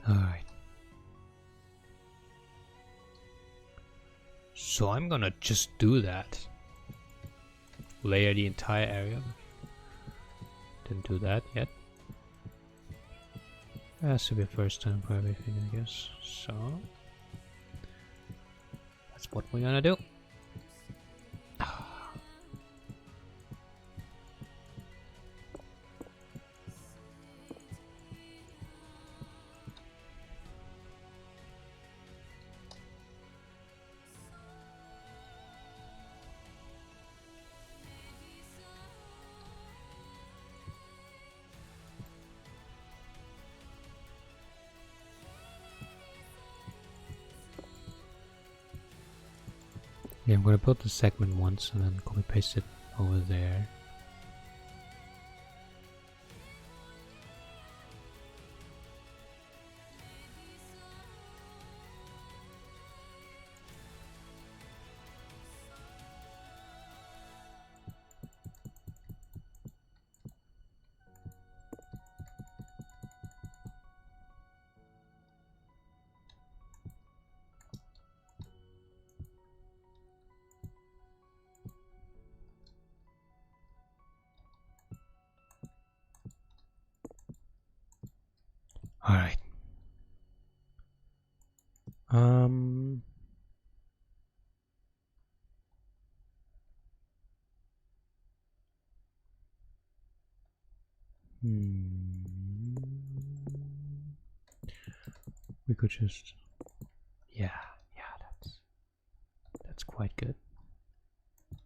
Alright. So I'm gonna just do that. Layer the entire area. Didn't do that yet. Has to be a first time for everything, I guess. So that's what we're gonna do. Yeah, I'm gonna build the segment once and then copy paste it over there. Alright. We could just, yeah, that's quite good.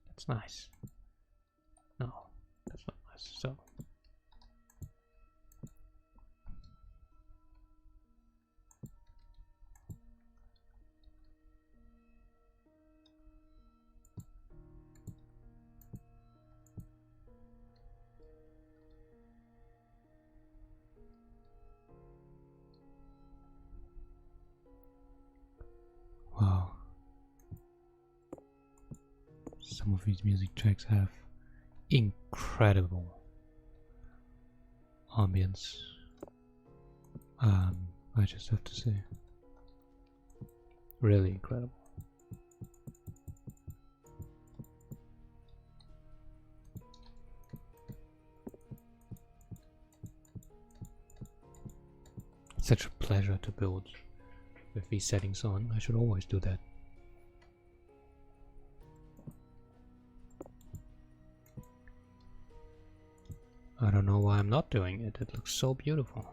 That's nice. No, that's not nice. So Wow. Some of these music tracks have incredible ambience. I just have to say, really incredible. It's such a pleasure to build with these settings on. I should always do that. I don't know why I'm not doing it. It looks so beautiful.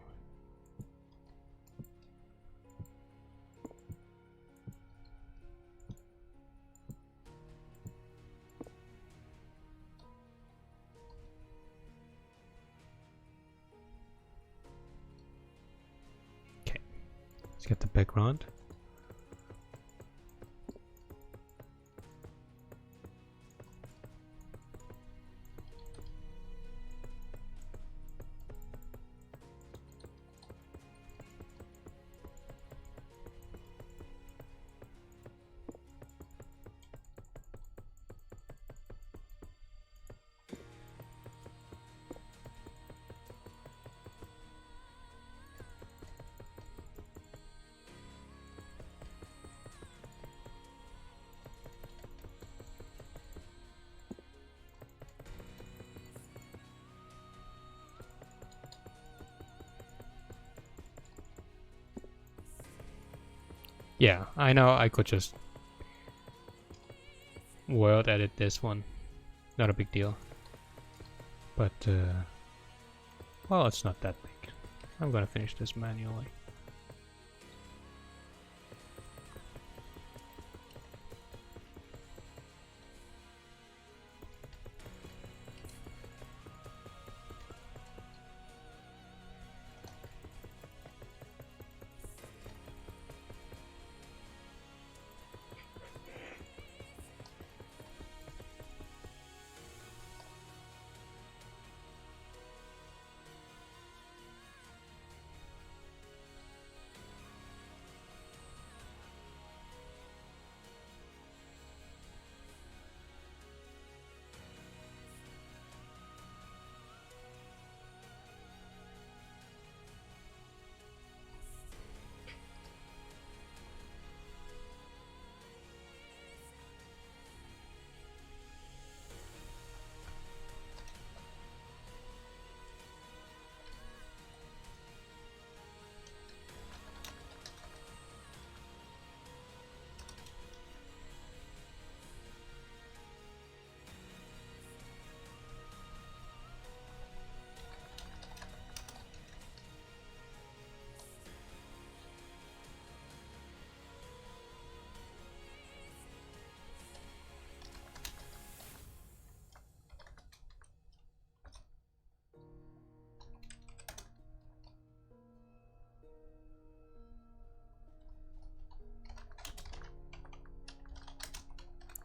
Okay, let's get the background. Yeah, I know I could just word edit this one. Not a big deal. But, well, it's not that big. I'm gonna finish this manually.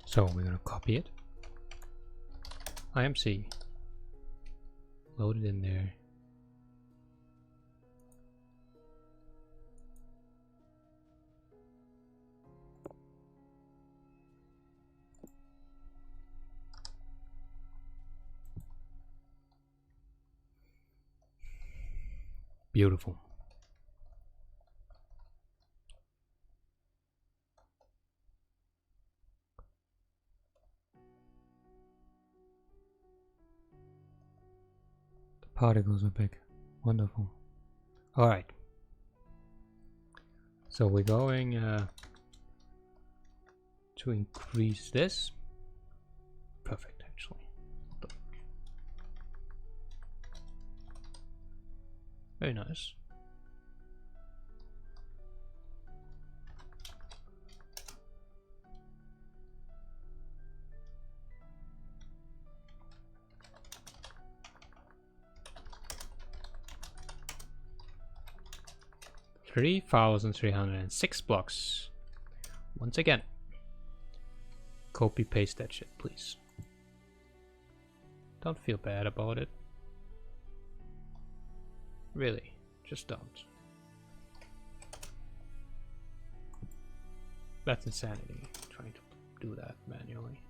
So we're gonna copy it. IMC. Load it in there. Beautiful. The particles are big. Wonderful. All right. So we're going to increase this. Perfect, actually. Very nice. $3,306 blocks. Once again, copy paste that shit, please. Don't feel bad about it. Really, just don't. That's insanity, trying to do that manually.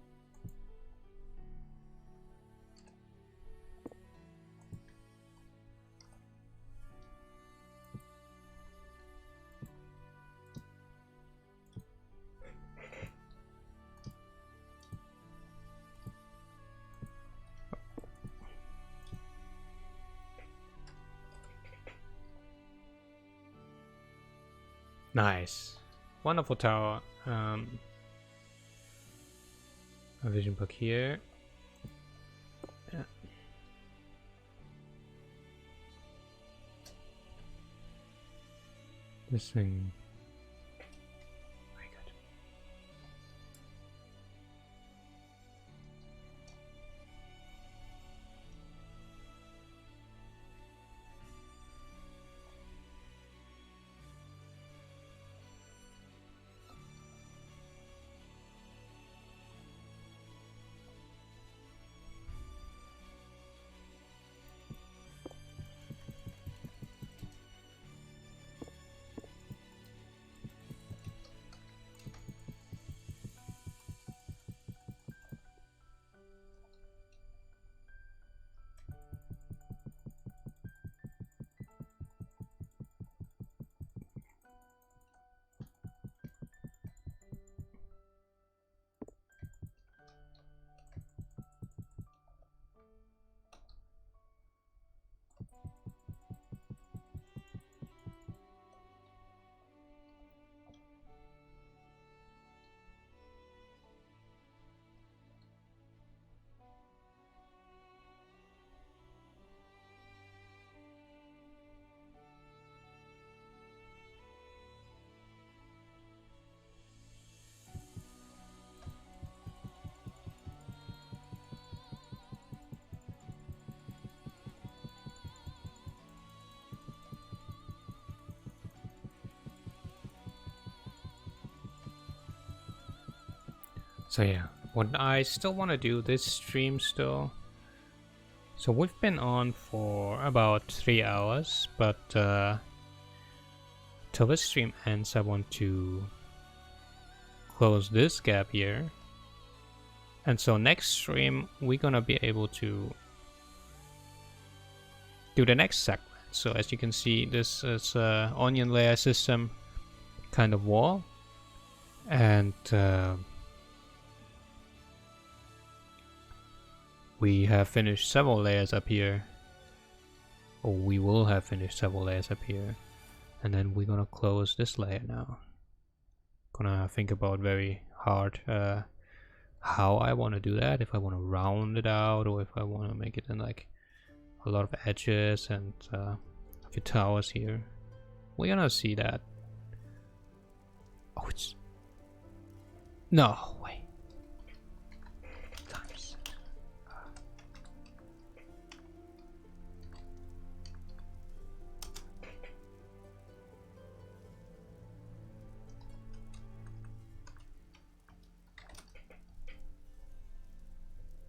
Nice. Wonderful tower. A vision book here. Yeah. This thing. Very good. So yeah, what I still want to do this stream still. So we've been on for about 3 hours, but till this stream ends, I want to close this gap here. And so next stream, we're gonna be able to do the next segment. So as you can see, this is a onion layer system kind of wall. And we have finished several layers up here, or we will have finished several layers up here, and then we're gonna close this layer now. Gonna think about very hard how I want to do that, if I want to round it out or if I want to make it in like a lot of edges and a few towers here. We're gonna see that. Oh, it's no way.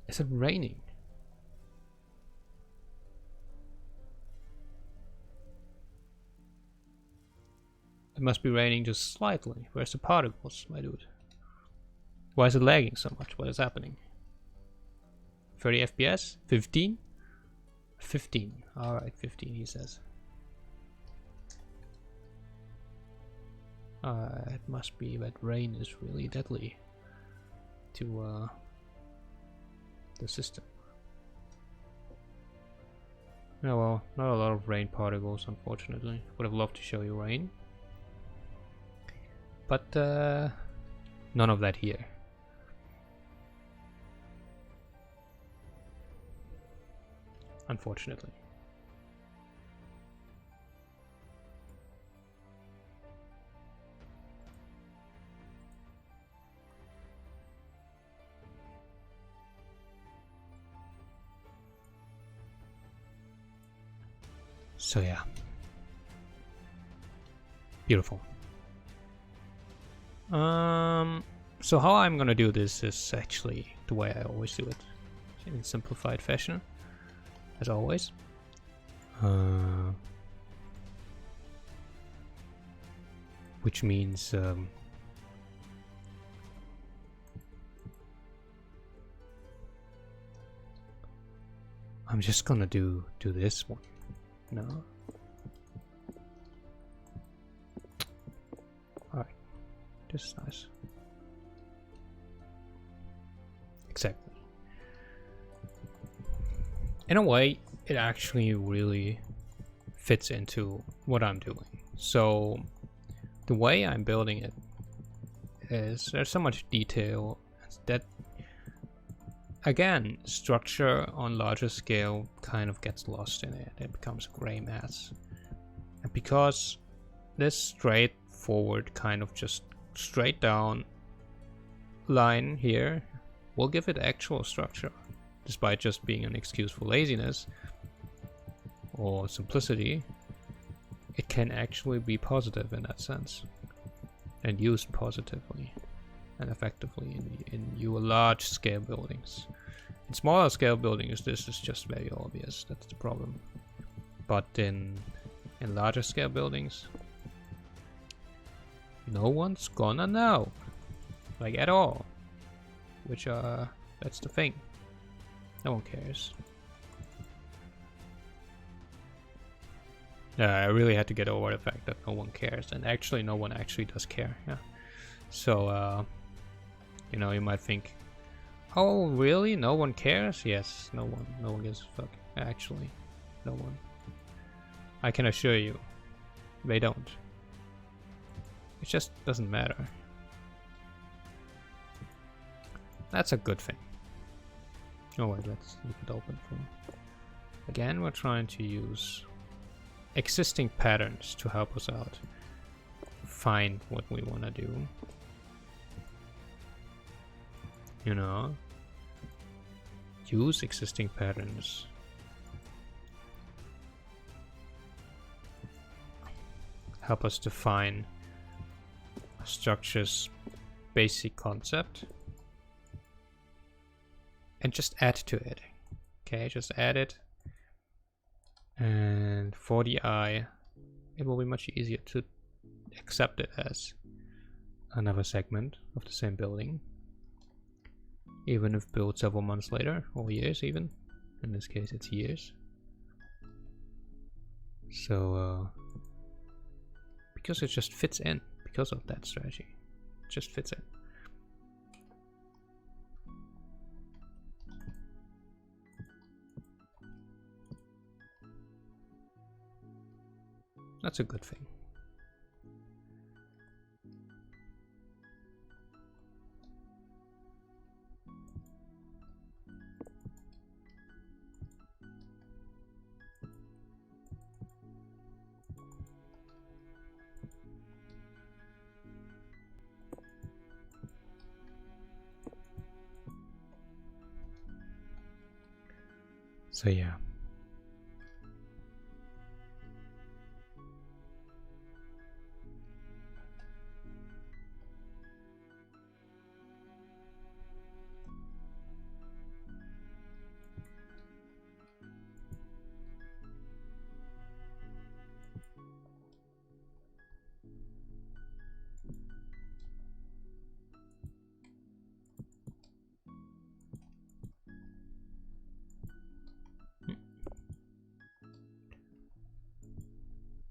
Is it raining? It must be raining just slightly. Where's the particles, my dude? Why is it lagging so much? What is happening? 30 FPS? 15? 15. Alright, 15 he says. It must be that rain is really deadly to the system. Oh well, not a lot of rain particles, unfortunately. Would have loved to show you rain, but none of that here. Unfortunately. So yeah, beautiful. So how I'm gonna do this is actually the way I always do it, in simplified fashion, as always. Which means I'm just gonna do this one. No. Alright. This is nice. Exactly. In a way, it actually really fits into what I'm doing. So the way I'm building it is there's so much detail that, again, structure on larger scale kind of gets lost in it. It becomes a gray mass. And because this straightforward kind of just straight down line here will give it actual structure, despite just being an excuse for laziness or simplicity, it can actually be positive in that sense and used positively and effectively in your large scale buildings. In smaller scale buildings, this is just very obvious. That's the problem. But in larger scale buildings, no one's gonna know, like at all. Which that's the thing. No one cares. I really had to get over the fact that no one cares, and actually no one actually does care. Yeah. So you know, you might think, oh really? No one cares? Yes, no one gives a fuck. Actually, no one. I can assure you, they don't. It just doesn't matter. That's a good thing. Oh wait, let's leave it open for. Again, we're trying to use existing patterns to help us out. Find what we want to do. You know, use existing patterns. Help us define a structure's basic concept. And just add to it. Okay, just add it. And for the eye, it will be much easier to accept it as another segment of the same building. Even if built several months later, or years even. In this case, it's years. So, because it just fits in, because of that strategy. It just fits in. That's a good thing. So yeah.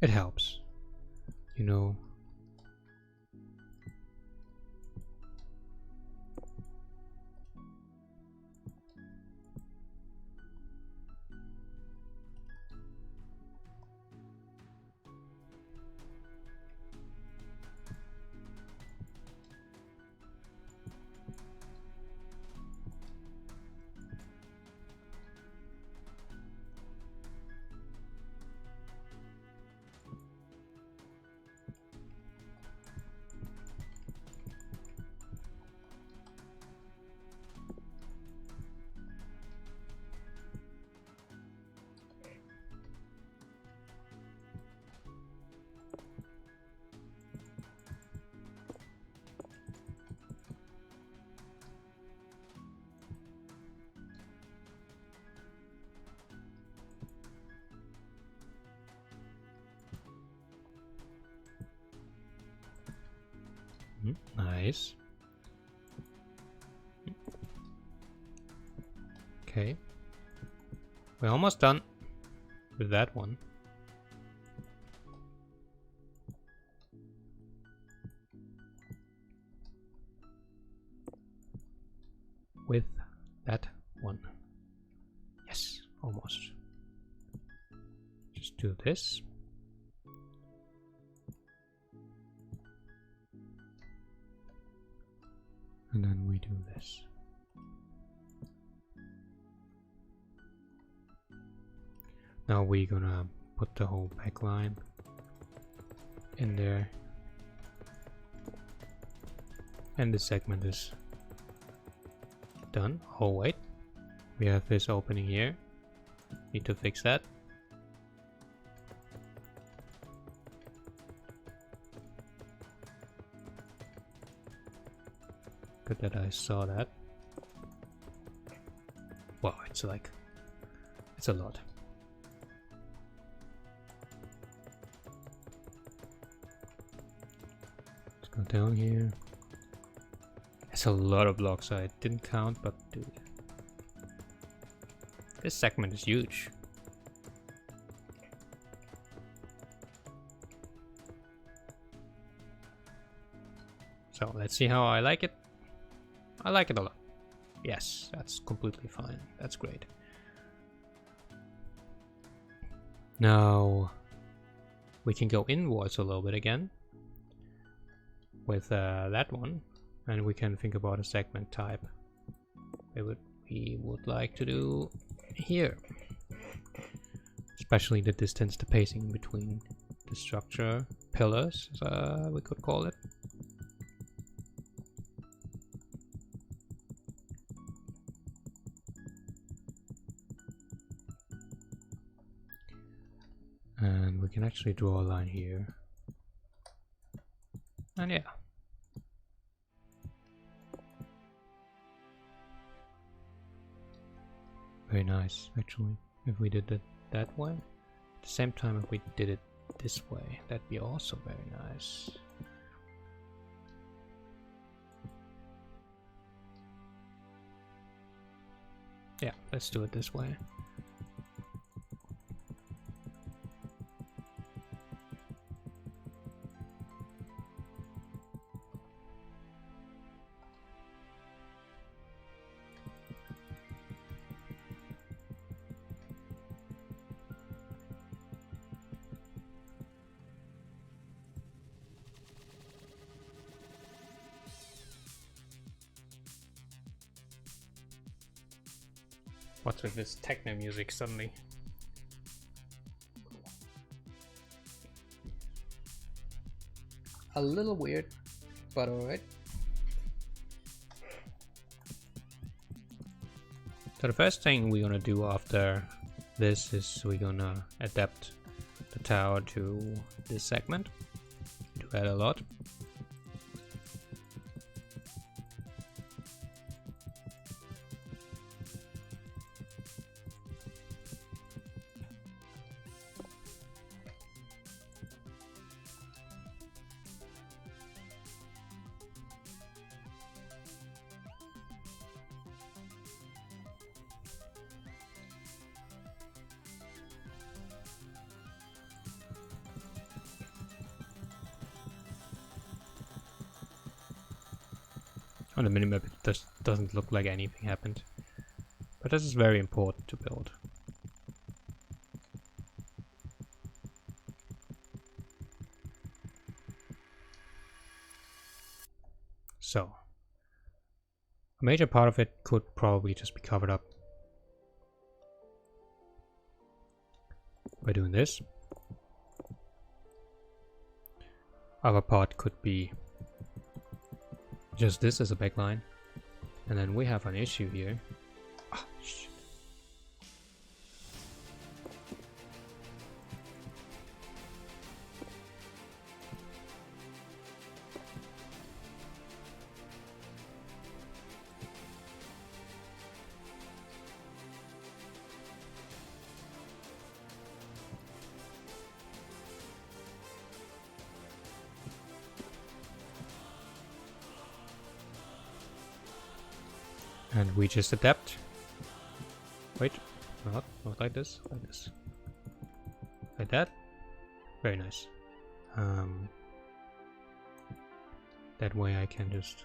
It helps, you know. Nice. Okay. We're almost done with that one. With that one. Yes, almost. Just do this. And then we do this. Now we're gonna put the whole backline in there. And the segment is done. Oh wait, we have this opening here. Need to fix that. Good that I saw that. Wow, it's like, it's a lot. Let's go down here. It's a lot of blocks I didn't count, but dude, this segment is huge. So let's see how I like it. I like it a lot. Yes, that's completely fine. That's great. Now we can go inwards a little bit again with that one, and we can think about a segment type. We would like to do here, especially the distance, the pacing between the structure pillars, we could call it. And we can actually draw a line here. And yeah. Very nice, actually, if we did it that way. At the same time, if we did it this way, that'd be also very nice. Yeah, let's do it this way. What's with this techno music suddenly? A little weird, but alright. So the first thing we're gonna do after this is we're gonna adapt the tower to this segment. Do that a lot. On the minimap it just doesn't look like anything happened. But this is very important to build. So, a major part of it could probably just be covered up by doing this. Other part could be just this as a backline, and then we have an issue here. Ah, shit. And we just adapt. Wait, not So like this, like that. Very nice. That way I can just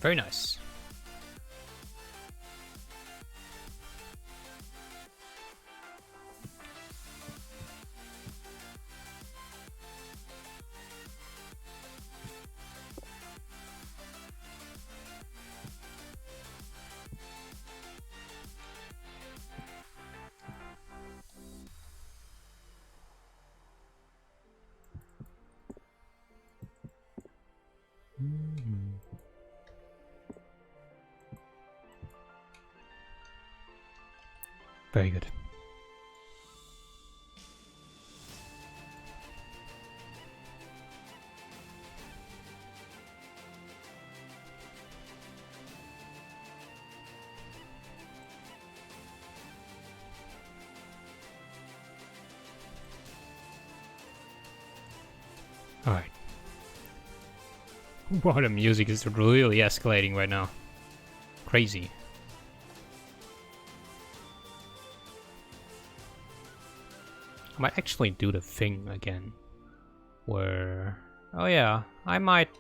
very nice. Very good. All right. Wow, the music is really escalating right now. Crazy. I might actually do the thing again. Where... Oh yeah, I might...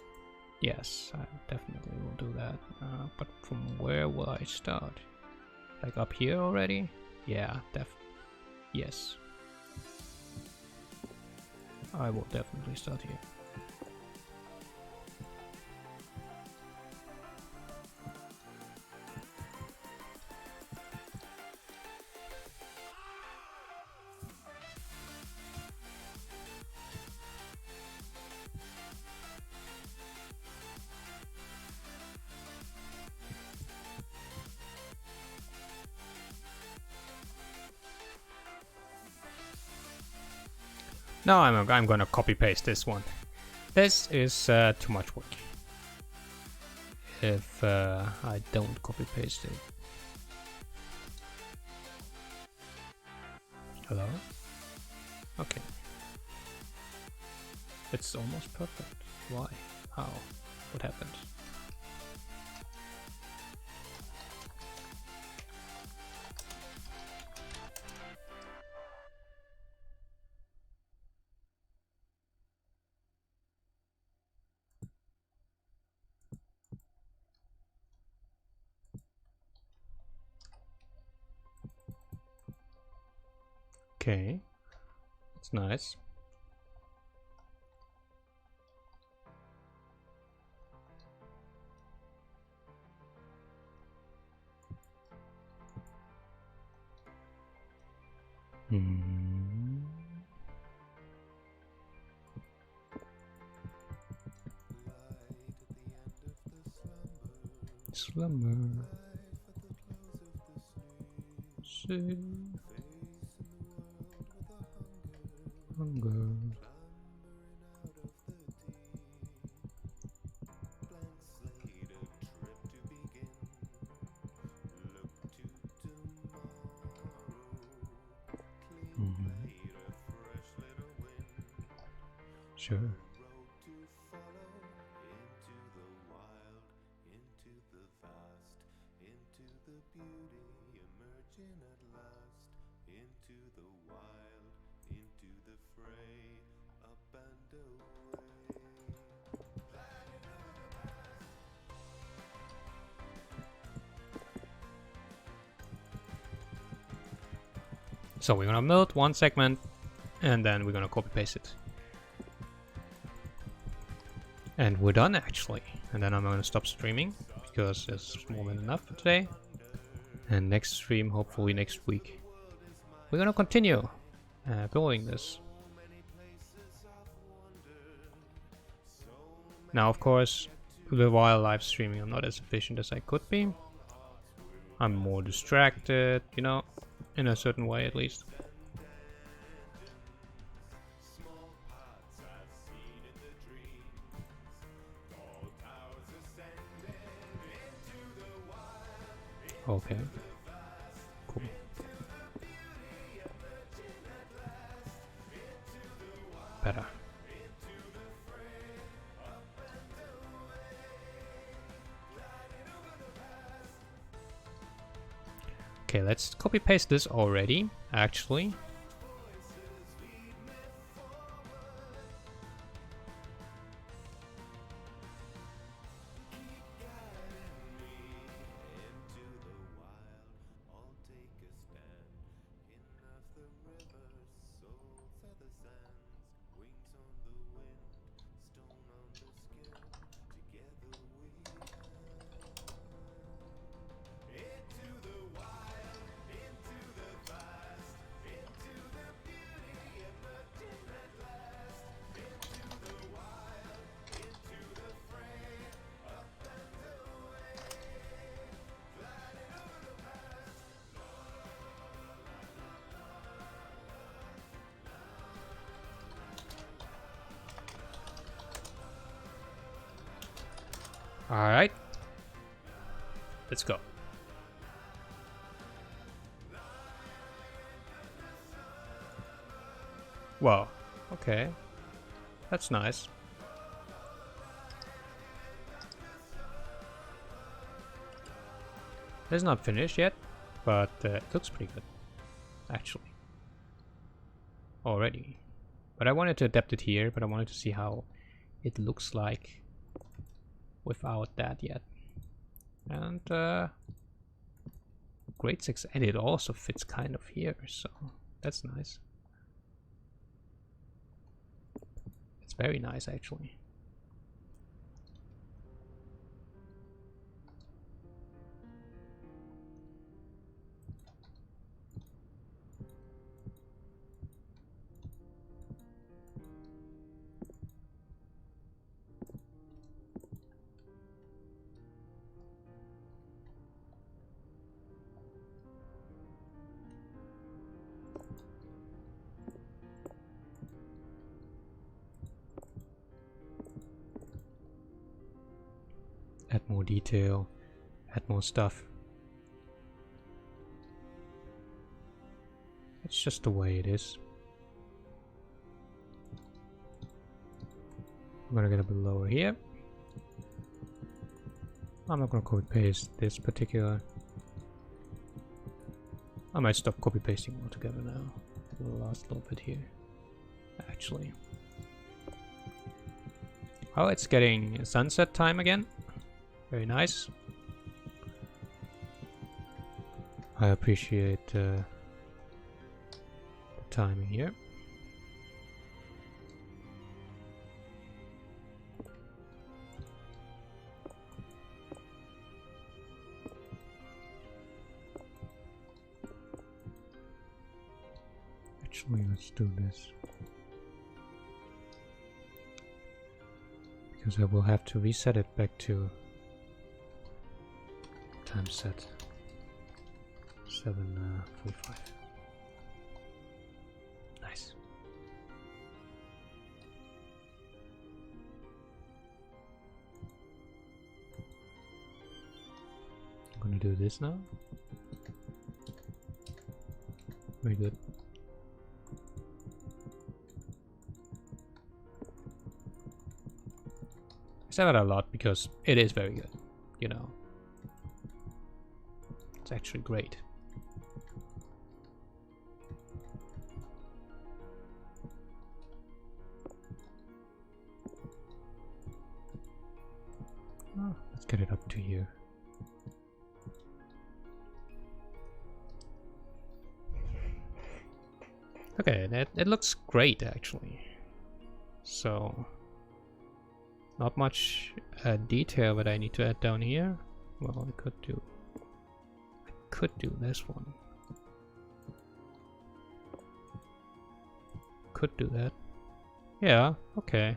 Yes, I definitely will do that. But from where will I start? Like up here already? Yeah, yes. I will definitely start here. No, I'm gonna copy paste this one. This is too much work. If I don't copy paste it. Hello? Okay. It's almost perfect. Why? How? What happened? Okay, that's nice. Slumber. Hunger. Sure. So we're gonna build one segment and then we're gonna copy paste it. And we're done actually. And then I'm gonna stop streaming because it's more than enough for today. And next stream, hopefully next week, we're gonna continue building this. Now, of course, while live streaming, I'm not as efficient as I could be. I'm more distracted, you know, in a certain way at least. Okay. Cool. Better. Okay, let's copy paste this already, actually. Alright. Let's go. Wow. Okay. That's nice. It's not finished yet, but it looks pretty good, actually. Already. But I wanted to adapt it here, but I wanted to see how it looks like without that yet. And grade 6 edit also fits kind of here, so that's nice. It's very nice, actually. Add more detail, add more stuff. It's just the way it is. I'm gonna get a bit lower here. I'm not gonna copy paste this particular. I might stop copy pasting altogether now. The last little bit here, actually. Oh, it's getting sunset time again. Very nice. I appreciate the timing here. Actually, let's do this. Because I will have to reset it back to time set 7:45. Nice. I'm gonna do this now. Very good. I say that a lot because it is very good, you know. It's actually great. Oh, let's get it up to here. Okay, it looks great actually. So, not much detail that I need to add down here. Well, I could do this one. Could do that. Yeah, okay.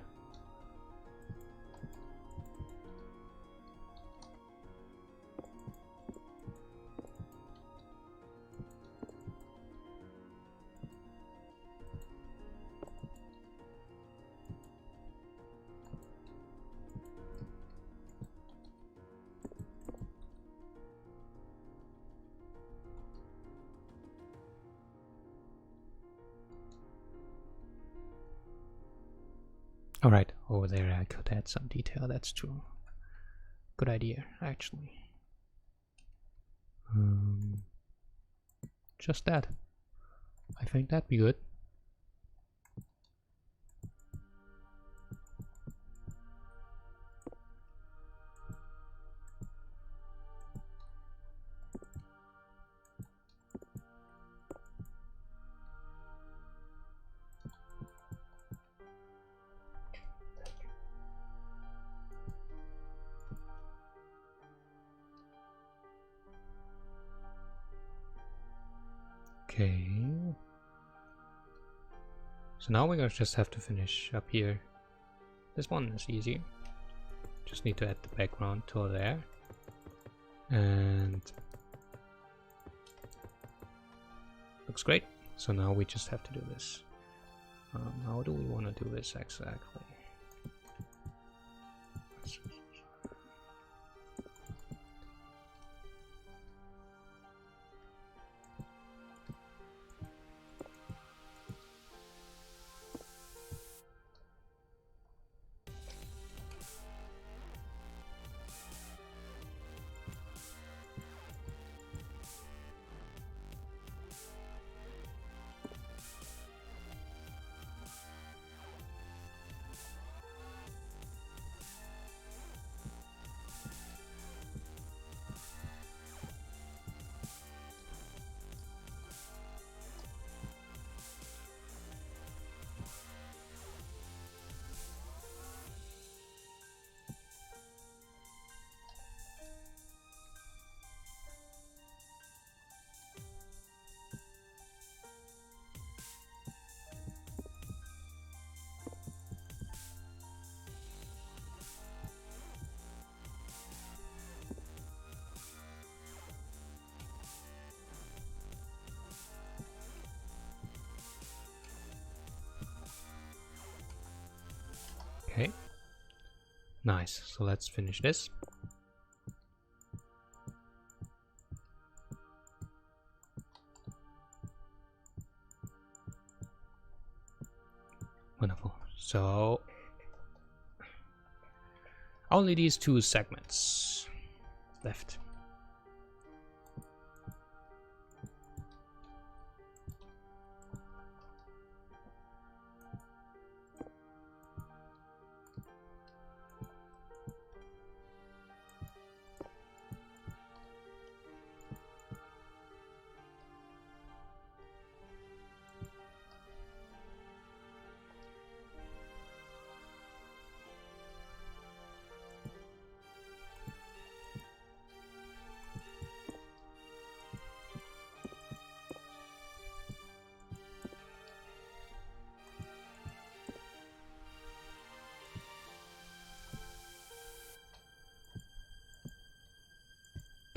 Alright, over there I could add some detail, that's true. Good idea, actually. Just that. I think that'd be good. Okay. So now we're gonna just have to finish up here. This one is easy. Just need to add the background to there. And looks great. So now we just have to do this. How do we want to do this exactly? Okay, nice. So let's finish this. Wonderful. So only these two segments left.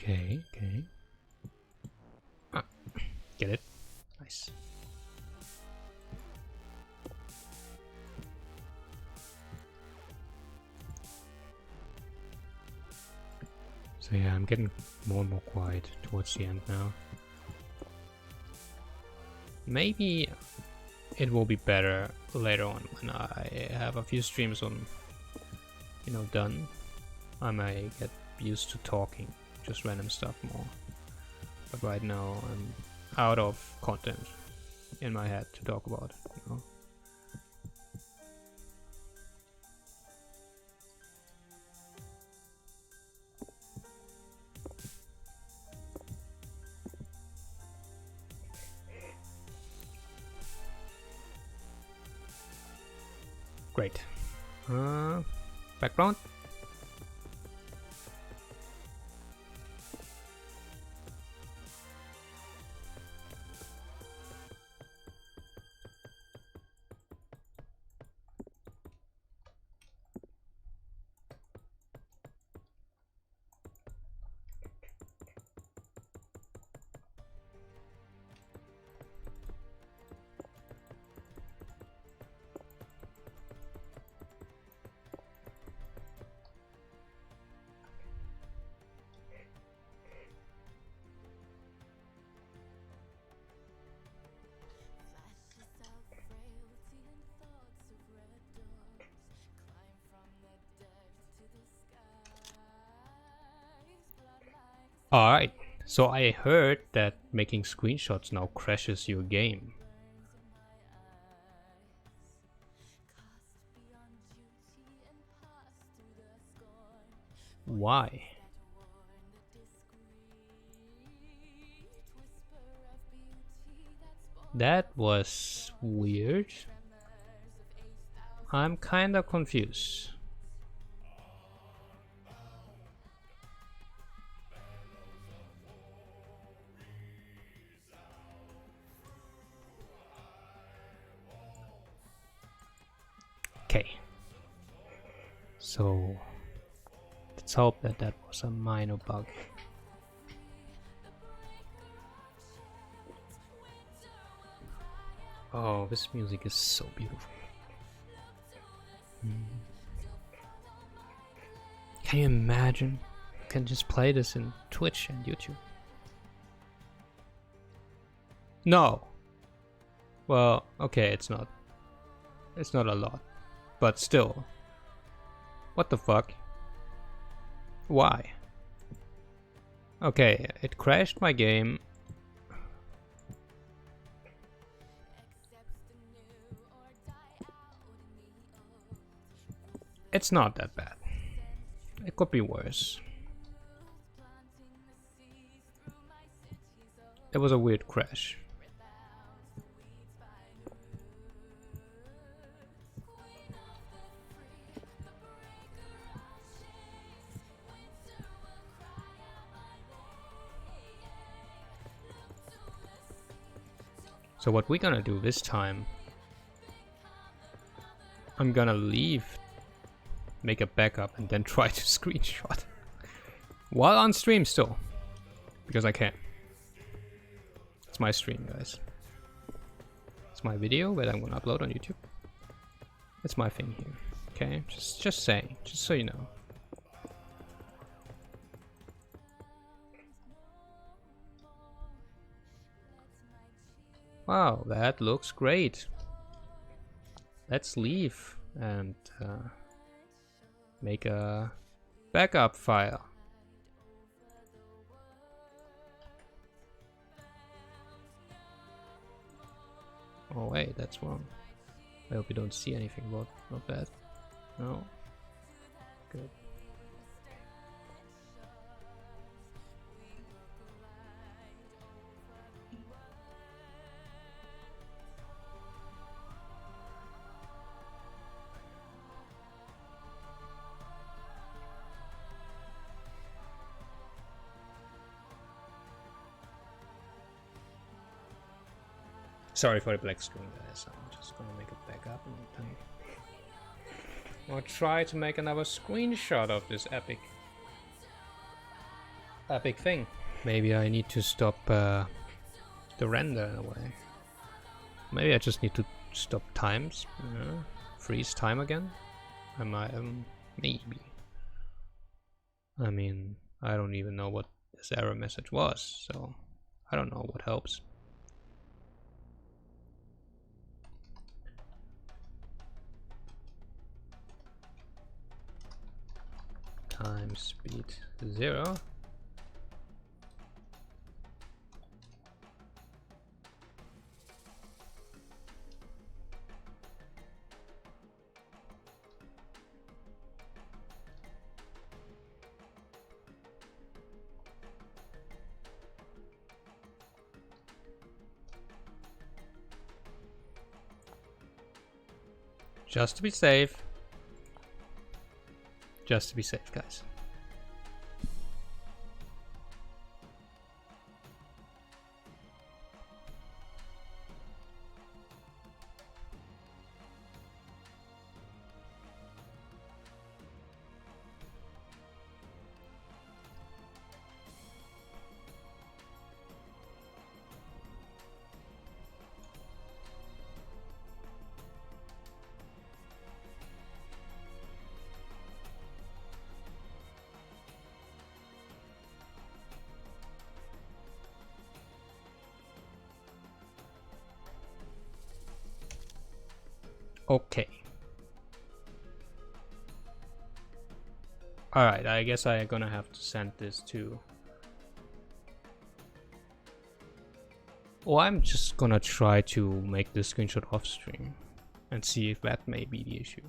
Okay, okay. Get it? Nice. So yeah, I'm getting more and more quiet towards the end now. Maybe it will be better later on when I have a few streams on, you know, done. I may get used to talking just random stuff more. But right now I'm out of content in my head to talk about, you know. Great. Background. Alright, so I heard that making screenshots now crashes your game. Why? That was weird. I'm kinda confused. Okay. So let's hope that that was a minor bug. Oh, this music is so beautiful. Can you imagine? You can just play this in Twitch and YouTube. No. Well, okay, it's not. It's not a lot. But still. What the fuck? Why? Okay, it crashed my game. It's not that bad. It could be worse. It was a weird crash. So what we're gonna do this time, I'm gonna leave, make a backup, and then try to screenshot while on stream still, because I can. It's my stream, guys. It's my video that I'm gonna upload on YouTube. It's my thing here. Okay, just saying, just so you know. Wow, that looks great. Let's leave and make a backup file. Oh wait, that's wrong. I hope you don't see anything about that. No. Good. Sorry for the black screen, guys. I'm just gonna make a backup and then I'll try to make another screenshot of this epic thing. Maybe I need to stop the render in a way. Maybe I just need to stop times, you know, freeze time again. I might, maybe. I mean, I don't even know what this error message was, so I don't know what helps. Time speed 0. Just to be safe. Just to be safe, guys. Okay. Alright, I guess I'm gonna have to send this to Or I'm just gonna try to make this screenshot off stream and see if that may be the issue.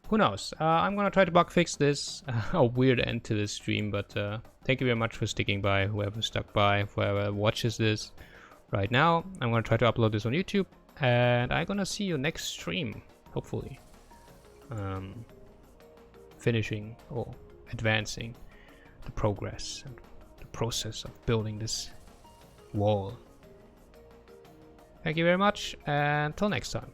Who knows? I'm gonna try to bug fix this. A weird end to this stream, but thank you very much for sticking by, whoever stuck by, whoever watches this right now. I'm gonna try to upload this on YouTube, and I'm gonna see you next stream, hopefully. Finishing or advancing the progress and the process of building this wall. Thank you very much, and until next time.